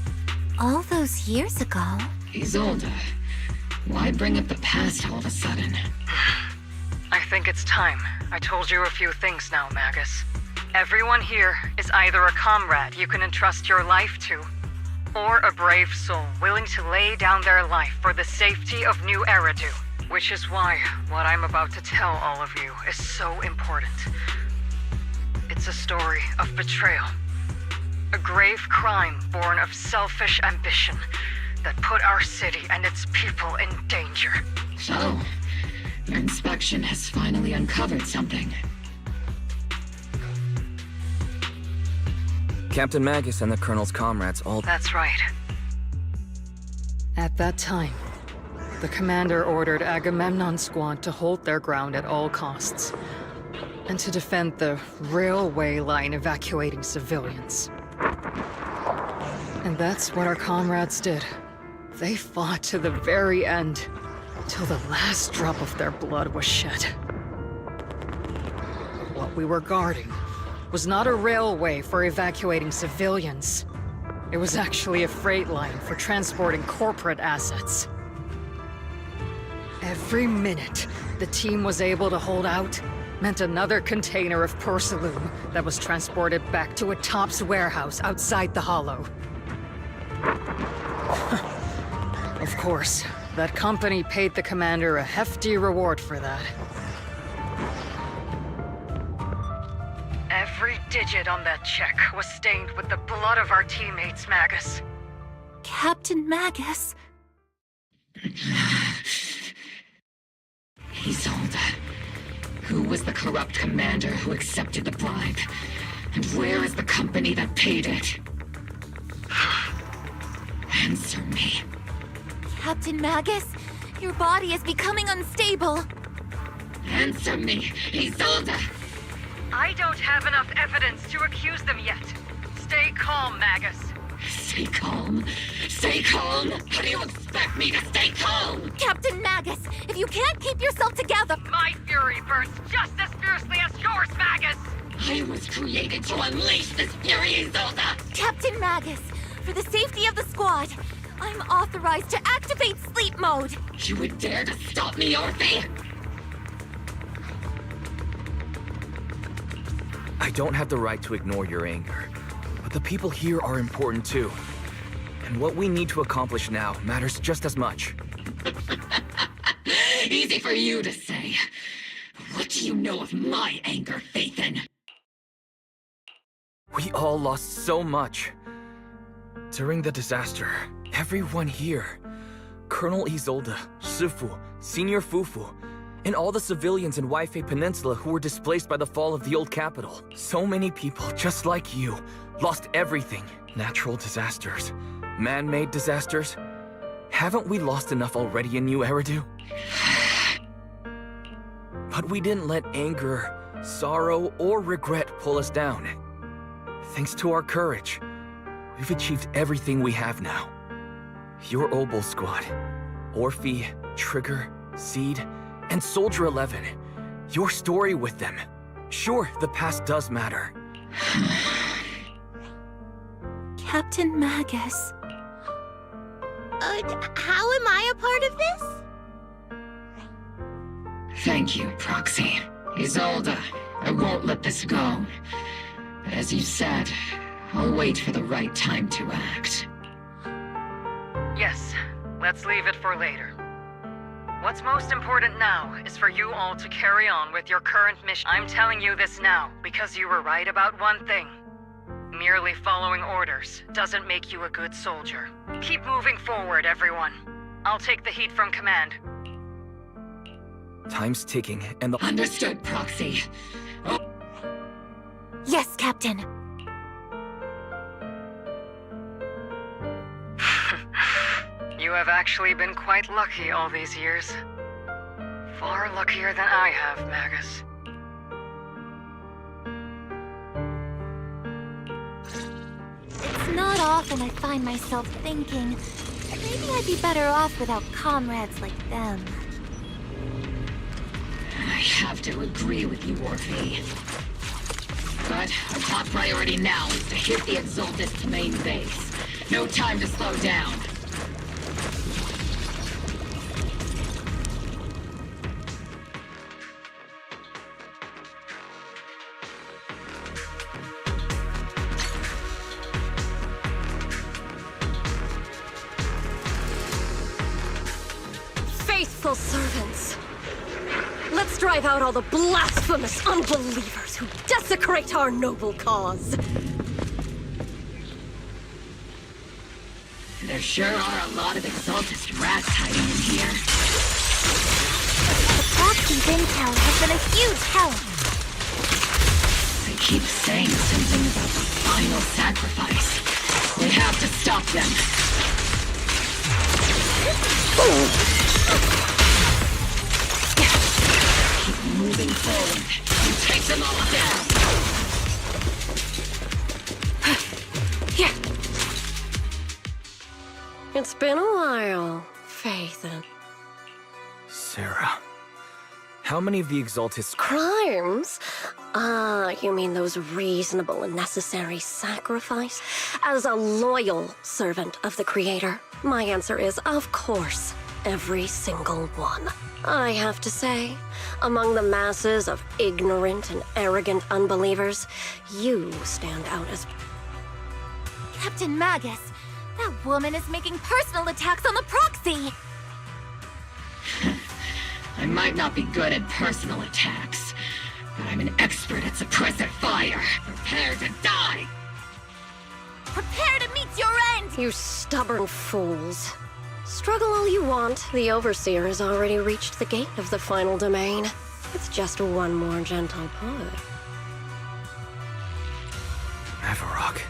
A: All those years ago?
J: Isolde, why bring up the past all of a sudden?
D: I think it's time I told you a few things now, Magus. Everyone here is either a comrade you can entrust your life to, or a brave soul willing to lay down their life for the safety of New Eridu. Which is why what I'm about to tell all of you is so important. It's a story of betrayal. A grave crime born of selfish ambition that put our city and its people in danger.
J: So, your inspection has finally uncovered something.
C: Captain Magus and the Colonel's comrades all...
D: That's right. At that time, the commander ordered Agamemnon's squad to hold their ground at all costs, and to defend the railway line evacuating civilians. And that's what our comrades did. They fought to the very end, till the last drop of their blood was shed. But what we were guarding was not a railway for evacuating civilians. It was actually a freight line for transporting corporate assets. Every minute the team was able to hold out meant another container of Porcelain that was transported back to a Tops warehouse outside the Hollow. Of course, that company paid the commander a hefty reward for that. Every digit on that check was stained with the blood of our teammates, Magus.
A: Captain Magus?
J: Isolde. Who was the corrupt commander who accepted the bribe? And where is the company that paid it? Answer me.
A: Captain Magus, your body is becoming unstable.
J: Answer me, Isolde!
D: I don't have enough evidence to accuse them yet. Stay calm, Magus.
J: Stay calm? Stay calm? How do you expect me to stay calm?
A: Captain Magus, if you can't keep yourself together...
D: My fury bursts just as fiercely as yours, Magus!
J: I was created to unleash this fury, Isolde!
A: Captain Magus, for the safety of the squad, I'm authorized to activate sleep mode.
J: You would dare to stop me, Orphe?
C: I don't have the right to ignore your anger, but the people here are important too. And what we need to accomplish now matters just as much.
J: Easy for you to say. What do you know of my anger, Phaethon?
C: We all lost so much. During the disaster, everyone here, Colonel Isolde, Shifu, Senior Fufu, and all the civilians in Waifei Peninsula who were displaced by the fall of the old capital. So many people, just like you, lost everything. Natural disasters, man-made disasters. Haven't we lost enough already in New Eridu? But we didn't let anger, sorrow, or regret pull us down. Thanks to our courage, we've achieved everything we have now. Your Obol squad, Orphe, Trigger, Seed, and Soldier 11. Your story with them. Sure, the past does matter.
A: Captain Magus.
L: How am I a part of this?
J: Thank you, Proxy. Isolde, I won't let this go. But as you said, I'll wait for the right time to act.
D: Yes, let's leave it for later. What's most important now is for you all to carry on with your current mission. I'm telling you this now because you were right about one thing. Merely following orders doesn't make you a good soldier. Keep moving forward, everyone. I'll take the heat from command.
C: Time's ticking, and the...
J: Understood, Proxy. Oh.
A: Yes, Captain.
D: You have actually been quite lucky all these years. Far luckier than I have, Magus.
A: It's not often I find myself thinking, maybe I'd be better off without comrades like them.
J: I have to agree with you, Orphe. But our top priority now is to hit the Exaltist main base. No time to slow down.
K: faithful servants. Let's drive out all the blasphemous unbelievers who desecrate our noble cause.
J: There sure are a lot of exaltist rats hiding in here.
A: The Proxy's intel has been a huge help.
J: They keep saying something about the final sacrifice. We have to stop them. Keep moving forward and take them all down.
K: Yeah. It's been a while, Phaethon.
C: Sarah, how many of the Exaltists...
K: Crimes? You mean those reasonable and necessary sacrifice? As a loyal servant of the Creator, my answer is, of course, every single one. I have to say, among the masses of ignorant and arrogant unbelievers, you stand out as...
A: Captain Magus, that woman is making personal attacks on the Proxy!
J: I might not be good at personal attacks, but I'm an expert at suppressive fire. Prepare to die!
A: Prepare to meet your end!
K: You stubborn fools. Struggle all you want. The Overseer has already reached the gate of the final domain. It's just one more gentle push.
C: Avarok,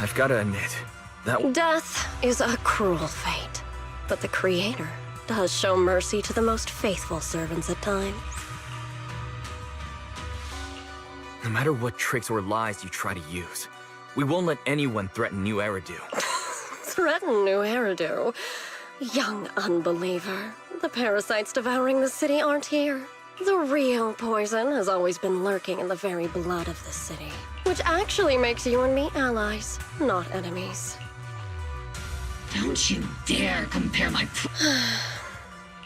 C: I've got to admit, that...
K: Death is a cruel fate, but the Creator does show mercy to the most faithful servants at times.
C: No matter what tricks or lies you try to use, we won't let anyone threaten New Eridu.
K: Threaten New Eridu? Young unbeliever. The parasites devouring the city aren't here. The real poison has always been lurking in the very blood of the city, which actually makes you and me allies, not enemies.
J: Don't you dare compare my...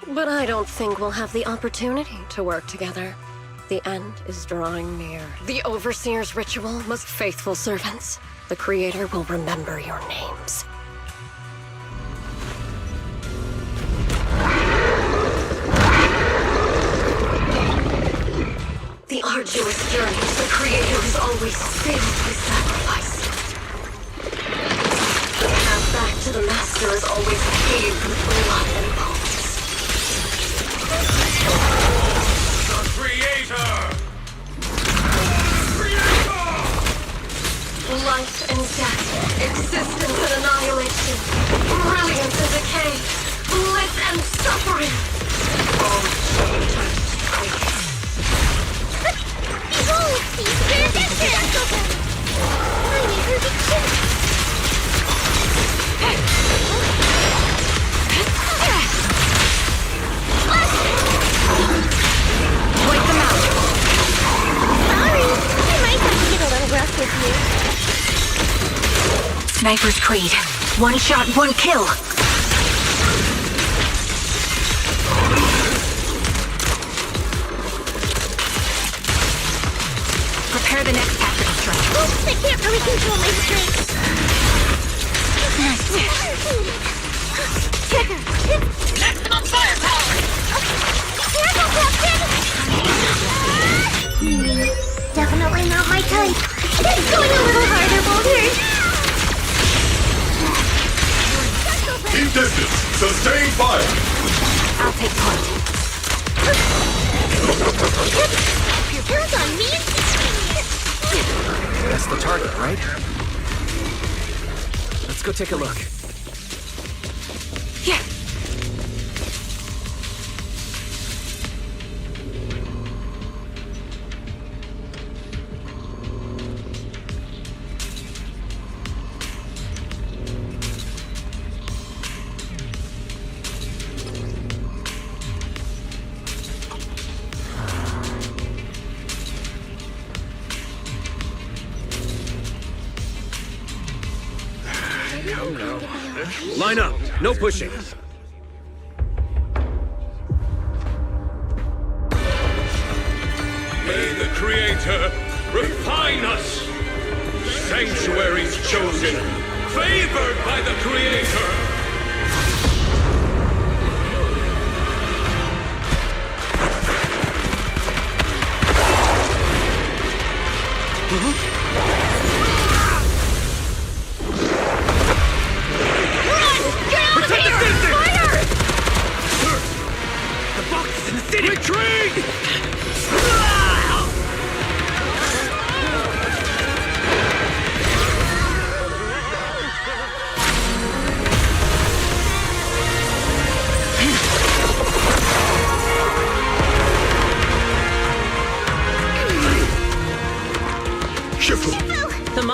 K: But I don't think we'll have the opportunity to work together. The end is drawing near. The Overseer's ritual, most faithful servants. The Creator will remember your names. The arduous journey of the Creator is always filled with sacrifice. The path back to the Master is always paved with blood and bones.
V: The Creator!
K: Life and death, existence and annihilation, brilliance and decay, bliss and suffering. All change.
A: Behold, these are adventures! I need her to kill.
K: Wipe them out.
A: Sorry, I might have to get a little rough with you.
K: Sniper's Creed. One shot, one kill. Prepare the next tactical strike.
A: Oops, I can't really control my strength.
J: Maximum firepower!
A: Careful, Captain! Definitely not my type. It's going a little harder, Boulder.
V: Keep distance! Sustain fire!
K: I'll take point.
A: Pupils on me?
C: That's the target, right? Let's go take a look.
K: Yeah.
P: Line up. No pushing.
V: May the Creator refine us! Sanctuaries chosen, favored by the Creator!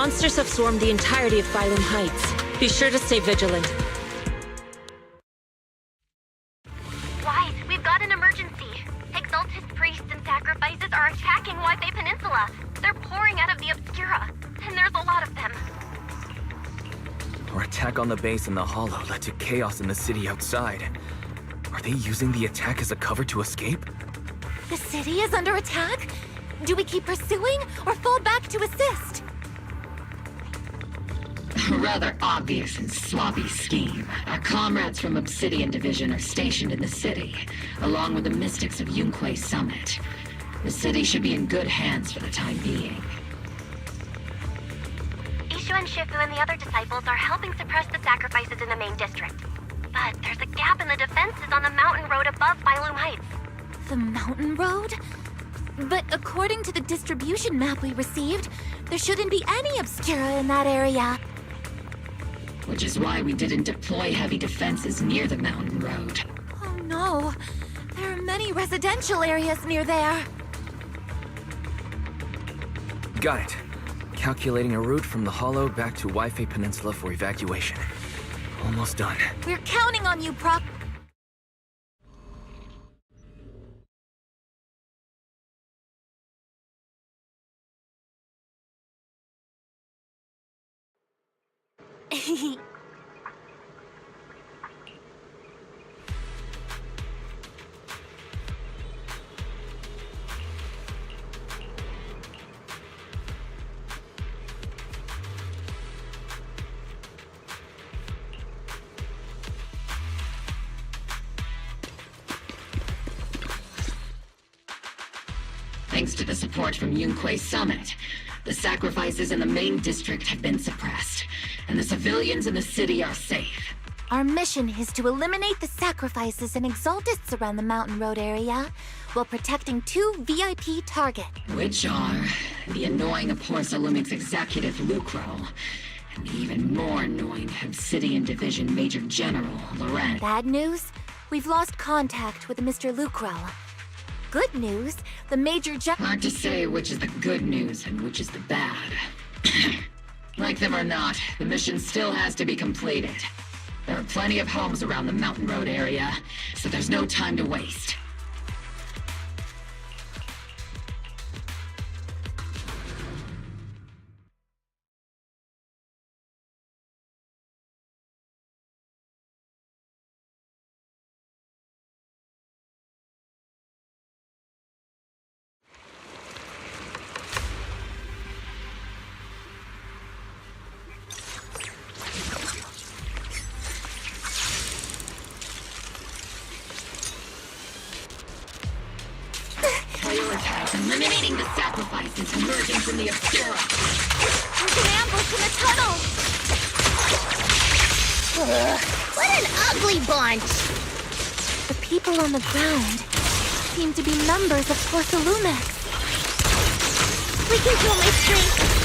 F: Monsters have swarmed the entirety of Phylum Heights. Be sure to stay vigilant.
E: Wise, we've got an emergency. Exalted priests and sacrifices are attacking Wi-Fi Peninsula. They're pouring out of the Obscura, and there's a lot of them.
C: Our attack on the base in the Hollow led to chaos in the city outside. Are they using the attack as a cover to escape?
A: The city is under attack? Do we keep pursuing or fall back to assist?
J: A rather obvious and sloppy scheme. Our comrades from Obsidian Division are stationed in the city, along with the mystics of Yunque Summit. The city should be in good hands for the time being.
E: Ishu and Shifu and the other disciples are helping suppress the sacrifices in the main district. But there's a gap in the defenses on the mountain road above Phylum Heights.
A: The mountain road? But according to the distribution map we received, there shouldn't be any Obscura in that area.
J: Which is why we didn't deploy heavy defenses near the mountain road.
A: Oh no, there are many residential areas near there.
C: Got it. Calculating a route from the Hollow back to Wi-Fi Peninsula for evacuation. Almost done.
A: We're counting on you, Proc.
J: Thanks to the support from Yunque Summit, the sacrifices in the main district have been suppressed, and the civilians in the city are safe.
A: Our mission is to eliminate the sacrifices and exaltists around the mountain road area, while protecting 2 VIP targets.
J: Which are the annoying Porsa Lumix executive Lucro, and the even more annoying Obsidian Division Major General Loren.
A: Bad news? We've lost contact with Mr. Lucro. Good news, the Major
J: Hard to say which is the good news and which is the bad. Like them or not, the mission still has to be completed. There are plenty of homes around the mountain road area, so there's no time to waste. Prioritize eliminating the sacrifices emerging from the Obscura.
A: There's an ambush in the tunnel!
L: What an ugly bunch!
A: The people on the ground seem to be members of Porsa Lumix.
L: We can kill my strength!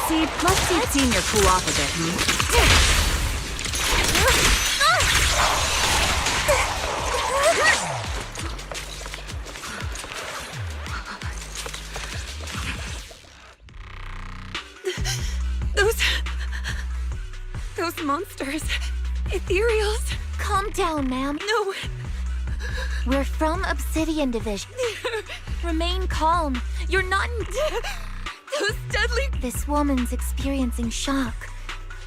H: See, let's see Senior cool off a bit,
A: Those monsters. Ethereals. Calm down, ma'am. No. We're from Obsidian Division. Remain calm. You're not in... Those deadly... This woman's experiencing shock.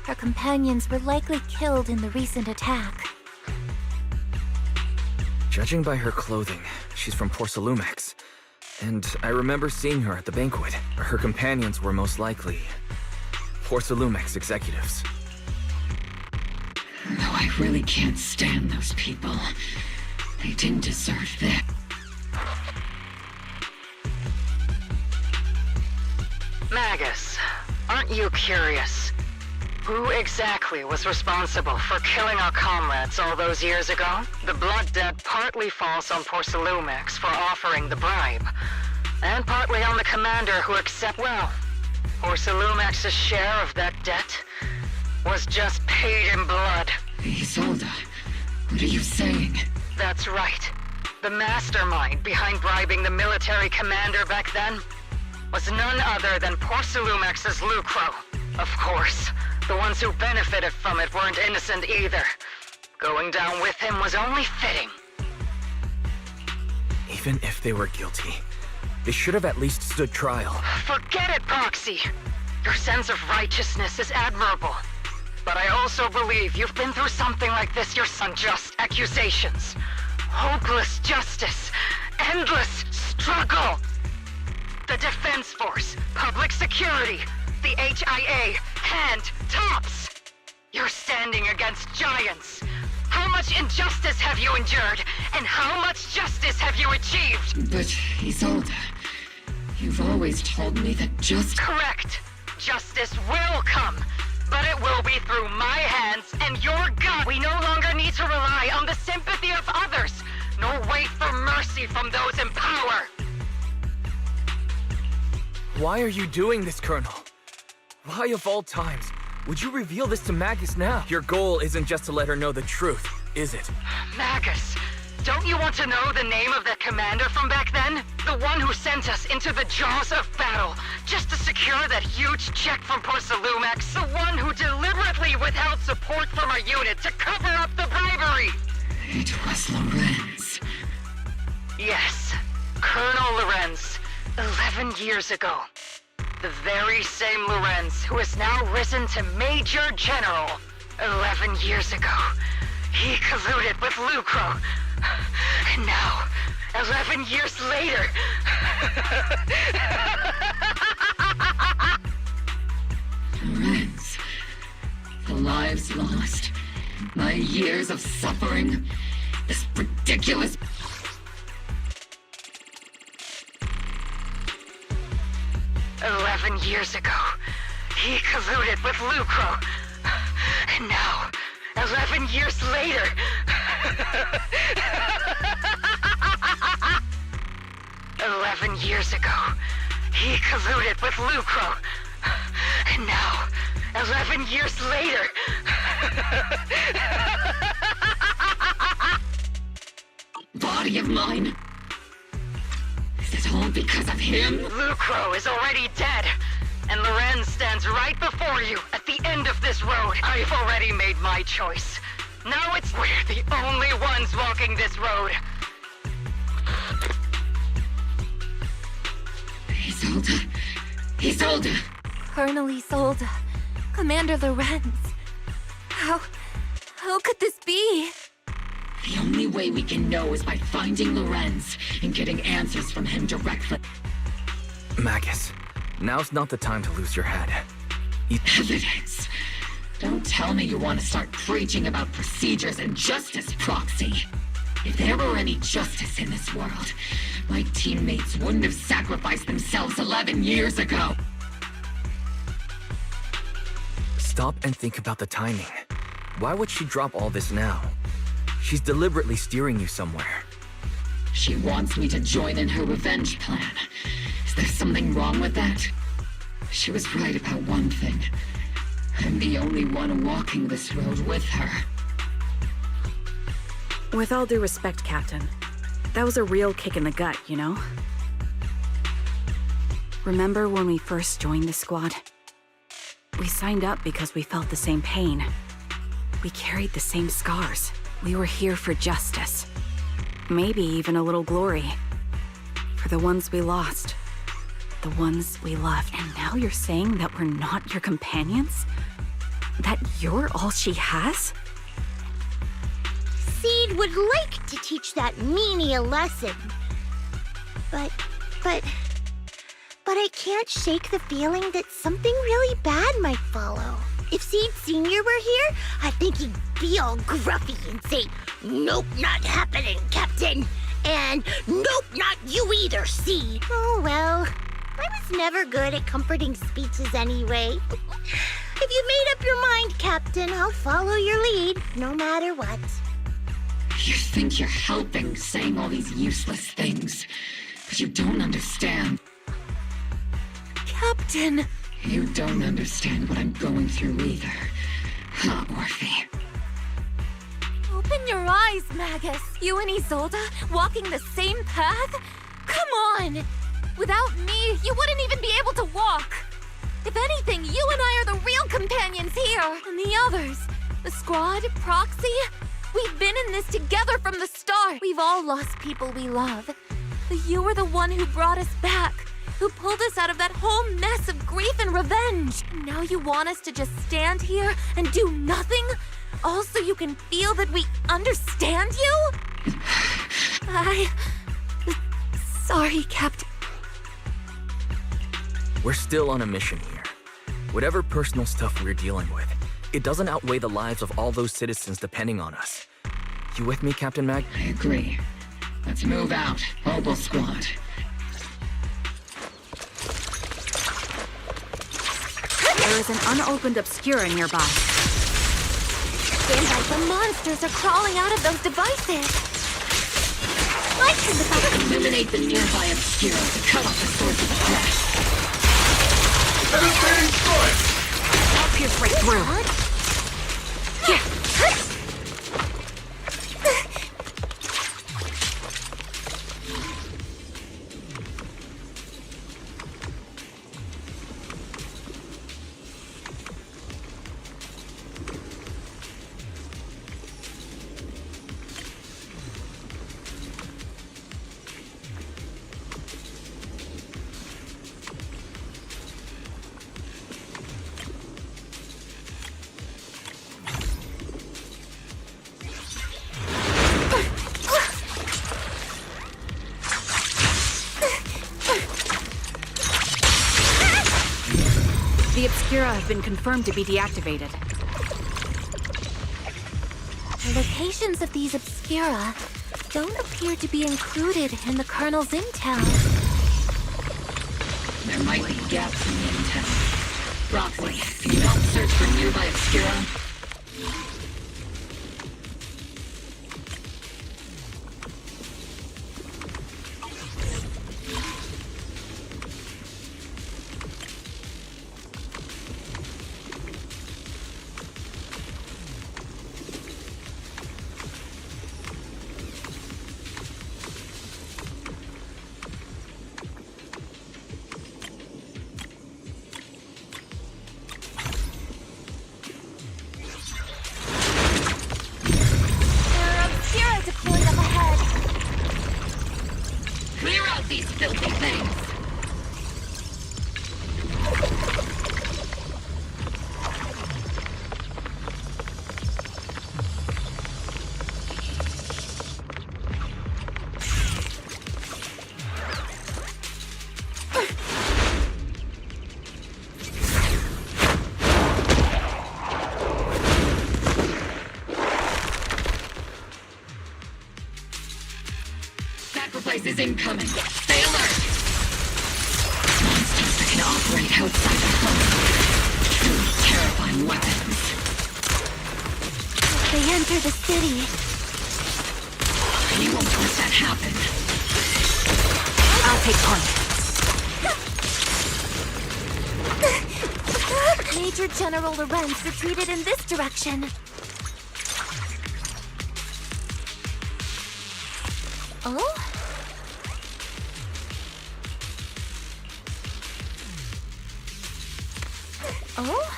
A: Her companions were likely killed in the recent attack.
C: Judging by her clothing, she's from Porsa Lumix. And I remember seeing her at the banquet. Her companions were most likely Porsa Lumix executives.
J: No, I really can't stand those people. They didn't deserve this.
D: Magus, aren't you curious? Who exactly was responsible for killing our comrades all those years ago? The blood debt partly falls on Porsa Lumix for offering the bribe, and partly on the commander who Porsa Lumix's share of that debt was just paid in blood.
J: Isolde, what are you saying?
D: That's right. The mastermind behind bribing the military commander back then was none other than Porcelumex's Lucro. Of course, the ones who benefited from it weren't innocent either. Going down with him was only fitting.
C: Even if they were guilty, they should have at least stood trial.
D: Forget it, Proxy! Your sense of righteousness is admirable. But I also believe you've been through something like this yourself. Unjust accusations, hopeless justice, endless struggle. The Defense Force, public security, the HIA, and TOPS. You're standing against giants. How much injustice have you endured, and how much justice have you achieved?
J: But, Isolde, you've always told me that
D: Correct. Justice will come, but it will be through my hands and your gut. We no longer need to rely on the sympathy of others, nor wait for mercy from those in power.
C: Why are you doing this, Colonel? Why of all times would you reveal this to Magus now? Your goal isn't just to let her know the truth, is it?
D: Magus, don't you want to know the name of that commander from back then? The one who sent us into the jaws of battle, just to secure that huge check from Porcelumex. The one who deliberately withheld support from our unit to cover up the bribery.
J: It was Lorenz.
D: Yes, Colonel Lorenz, 11 years ago. The very same Lorenz who has now risen to Major General. 11 years ago, he colluded with Lucro. And now, 11 years later...
J: Lorenz, the lives lost, my years of suffering, this ridiculous...
D: 11 years ago, he colluded with Lucro. And now, 11 years later... 11 years ago, he colluded with Lucro. And now, 11 years later...
J: Body of mine. Is it all because of him?
D: Lucro is already dead, and Lorenz stands right before you at the end of this road. I've already made my choice. Now we're the only ones walking this road.
J: Isolde!
A: Colonel Isolde, Commander Lorenz. How could this be?
J: The only way we can know is by finding Lorenz and getting answers from him directly.
C: Magus, now's not the time to lose your head.
J: Evidence! Don't tell me you want to start preaching about procedures and justice, Proxy. If there were any justice in this world, my teammates wouldn't have sacrificed themselves 11 years ago.
C: Stop and think about the timing. Why would she drop all this now? She's deliberately steering you somewhere.
J: She wants me to join in her revenge plan. Is there something wrong with that? She was right about one thing. I'm the only one walking this road with her.
H: With all due respect, Captain, that was a real kick in the gut, you know? Remember when we first joined the squad? We signed up because we felt the same pain. We carried the same scars. We were here for justice. Maybe even a little glory. For the ones we lost. The ones we loved. And now you're saying that we're not your companions? That you're all she has?
L: Seed would like to teach that meanie a lesson. But I can't shake the feeling that something really bad might follow. If Seed Sr. were here, I think he'd be all gruffy and say, "Nope, not happening, Captain." And "Nope, not you either, Seed." Oh, well, I was never good at comforting speeches anyway. If you made up your mind, Captain, I'll follow your lead, no matter what.
J: You think you're helping, saying all these useless things, but you don't understand.
A: Captain!
J: You don't understand what I'm going through either, huh, Orphe?
A: your eyes, Magus. You and Isolde walking the same path? Come on! Without me, you wouldn't even be able to walk. If anything, you and I are the real companions here. And the others, the Squad, Proxy, we've been in this together from the start. We've all lost people we love. But you were the one who brought us back, who pulled us out of that whole mess of grief and revenge. And now you want us to just stand here and do nothing? All so you can feel that we understand you? Sorry, Captain.
C: We're still on a mission here. Whatever personal stuff we're dealing with, it doesn't outweigh the lives of all those citizens depending on us. You with me, Captain Mag?
J: I agree. Let's move out. Mobile Squad.
H: There is an unopened Obscura nearby.
A: Seems like the monsters are crawling out of those devices. I can
J: eliminate the nearby Obscura to cut off the source of threat.
H: I'll pierce right through. Yeah. The Obscura have been confirmed to be deactivated.
A: The locations of these Obscura don't appear to be included in the Colonel's intel.
J: There might be gaps in the intel. Broccoli, can you help search for nearby Obscura? Clear out these filthy things! Sacrifice is incoming. Stay alert! Monsters that can operate outside the home. Truly terrifying weapons.
A: They enter the city.
J: You won't let that happen.
H: I'll take point.
A: Major General Lorenz retreated in this direction. Oh? Oh?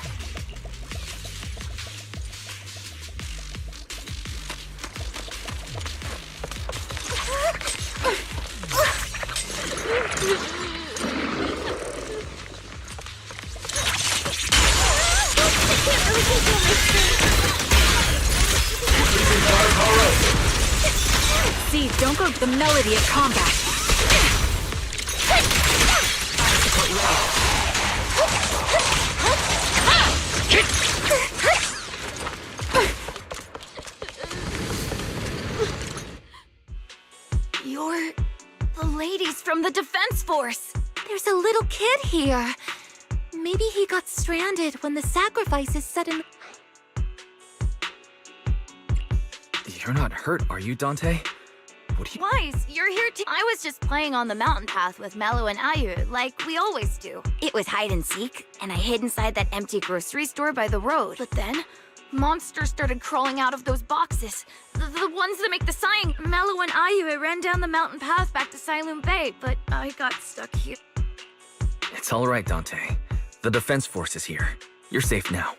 H: See, don't go the melody of combat.
A: You're the ladies from the Defense Force. There's a little kid here. Maybe he got stranded when the sacrifices set him.
C: You're not hurt, are you, Dante? What do you...
O: Wise, you're here too. I was just playing on the mountain path with Mello and Ayu, like we always do. It was hide and seek, and I hid inside that empty grocery store by the road. But then, monsters started crawling out of those boxes. The ones that make the sign. Mello and Ayu ran down the mountain path back to Silum Bay, but I got stuck here.
C: It's all right, Dante. The Defense Force is here. You're safe now.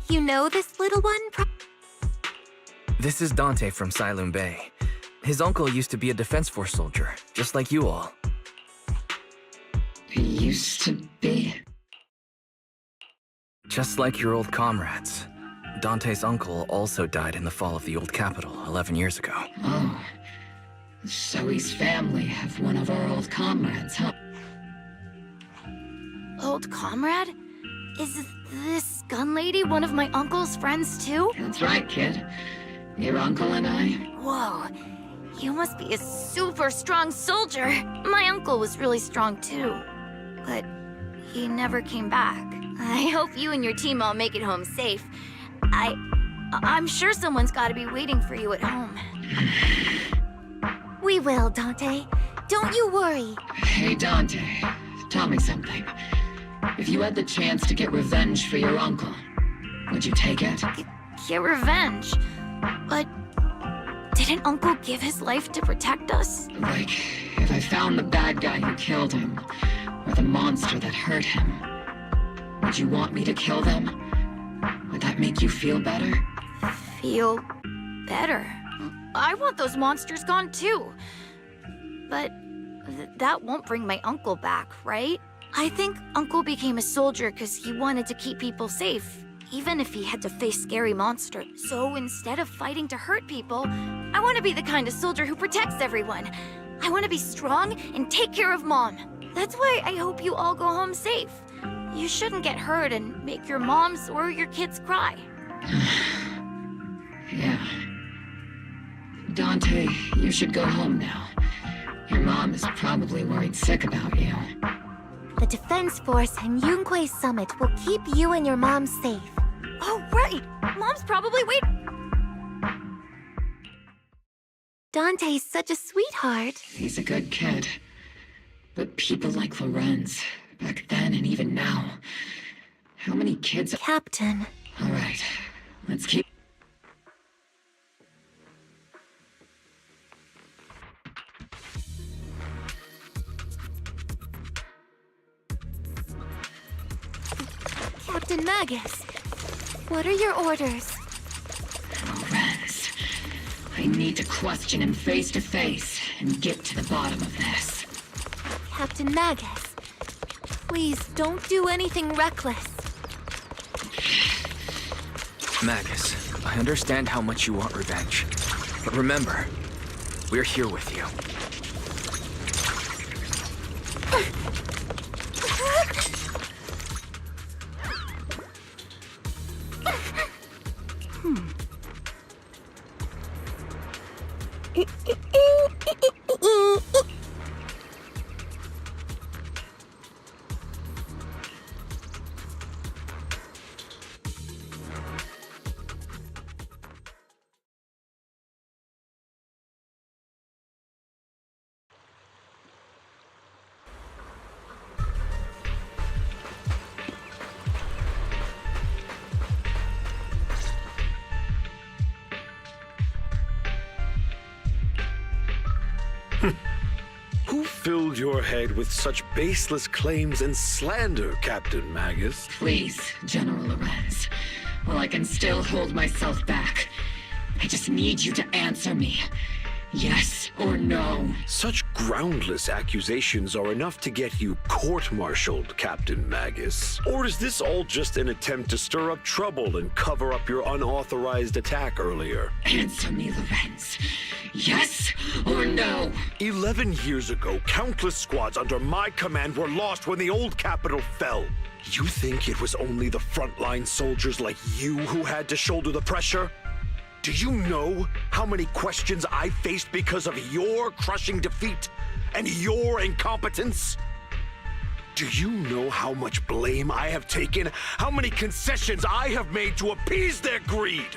A: You know this little one?
C: This is Dante from Silum Bay. His uncle used to be a Defense Force soldier, just like you all.
J: He used to be?
C: Just like your old comrades. Dante's uncle also died in the fall of the old capital 11 years ago.
J: Oh. So his family have one of our old comrades, huh?
O: Old comrade? Is this gun lady one of my uncle's friends too?
J: That's right, kid. Your uncle and I.
O: Whoa. You must be a super strong soldier. My uncle was really strong too. But he never came back. I hope you and your team all make it home safe. I'm sure someone's gotta be waiting for you at home.
A: We will, Dante. Don't you worry.
J: Hey, Dante. Tell me something. If you had the chance to get revenge for your uncle, would you take it?
O: Get revenge? But didn't Uncle give his life to protect us?
J: Like, if I found the bad guy who killed him, or the monster that hurt him, would you want me to kill them? Would that make you feel better?
O: Feel better? I want those monsters gone too. But that won't bring my uncle back, right? I think Uncle became a soldier because he wanted to keep people safe, even if he had to face scary monsters. So instead of fighting to hurt people, I want to be the kind of soldier who protects everyone. I want to be strong and take care of Mom. That's why I hope you all go home safe. You shouldn't get hurt and make your moms or your kids cry.
J: Yeah. Dante, you should go home now. Your mom is probably worried sick about you.
A: The Defense Force and Yunque Summit will keep you and your mom safe.
O: Oh, right! Mom's probably waiting.
A: Dante's such a sweetheart.
J: He's a good kid. But people like Lorenz, back then and even now, how many kids...
A: Captain.
J: All right, let's keep...
A: Captain Magus, what are your orders?
J: Lorenz, I need to question him face to face and get to the bottom of this.
A: Captain Magus, please don't do anything reckless.
C: Magus, I understand how much you want revenge. But remember, we're here with you.
Q: Who filled your head with such baseless claims and slander, Captain Magus?
J: Please, General Lorenz. While I can still hold myself back, I just need you to answer me. Yes or no?
Q: Such groundless accusations are enough to get you court-martialed, Captain Magus. Or is this all just an attempt to stir up trouble and cover up your unauthorized attack earlier?
J: Answer me, Lorenz. Yes or no?
Q: 11 years ago, countless squads under my command were lost when the old capital fell. You think it was only the frontline soldiers like you who had to shoulder the pressure? Do you know how many questions I faced because of your crushing defeat and your incompetence? Do you know how much blame I have taken? How many concessions I have made to appease their greed?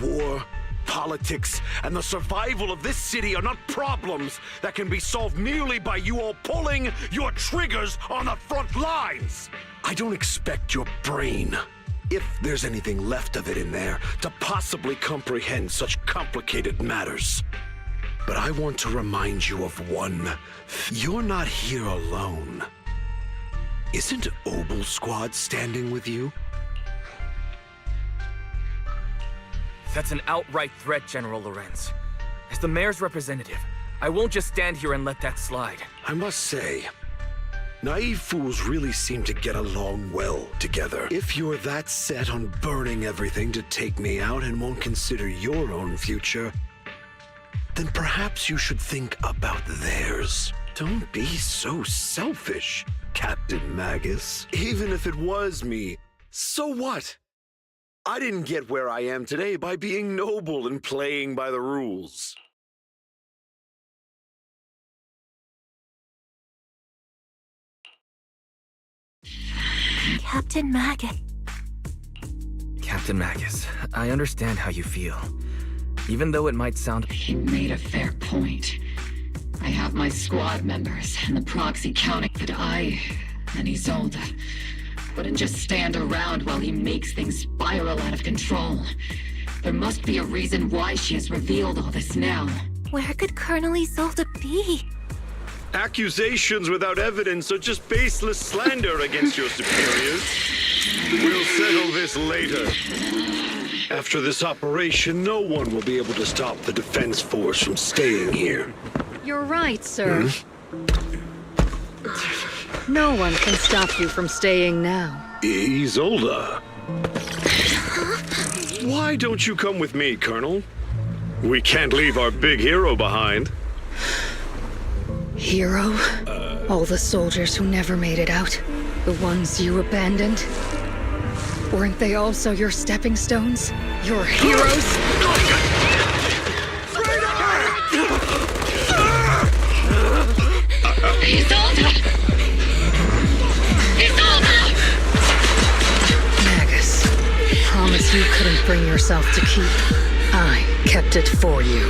Q: War, politics, and the survival of this city are not problems that can be solved merely by you all pulling your triggers on the front lines. I don't expect your brain if there's anything left of it in there, to possibly comprehend such complicated matters. But I want to remind you of one. You're not here alone. Isn't Obel Squad standing with you?
C: That's an outright threat, General Lorenz. As the mayor's representative, I won't just stand here and let that slide.
Q: I must say, naive fools really seem to get along well together. If you're that set on burning everything to take me out and won't consider your own future, then perhaps you should think about theirs. Don't be so selfish, Captain Magus. Even if it was me, so what? I didn't get where I am today by being noble and playing by the rules.
A: Captain Magus.
C: Captain Magus, I understand how you feel. Even though it might sound...
J: He made a fair point. I have my squad members and the proxy counting, but I and Isolde wouldn't just stand around while he makes things spiral out of control. There must be a reason why she has revealed all this now.
A: Where could Colonel Isolde be?
V: Accusations without evidence are just baseless slander against your superiors. We'll settle this later. After this operation, no one will be able to stop the Defense Force from staying here.
D: You're right, sir. No one can stop you from staying now.
V: Isolde. Why don't you come with me, Colonel? We can't leave our big hero behind.
D: Hero? All the soldiers who never made it out? The ones you abandoned? Weren't they also your stepping stones? Your heroes?
J: Isolde! Isolde!
D: Magus, promise you couldn't bring yourself to keep. I kept it for you.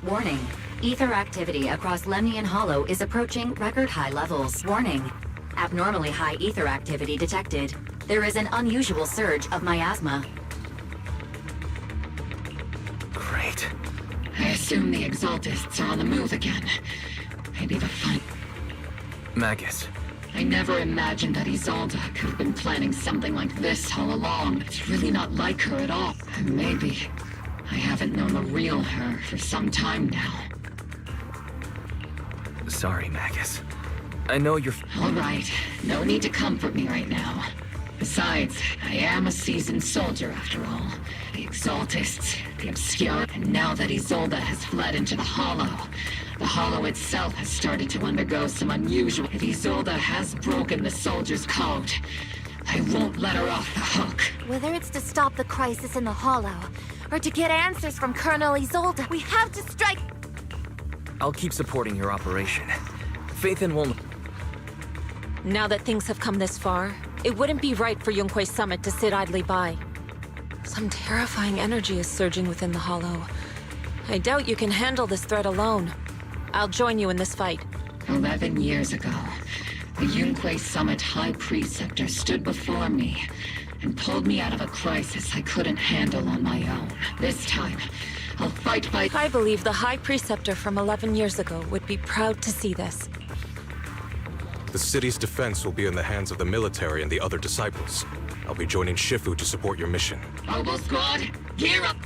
M: Warning. Ether activity across Lemnian Hollow is approaching record high levels. Warning. Abnormally high ether activity detected. There is an unusual surge of miasma.
C: Great.
J: I assume the Exaltists are on the move again. Maybe the fun.
C: Magus.
J: I never imagined that Isolde could have been planning something like this all along. It's really not like her at all. And maybe I haven't known the real her for some time now.
C: Sorry, Magus. I know you're...
J: All right. No need to comfort me right now. Besides, I am a seasoned soldier after all. The Exaltists, the Obscura, and now that Isolde has fled into the Hollow itself has started to undergo some unusual... If Isolde has broken the soldier's code, I won't let her off the hook.
A: Whether it's to stop the crisis in the Hollow, or to get answers from Colonel Isolde, we have to strike...
C: I'll keep supporting your operation. Phaethon won't...
F: Now that things have come this far, it wouldn't be right for Yunque Summit to sit idly by. Some terrifying energy is surging within the Hollow. I doubt you can handle this threat alone. I'll join you in this fight.
J: 11 years ago, the Yunque Summit High Preceptor stood before me and pulled me out of a crisis I couldn't handle on my own. This time, I'll fight by...
F: I believe the High Preceptor from 11 years ago would be proud to see this.
W: The city's defense will be in the hands of the military and the other disciples. I'll be joining Shifu to support your mission.
J: Oboe Squad, gear up!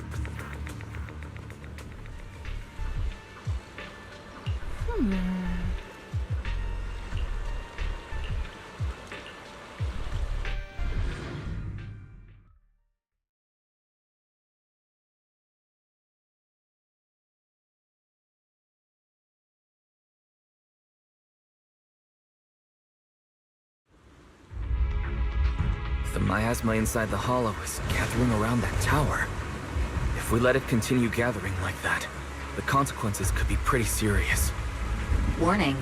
C: The miasma inside the Hollow is gathering around that tower. If we let it continue gathering like that, the consequences could be pretty serious.
M: Warning.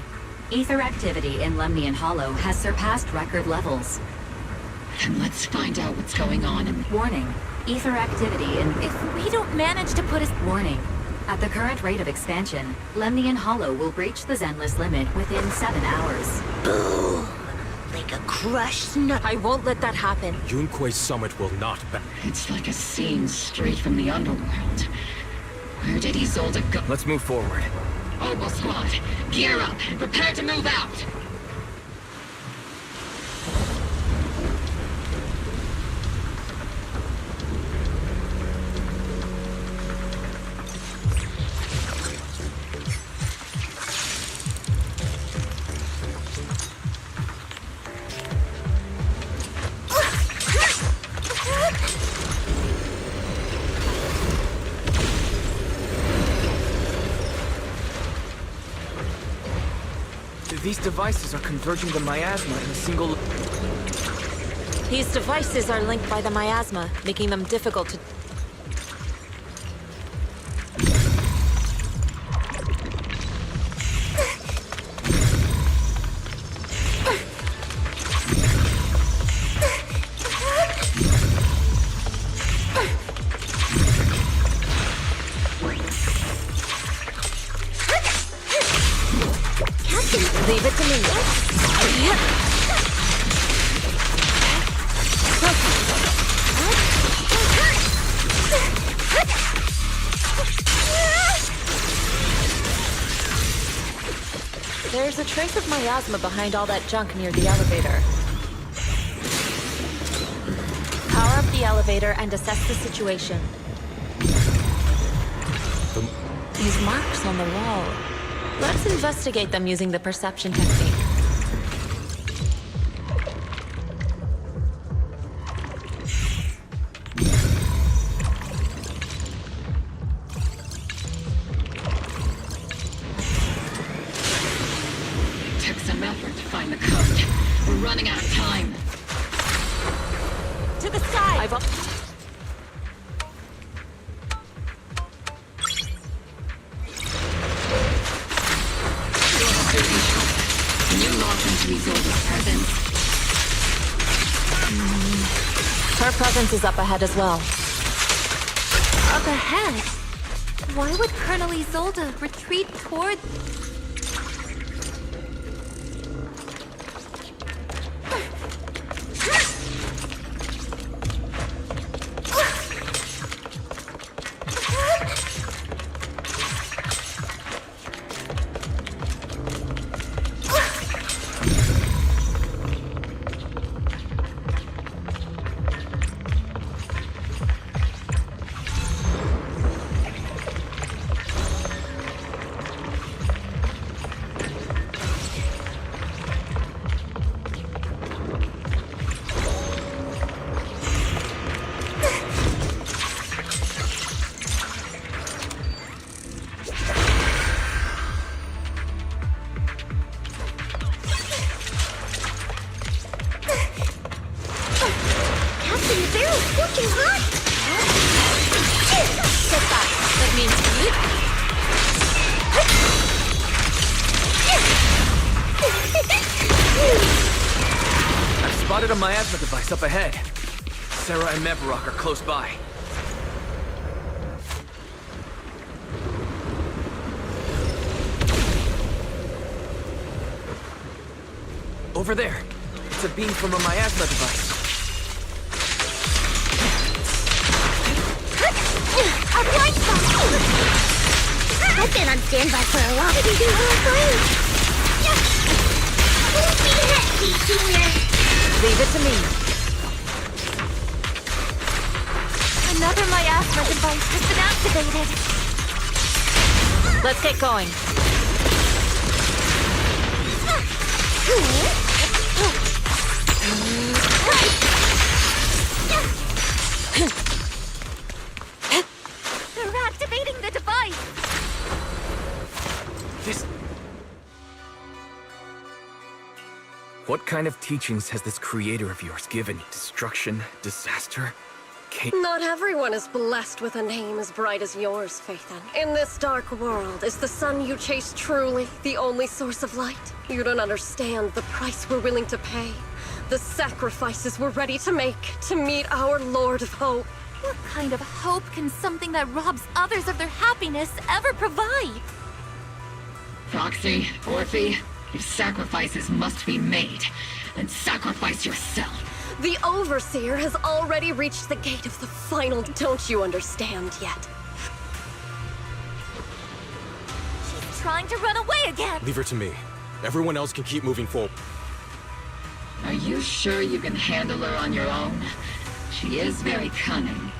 M: Ether activity in Lemnian Hollow has surpassed record levels.
J: Then let's find out what's going on and...
M: Warning. Ether activity in...
A: If we don't manage to put a...
M: Warning. At the current rate of expansion, Lemnian Hollow will breach the Zenless limit within 7 hours.
L: Boom! Like a crushed nut.
F: I won't let that happen.
W: Yunque Summit will not back.
J: It's like a scene straight from the underworld. Where did Isolde go?
C: Let's move forward.
J: Oboe Squad, gear up and prepare to move out!
C: These devices are converging the miasma in a single...
F: These devices are linked by the miasma, making them difficult to... Leave it to me. There's a trace of miasma behind all that junk near the elevator. Power up the elevator and assess the situation. These marks on the wall. Let's investigate them using the perception technique.
J: Took some effort to find the code. We're running out of time.
F: To the side!
J: Can you lock into Isolde's presence?
F: Her presence is up ahead as well.
A: Up ahead? Why would Colonel Isolde retreat toward...
C: Spotted a miasma device up ahead. Sarah and Mevarok are close by. Over there. It's a beam from a miasma device.
L: A blind spot! I've been on standby for a while. Did you do all fine? Full speed ahead, Pete Jr.
F: Leave it to me.
A: Another miasma device has been activated.
F: Let's get going.
A: They're activating the device!
C: What kind of teachings has this creator of yours given you? Destruction, disaster, chaos?
K: Not everyone is blessed with a name as bright as yours, Phaethon. In this dark world, is the sun you chase truly the only source of light? You don't understand the price we're willing to pay, the sacrifices we're ready to make to meet our Lord of Hope.
A: What kind of hope can something that robs others of their happiness ever provide?
J: Proxy, Orphe, if sacrifices must be made, then sacrifice yourself.
K: The Overseer has already reached the gate of the final. Don't you understand yet?
A: She's trying to run away again!
W: Leave her to me. Everyone else can keep moving forward.
J: Are you sure you can handle her on your own? She is very cunning.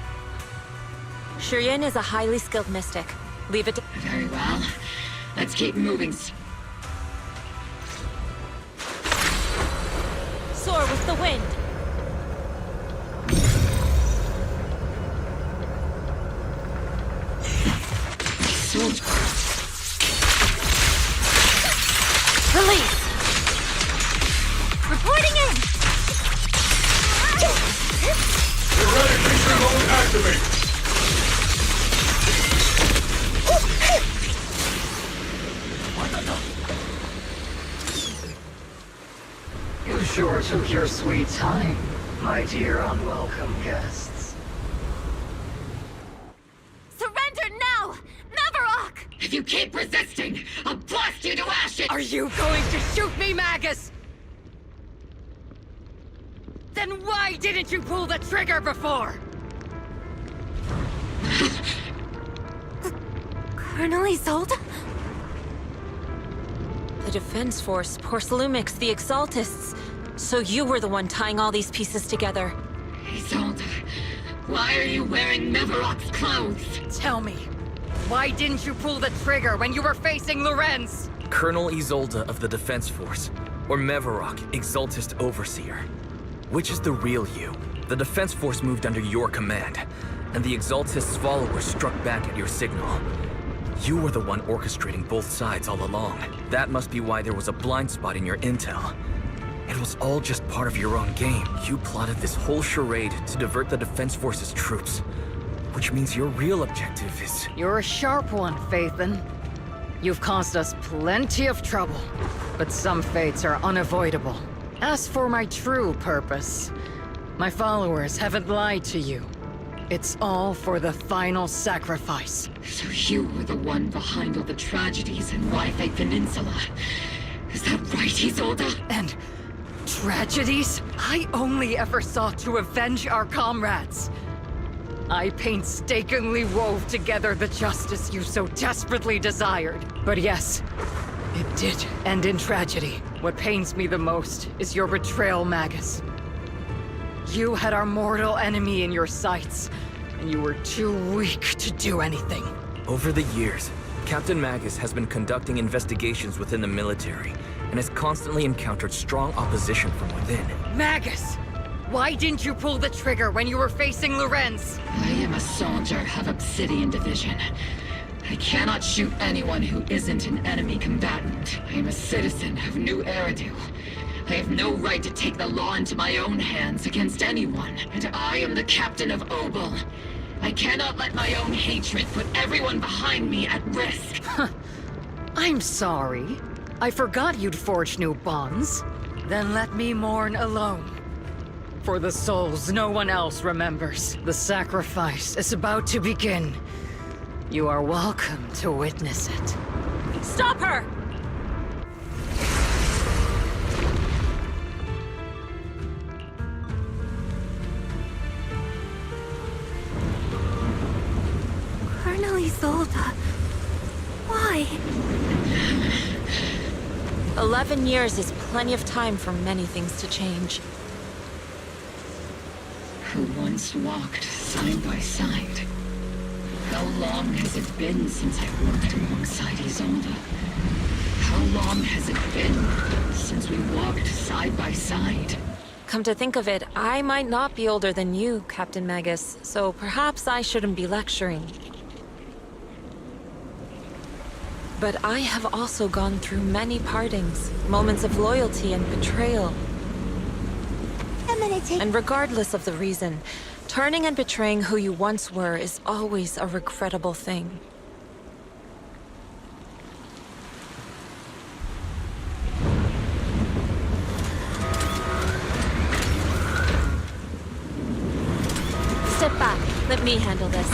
F: Shireen is a highly skilled mystic. Leave it to...
J: Very well. Let's keep moving.
F: Soar with the wind.
A: Release! Reporting in!
N: Ready, feature mode activate!
J: You sure took your sweet time, my dear unwelcome guests.
A: Surrender now! Mevarok!
J: If you keep resisting, I'll blast you to ashes!
D: Are you going to shoot me, Magus? Then why didn't you pull the trigger before?
A: Colonel Isolde?
F: The Defense Force, Porcelumix, the Exaltists. So you were the one tying all these pieces together.
J: Isolde, why are you wearing Mevarok's clothes?
D: Tell me, why didn't you pull the trigger when you were facing Lorenz?
C: Colonel Isolde of the Defense Force, or Mevarok, Exaltist Overseer. Which is the real you? The Defense Force moved under your command, and the Exaltist's followers struck back at your signal. You were the one orchestrating both sides all along. That must be why there was a blind spot in your intel. It was all just part of your own game. You plotted this whole charade to divert the Defense Force's troops. Which means your real objective is...
D: You're a sharp one, Phaethon. You've caused us plenty of trouble, but some fates are unavoidable. As for my true purpose, my followers haven't lied to you. It's all for the final sacrifice.
J: So you were the one behind all the tragedies in Wi-Fi Peninsula. Is that right, Isolde?
D: And tragedies? I only ever sought to avenge our comrades. I painstakingly wove together the justice you so desperately desired. But yes, it did end in tragedy. What pains me the most is your betrayal, Magus. You had our mortal enemy in your sights, and you were too weak to do anything.
C: Over the years, Captain Magus has been conducting investigations within the military and has constantly encountered strong opposition from within.
D: Magus! Why didn't you pull the trigger when you were facing Lorenz?
J: I am a soldier of Obsidian Division. I cannot shoot anyone who isn't an enemy combatant. I am a citizen of New Eridu. I have no right to take the law into my own hands against anyone, and I am the captain of Obel. I cannot let my own hatred put everyone behind me at risk.
D: I'm sorry. I forgot you'd forged new bonds. Then let me mourn alone. For the souls no one else remembers, the sacrifice is about to begin. You are welcome to witness it.
F: Stop her!
A: Colonel Isolde. Why?
F: 11 years is plenty of time for many things to change.
J: Who once walked side by side. How long has it been since I worked alongside Isolde? How long has it been since we walked side by side?
F: Come to think of it, I might not be older than you, Captain Magus, so perhaps I shouldn't be lecturing. But I have also gone through many partings, moments of loyalty and betrayal. And regardless of the reason, turning and betraying who you once were is always a regrettable thing. Step back. Let me handle this.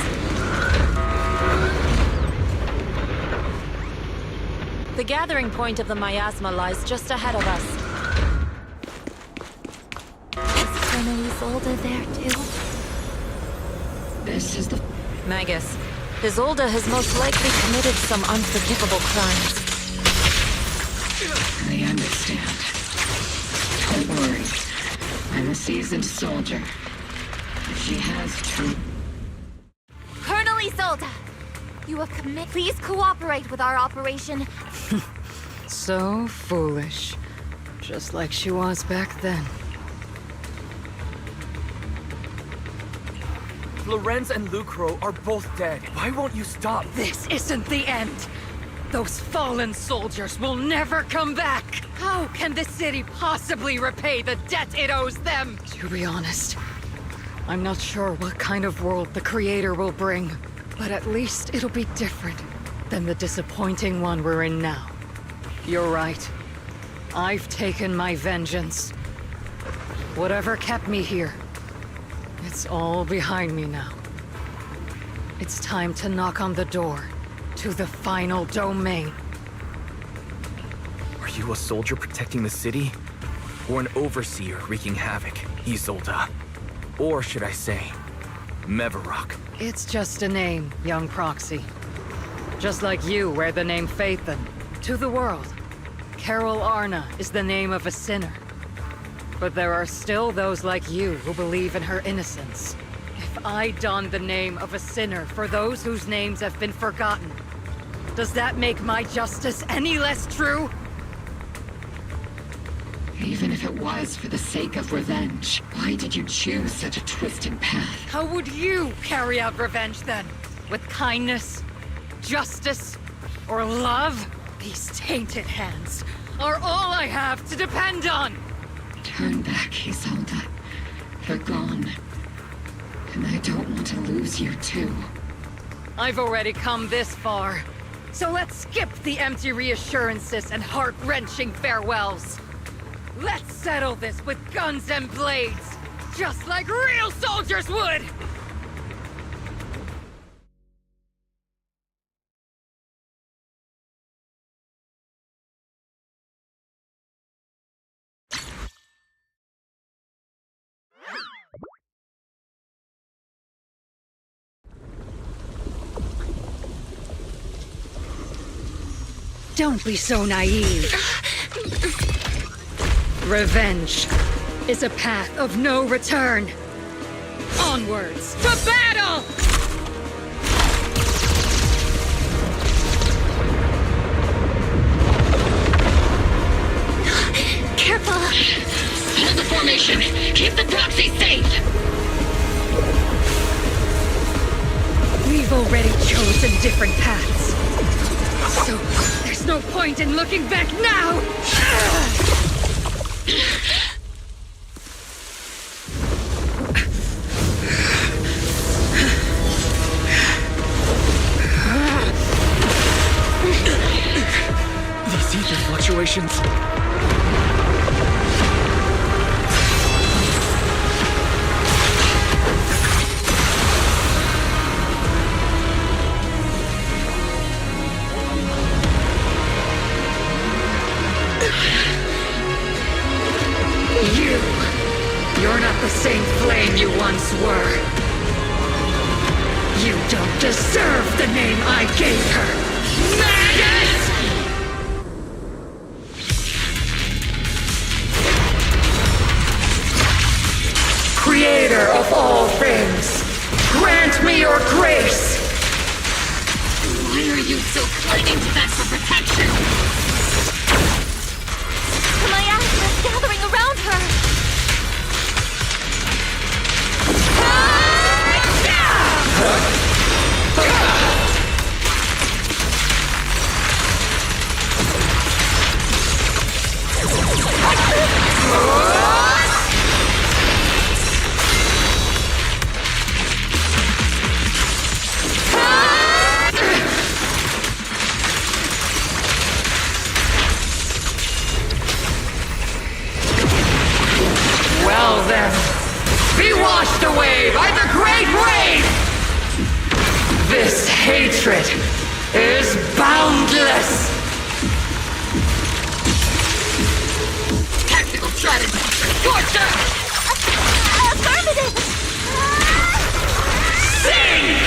F: The gathering point of the miasma lies just ahead of us.
A: Is Colonel Isolde there too?
J: This is the...
F: Magus, Isolde has most likely committed some unforgivable crimes.
J: I understand. Don't worry. I'm a seasoned soldier. If she has true...
A: Colonel Isolde! You have Please cooperate with our operation.
D: So foolish. Just like she was back then.
C: Lorenz and Lucro are both dead. Why won't you stop?
D: This isn't the end. Those fallen soldiers will never come back. How can the city possibly repay the debt it owes them? To be honest, I'm not sure what kind of world the Creator will bring, but at least it'll be different than the disappointing one we're in now. You're right. I've taken my vengeance. Whatever kept me here, it's all behind me now. It's time to knock on the door to the final domain.
C: Are you a soldier protecting the city? Or an overseer wreaking havoc, Isolde? Or should I say, Mevarok?
D: It's just a name, young Proxy. Just like you wear the name Phaethon. To the world, Carol Arna is the name of a sinner. But there are still those like you who believe in her innocence. If I don the name of a sinner for those whose names have been forgotten, does that make my justice any less true?
J: Even if it was for the sake of revenge, why did you choose such a twisted path?
D: How would you carry out revenge then? With kindness, justice, or love? These tainted hands are all I have to depend on!
J: Turn back, Isolde. They're gone. And I don't want to lose you, too.
D: I've already come this far. So let's skip the empty reassurances and heart-wrenching farewells. Let's settle this with guns and blades, just like real soldiers would! Don't be so naive. Revenge is a path of no return. Onwards to battle!
A: Careful!
J: Hold the formation! Keep the proxy safe!
D: We've already chosen different paths. So, there's no point in looking back now!
C: These ether fluctuations.
D: You're not the same flame you once were. You don't deserve the name I gave her. Magus! Creator of all things, grant me your grace!
J: Why are you so clinging to that for protection?
A: The miasma's gathering around her!
D: Well then, be washed away by the great wave! This hatred is boundless!
J: Tactical strategy! Torture!
A: Affirmative!
D: Sink!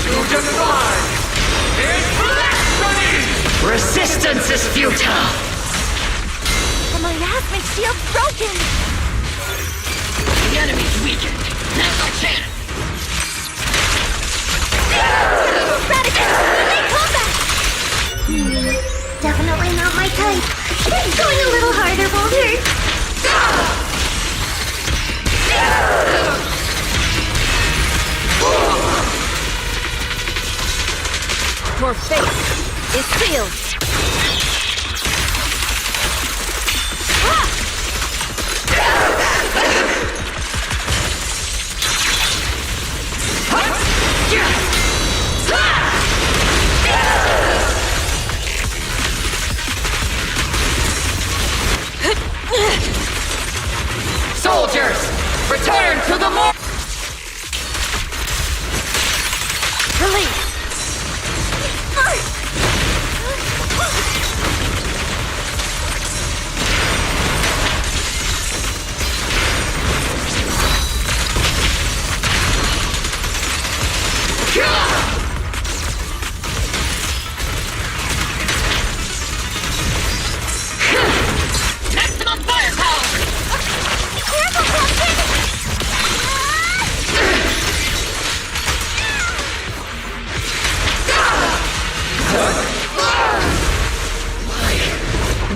D: To defy is blasphemy! Resistance is futile!
A: The miasmic shield's broken!
J: The enemy's weakened! Now's our chance!
A: Radical! Make combat!
L: Definitely not my type. Going a little harder won't hurt.
F: Your fate is sealed.
D: Soldiers, return to the more.
A: Release!
J: Maximum firepower!
A: Careful, Captain!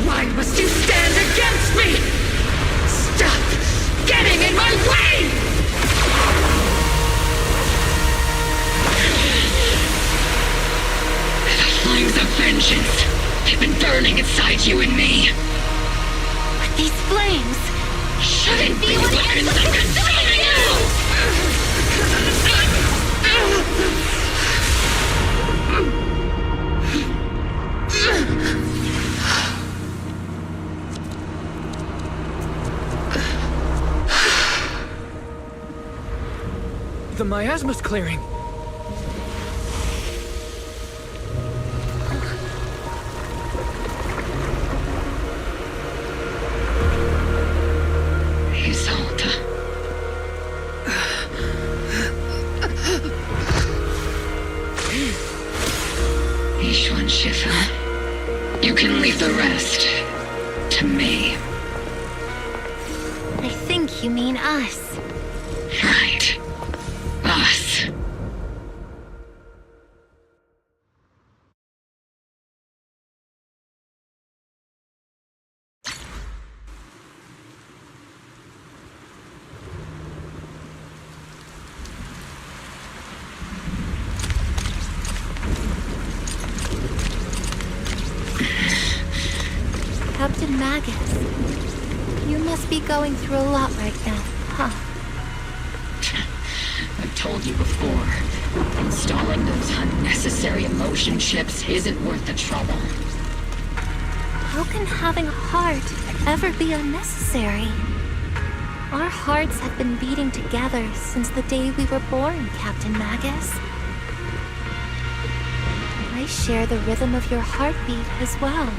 D: Why must you stand against me? Stop getting in my way!
J: The flames of vengeance. They've been burning inside you and me.
A: But these flames
J: Shouldn't be weapons that consume you!
C: The miasma's clearing.
J: Isolde. Yuan Shifu. You can leave the rest to me.
A: I think you mean us.
J: Right. Us.
A: Captain Magus, you must be going through a lot right now, huh?
J: I've told you before, installing those unnecessary emotion chips isn't worth the trouble.
A: How can having a heart ever be unnecessary? Our hearts have been beating together since the day we were born, Captain Magus. I share the rhythm of your heartbeat as well.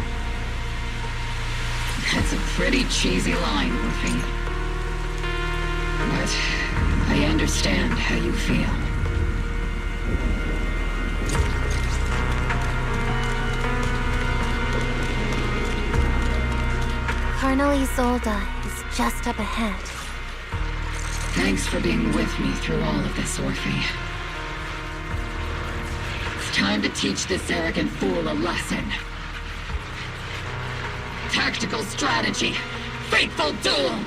J: That's a pretty cheesy line, Wolfie. But I understand how you feel.
A: Colonel Isolde is just up ahead.
J: Thanks for being with me through all of this, Orphe. It's time to teach this arrogant fool a lesson. Tactical strategy. Fateful duel.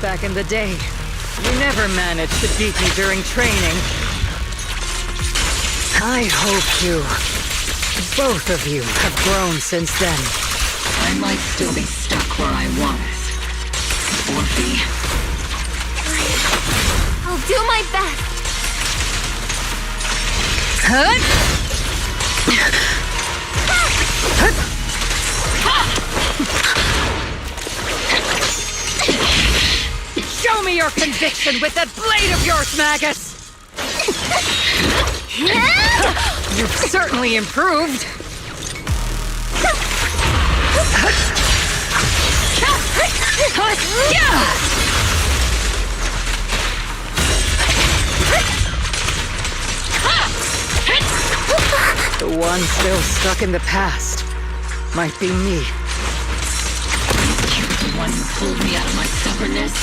D: Back in the day, you never managed to beat me during training. I hope you, both of you, have grown since then.
J: I might still be stuck where I was. Orphe.
A: I'll do my best.
D: Show me your conviction with that blade of yours, Magus! You've certainly improved. The one still stuck in the past might be me.
J: You're the one who pulled me out of my stubbornness.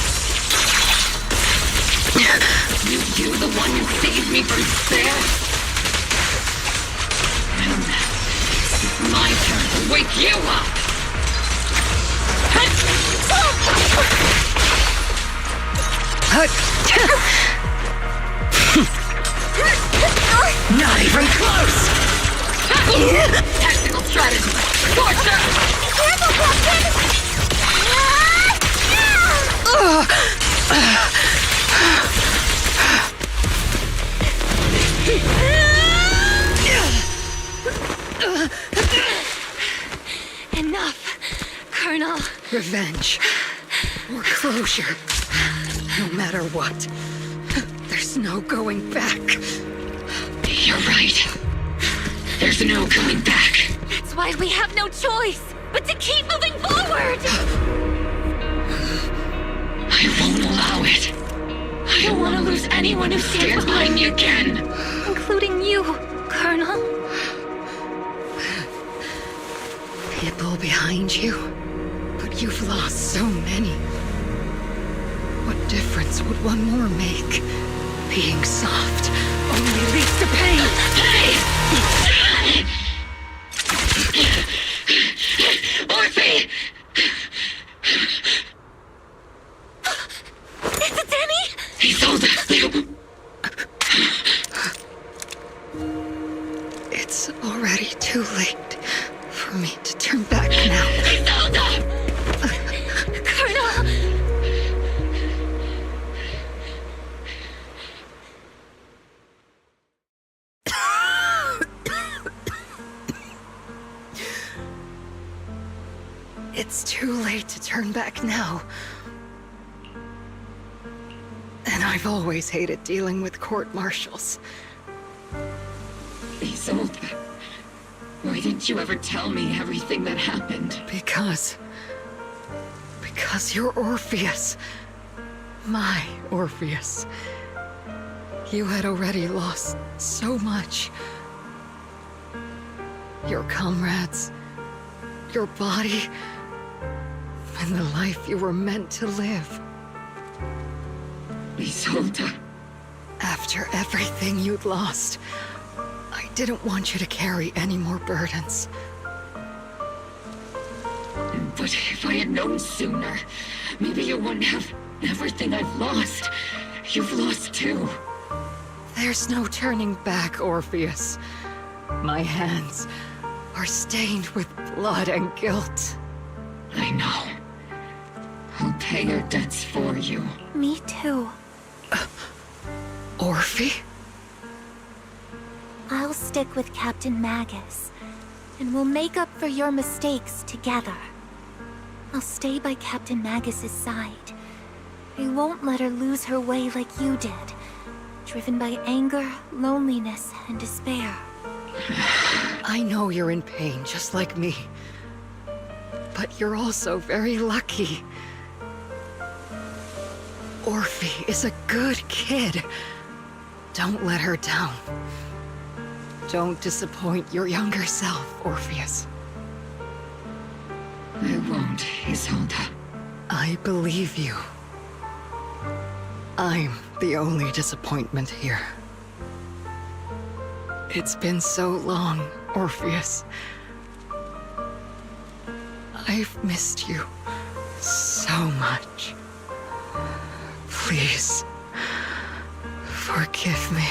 J: You the one who saved me from despair. And it's my turn to wake you up. Not even close! Tactical strategy! Torture!
A: Careful, Captain! Enough, Colonel.
D: Revenge. Or closure. No matter what. There's no going back.
J: You're right. There's no coming back.
A: That's why we have no choice but to keep moving forward!
J: I won't allow it. I don't want to lose anyone who stands behind me again.
A: Including you, Colonel.
D: People behind you, but you've lost so many. What difference would one more make? Being soft only leads to pain.
J: Hey! Orphe!
A: Is it Danny?
J: He sold it.
D: It's already too late for me to turn back now.
J: He sold it!
A: Colonel!
D: It's too late to turn back now. And I've always hated dealing with court-martials.
J: Isolde, why didn't you ever tell me everything that happened?
D: Because you're Orpheus. My Orpheus. You had already lost so much. Your comrades, your body, and the life you were meant to live.
J: Isolde.
D: After everything you'd lost, I didn't want you to carry any more burdens.
J: But if I had known sooner, maybe you wouldn't have everything I've lost. You've lost too.
D: There's no turning back, Orpheus. My hands are stained with blood and guilt.
J: I know. I'll pay your debts for you.
A: Me too.
D: Orphe?
A: I'll stick with Captain Magus, and we'll make up for your mistakes together. I'll stay by Captain Magus's side. I won't let her lose her way like you did, driven by anger, loneliness, and despair.
D: I know you're in pain, just like me. But you're also very lucky. Orphe is a good kid. Don't let her down. Don't disappoint your younger self, Orpheus.
J: I won't, Isolde.
D: I believe you. I'm the only disappointment here. It's been so long, Orpheus. I've missed you so much. Please, forgive me.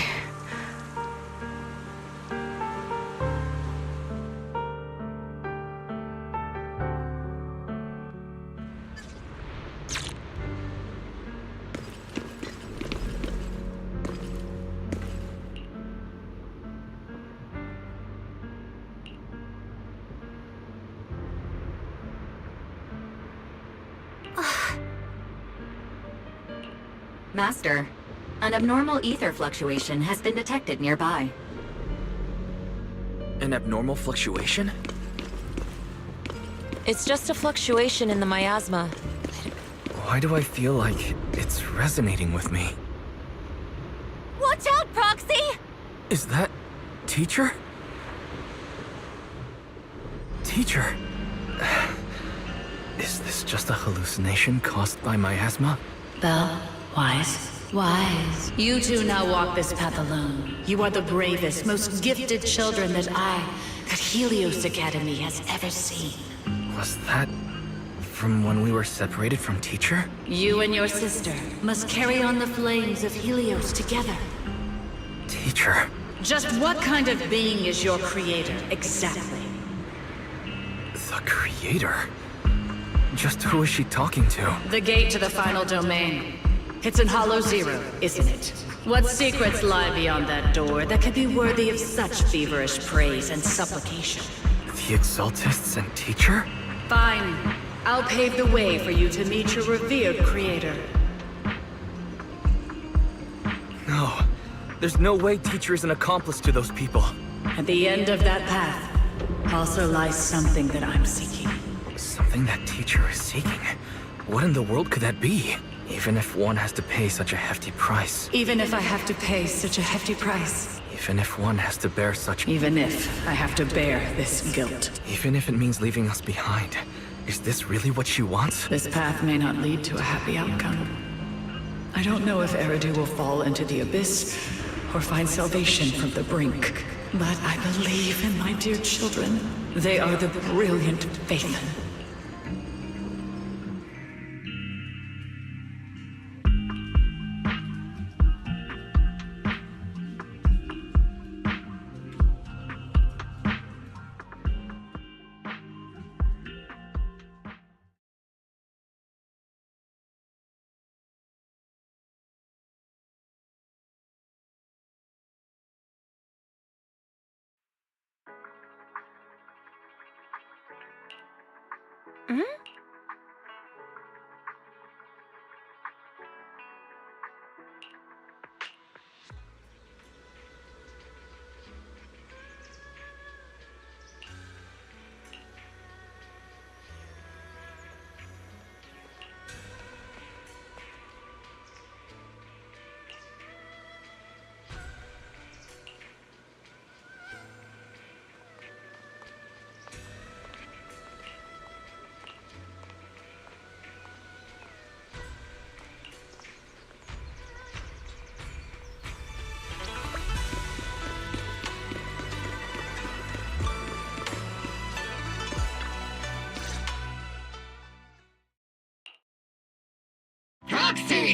M: Master, an abnormal ether fluctuation has been detected nearby.
C: An abnormal fluctuation?
F: It's just a fluctuation in the miasma.
C: Why do I feel like it's resonating with me?
A: Watch out, Proxy!
C: Is that... Teacher? Teacher? Is this just a hallucination caused by miasma?
B: Belle, Wise. Wise. You two now walk this path alone. You are the bravest, most gifted children that Helios Academy has ever seen.
C: Was that... from when we were separated from Teacher?
B: You and your sister must carry on the flames of Helios together.
C: Teacher...
B: Just what kind of being is your creator, exactly?
C: The creator? Just who is she talking to?
B: The gate to the final domain. It's in Hollow Zero, isn't it? What secrets lie beyond that door that could be worthy of such feverish praise and supplication?
C: The Exaltists and Teacher?
B: Fine. I'll pave the way for you to meet your revered creator.
C: No. There's no way Teacher is an accomplice to those people.
B: At the end of that path also lies something that I'm seeking.
C: Something that Teacher is seeking? What in the world could that be? Even if one has to pay such a hefty price.
B: Even if I have to pay such a hefty price.
C: Even if one has to bear such...
B: Even if I have to bear this guilt.
C: Even if it means leaving us behind. Is this really what she wants?
B: This path may not lead to a happy outcome. I don't know if Eridu will fall into the abyss or find salvation from the brink. But I believe in my dear children. They are the brilliant Phaethon.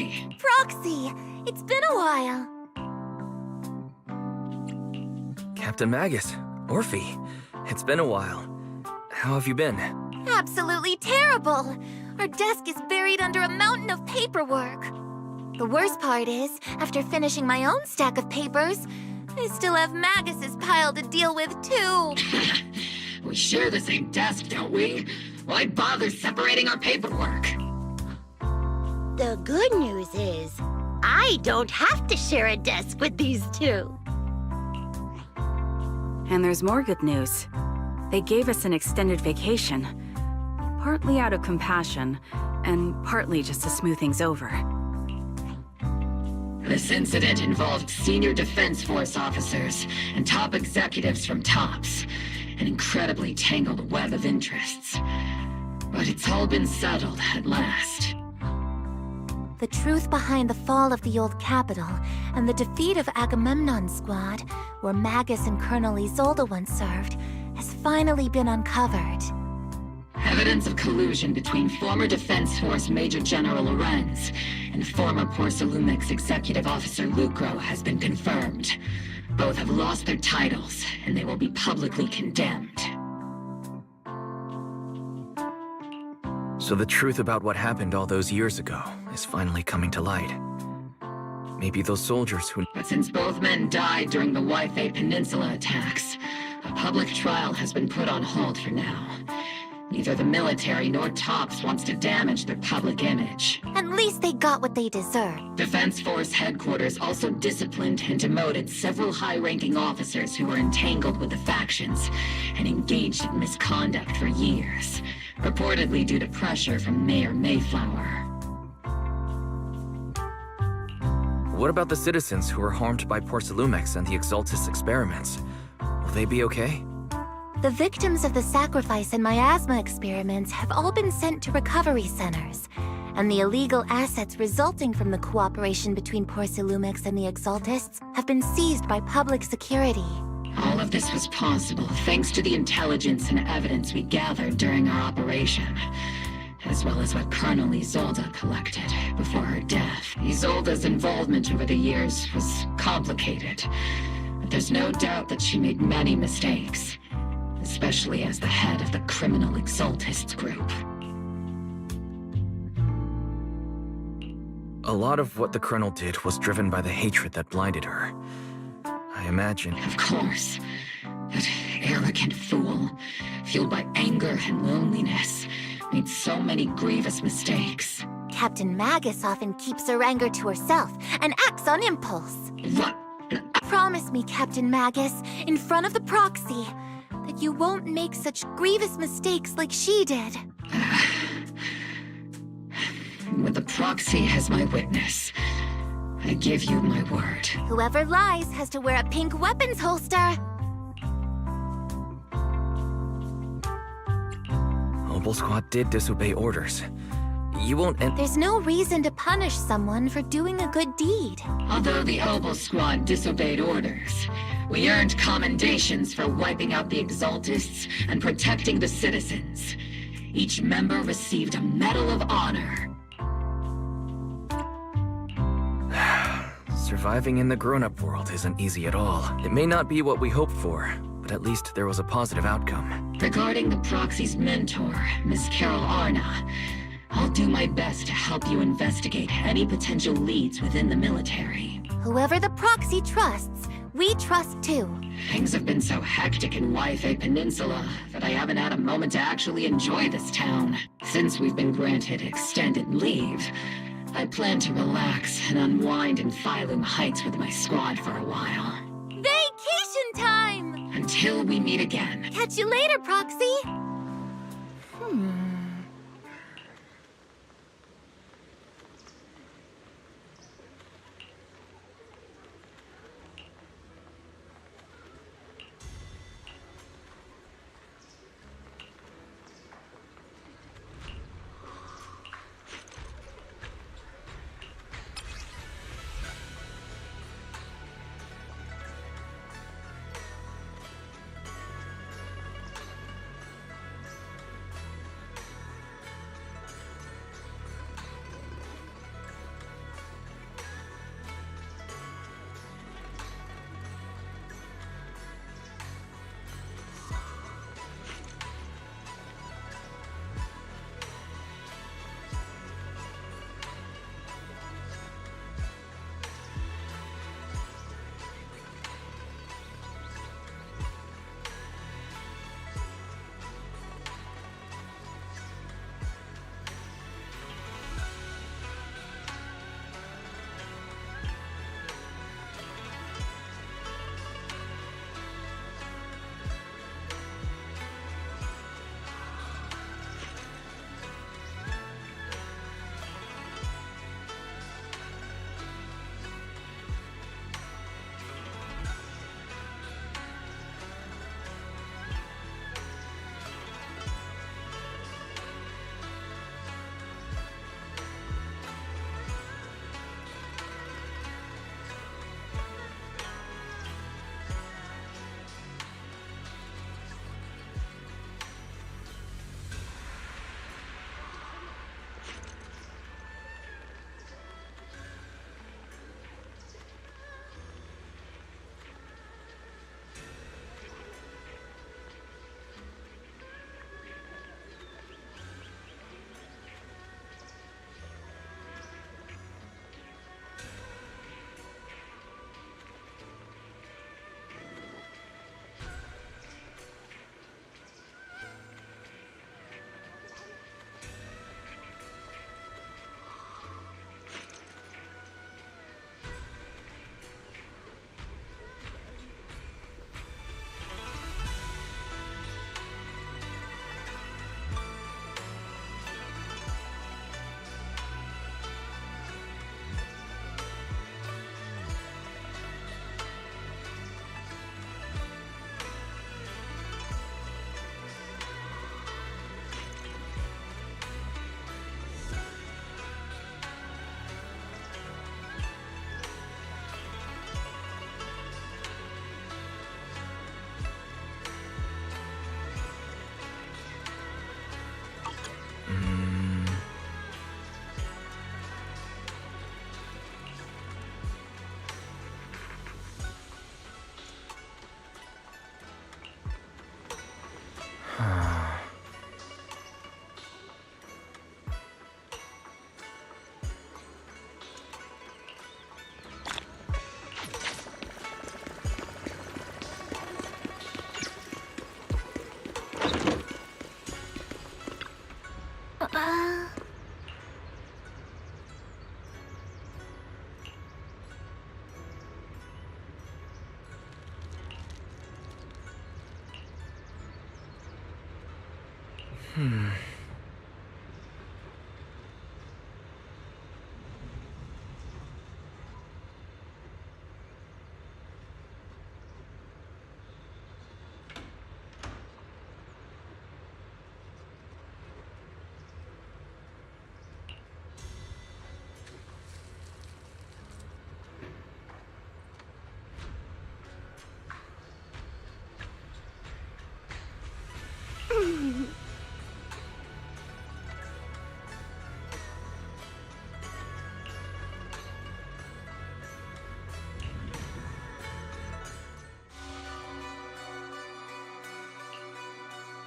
J: Orphe!
A: Proxy! It's been a while.
C: Captain Magus, Orphe, it's been a while. How have you been?
A: Absolutely terrible! Our desk is buried under a mountain of paperwork. The worst part is, after finishing my own stack of papers, I still have Magus's pile to deal with, too.
J: We share the same desk, don't we? Why bother separating our paperwork?
L: The good news is, I don't have to share a desk with these two.
H: And there's more good news. They gave us an extended vacation. Partly out of compassion, and partly just to smooth things over.
J: This incident involved senior Defense Force officers and top executives from TOPS. An incredibly tangled web of interests. But it's all been settled at last.
A: The truth behind the fall of the old capital and the defeat of Agamemnon's squad, where Magus and Colonel Isolde once served, has finally been uncovered.
J: Evidence of collusion between former Defense Force Major General Lorenz and former Porcelumex Executive Officer Lucro has been confirmed. Both have lost their titles, and they will be publicly condemned.
C: So the truth about what happened all those years ago is finally coming to light. Maybe those soldiers who...
J: But since both men died during the Waifei Peninsula attacks, a public trial has been put on hold for now. Neither the military nor TOPS wants to damage their public image.
A: At least they got what they deserved.
J: Defense Force headquarters also disciplined and demoted several high-ranking officers who were entangled with the factions and engaged in misconduct for years, reportedly due to pressure from Mayor Mayflower.
C: What about the citizens who were harmed by Porcelumex and the Exaltis experiments? Will they be okay?
A: The victims of the sacrifice and miasma experiments have all been sent to recovery centers, and the illegal assets resulting from the cooperation between Porcelumex and the Exaltists have been seized by public security.
J: All of this was possible thanks to the intelligence and evidence we gathered during our operation, as well as what Colonel Isolde collected before her death. Isolde's involvement over the years was complicated, but there's no doubt that she made many mistakes, especially as the head of the criminal Exaltists group.
C: A lot of what the Colonel did was driven by the hatred that blinded her. I imagine...
J: Of course. That arrogant fool, fueled by anger and loneliness, made so many grievous mistakes.
A: Captain Magus often keeps her anger to herself and acts on impulse.
J: What?
A: Promise me, Captain Magus, in front of the proxy, that you won't make such grievous mistakes like she did.
J: With the proxy as my witness, I give you my word.
A: Whoever lies has to wear a pink weapons holster.
C: Obel Squad did disobey orders. You won't end...
A: There's no reason to punish someone for doing a good deed.
J: Although the Obel Squad disobeyed orders, we earned commendations for wiping out the Exaltists and protecting the citizens. Each member received a Medal of Honor.
C: Surviving in the grown-up world isn't easy at all. It may not be what we hoped for, but at least there was a positive outcome.
J: Regarding the Proxy's mentor, Miss Carol Arna, I'll do my best to help you investigate any potential leads within the military.
A: Whoever the proxy trusts, we trust too.
J: Things have been so hectic in Waifei Peninsula that I haven't had a moment to actually enjoy this town. Since we've been granted extended leave, I plan to relax and unwind in Phylum Heights with my squad for a while.
A: Vacation time!
J: Until we meet again.
A: Catch you later, Proxy!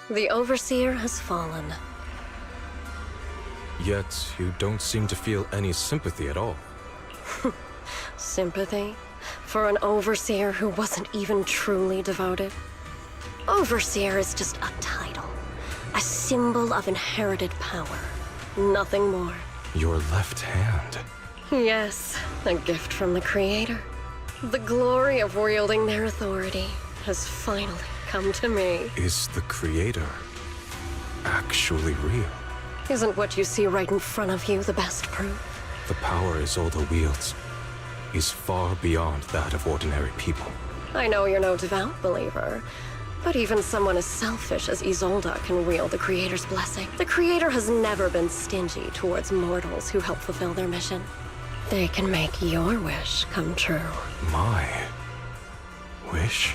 K: The Overseer has fallen.
W: Yet, you don't seem to feel any sympathy at all.
K: Sympathy? For an Overseer who wasn't even truly devoted? Overseer is just a title. A symbol of inherited power. Nothing more.
W: Your left hand.
K: Yes, a gift from the Creator. The glory of wielding their authority has finally come to me.
W: Is the Creator actually real?
K: Isn't what you see right in front of you the best proof?
W: The power Isolde wields is far beyond that of ordinary people.
K: I know you're no devout believer, but even someone as selfish as Isolde can wield the Creator's blessing. The Creator has never been stingy towards mortals who help fulfill their mission. They can make your wish come true.
W: My wish?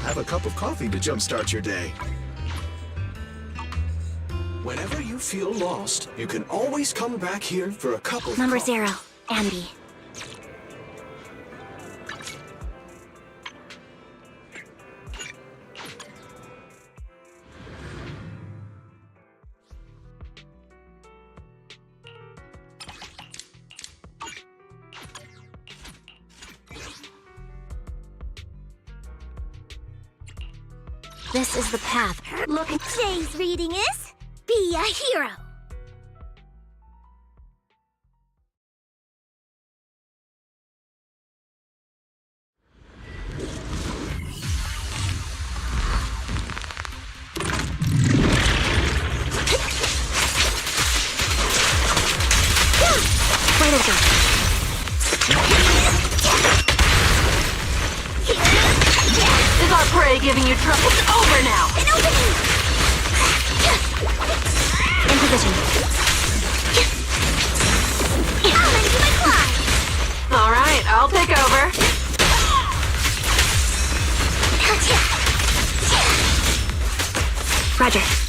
I: Have a cup of coffee to jumpstart your day. Whenever you feel lost, you can always come back here for a cup of
L: Number
I: coffee.
L: 0, Ambi. This is the path. Look, today's reading is Be a Hero.
K: giving you trouble. It's over now!
L: An opening!
K: In position.
L: I'll into my claw!
K: Alright, I'll take over. Roger.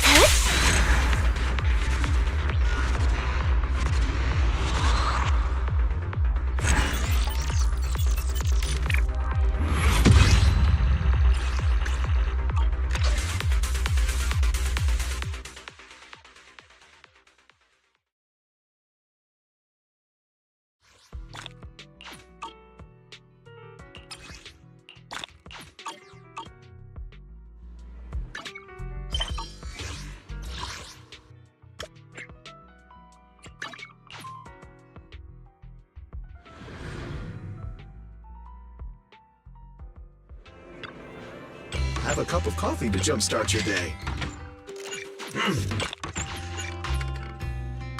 I: Have a cup of coffee to jumpstart your day.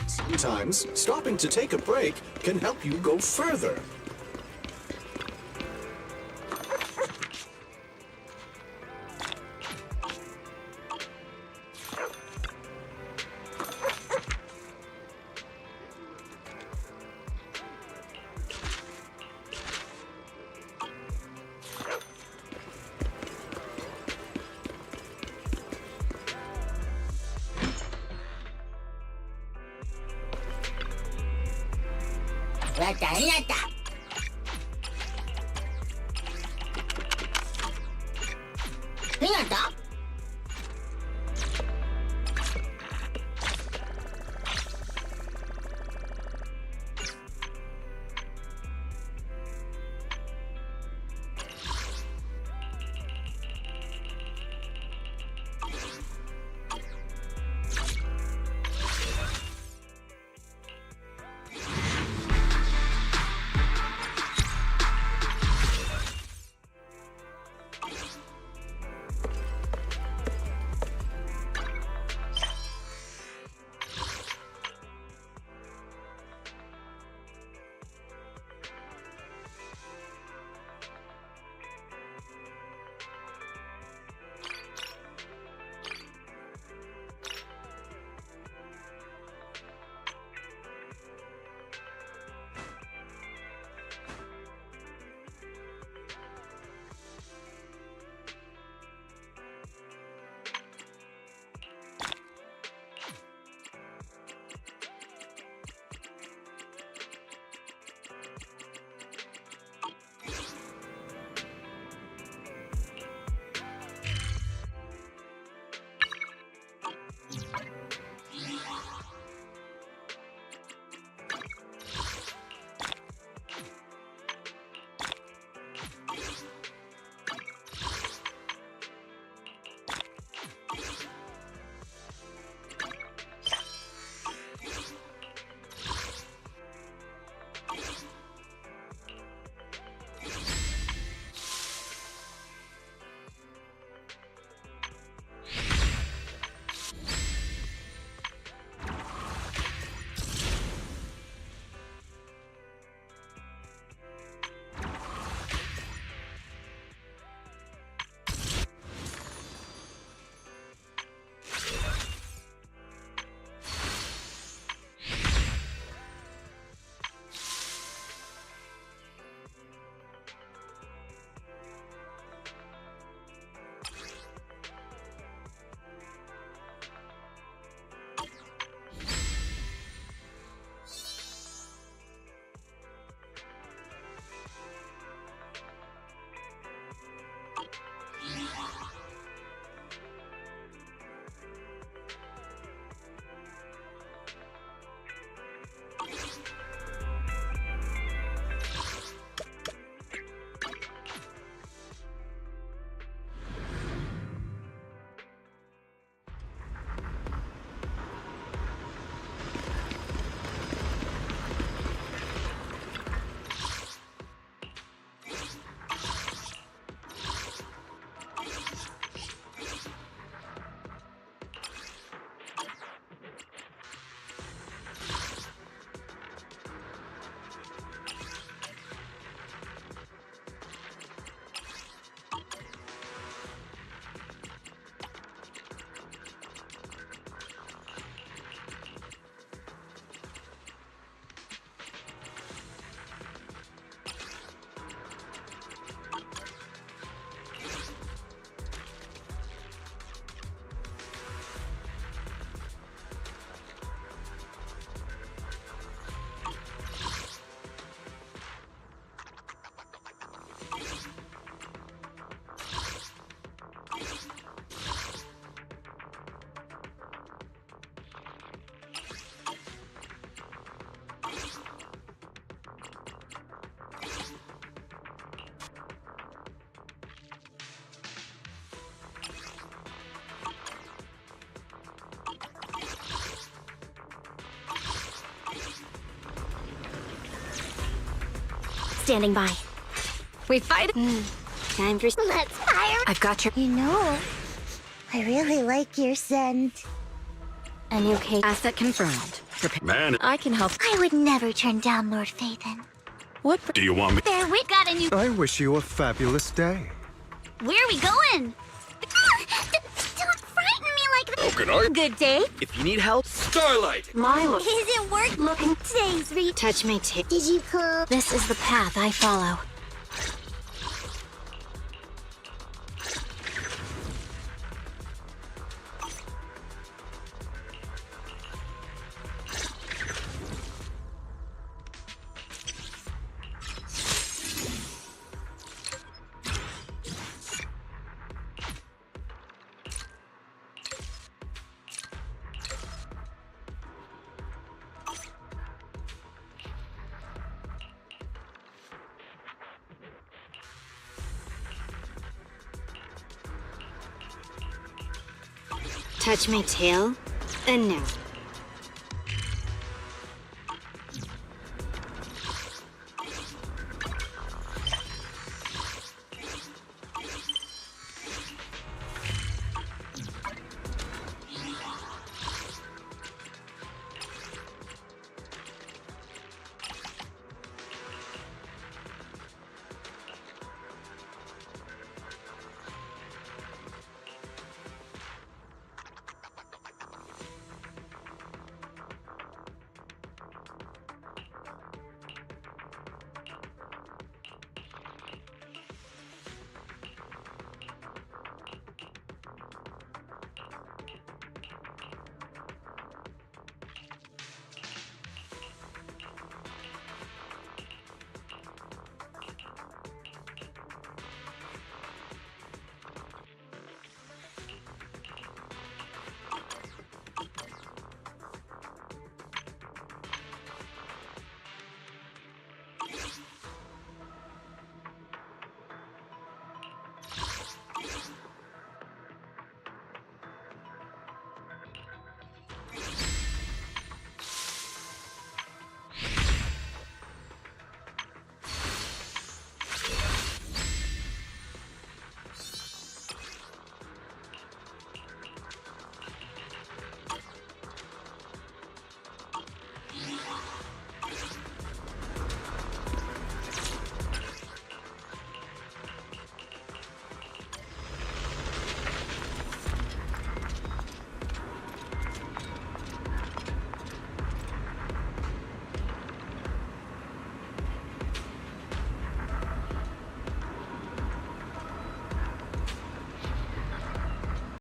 I: Sometimes, stopping to take a break can help you go further.
L: Standing by.
O: We fight.
L: Time for... Let's fire!
O: I've got your.
L: You know, I really like your scent. A new cake.
O: Asset confirmed.
V: Man,
F: I can help.
L: I would never turn down Lord Phaethon.
F: What?
V: do you want me?
L: There, we got a new...
R: I wish you a fabulous day.
L: Where are we going? Don't frighten me like that.
V: Can I?
L: Good day.
V: If you need help, Starlight.
L: Milo. Isn't work looking today's
O: Touch me too.
L: Did you call? This is the path I follow.
O: Touch my tail, and now.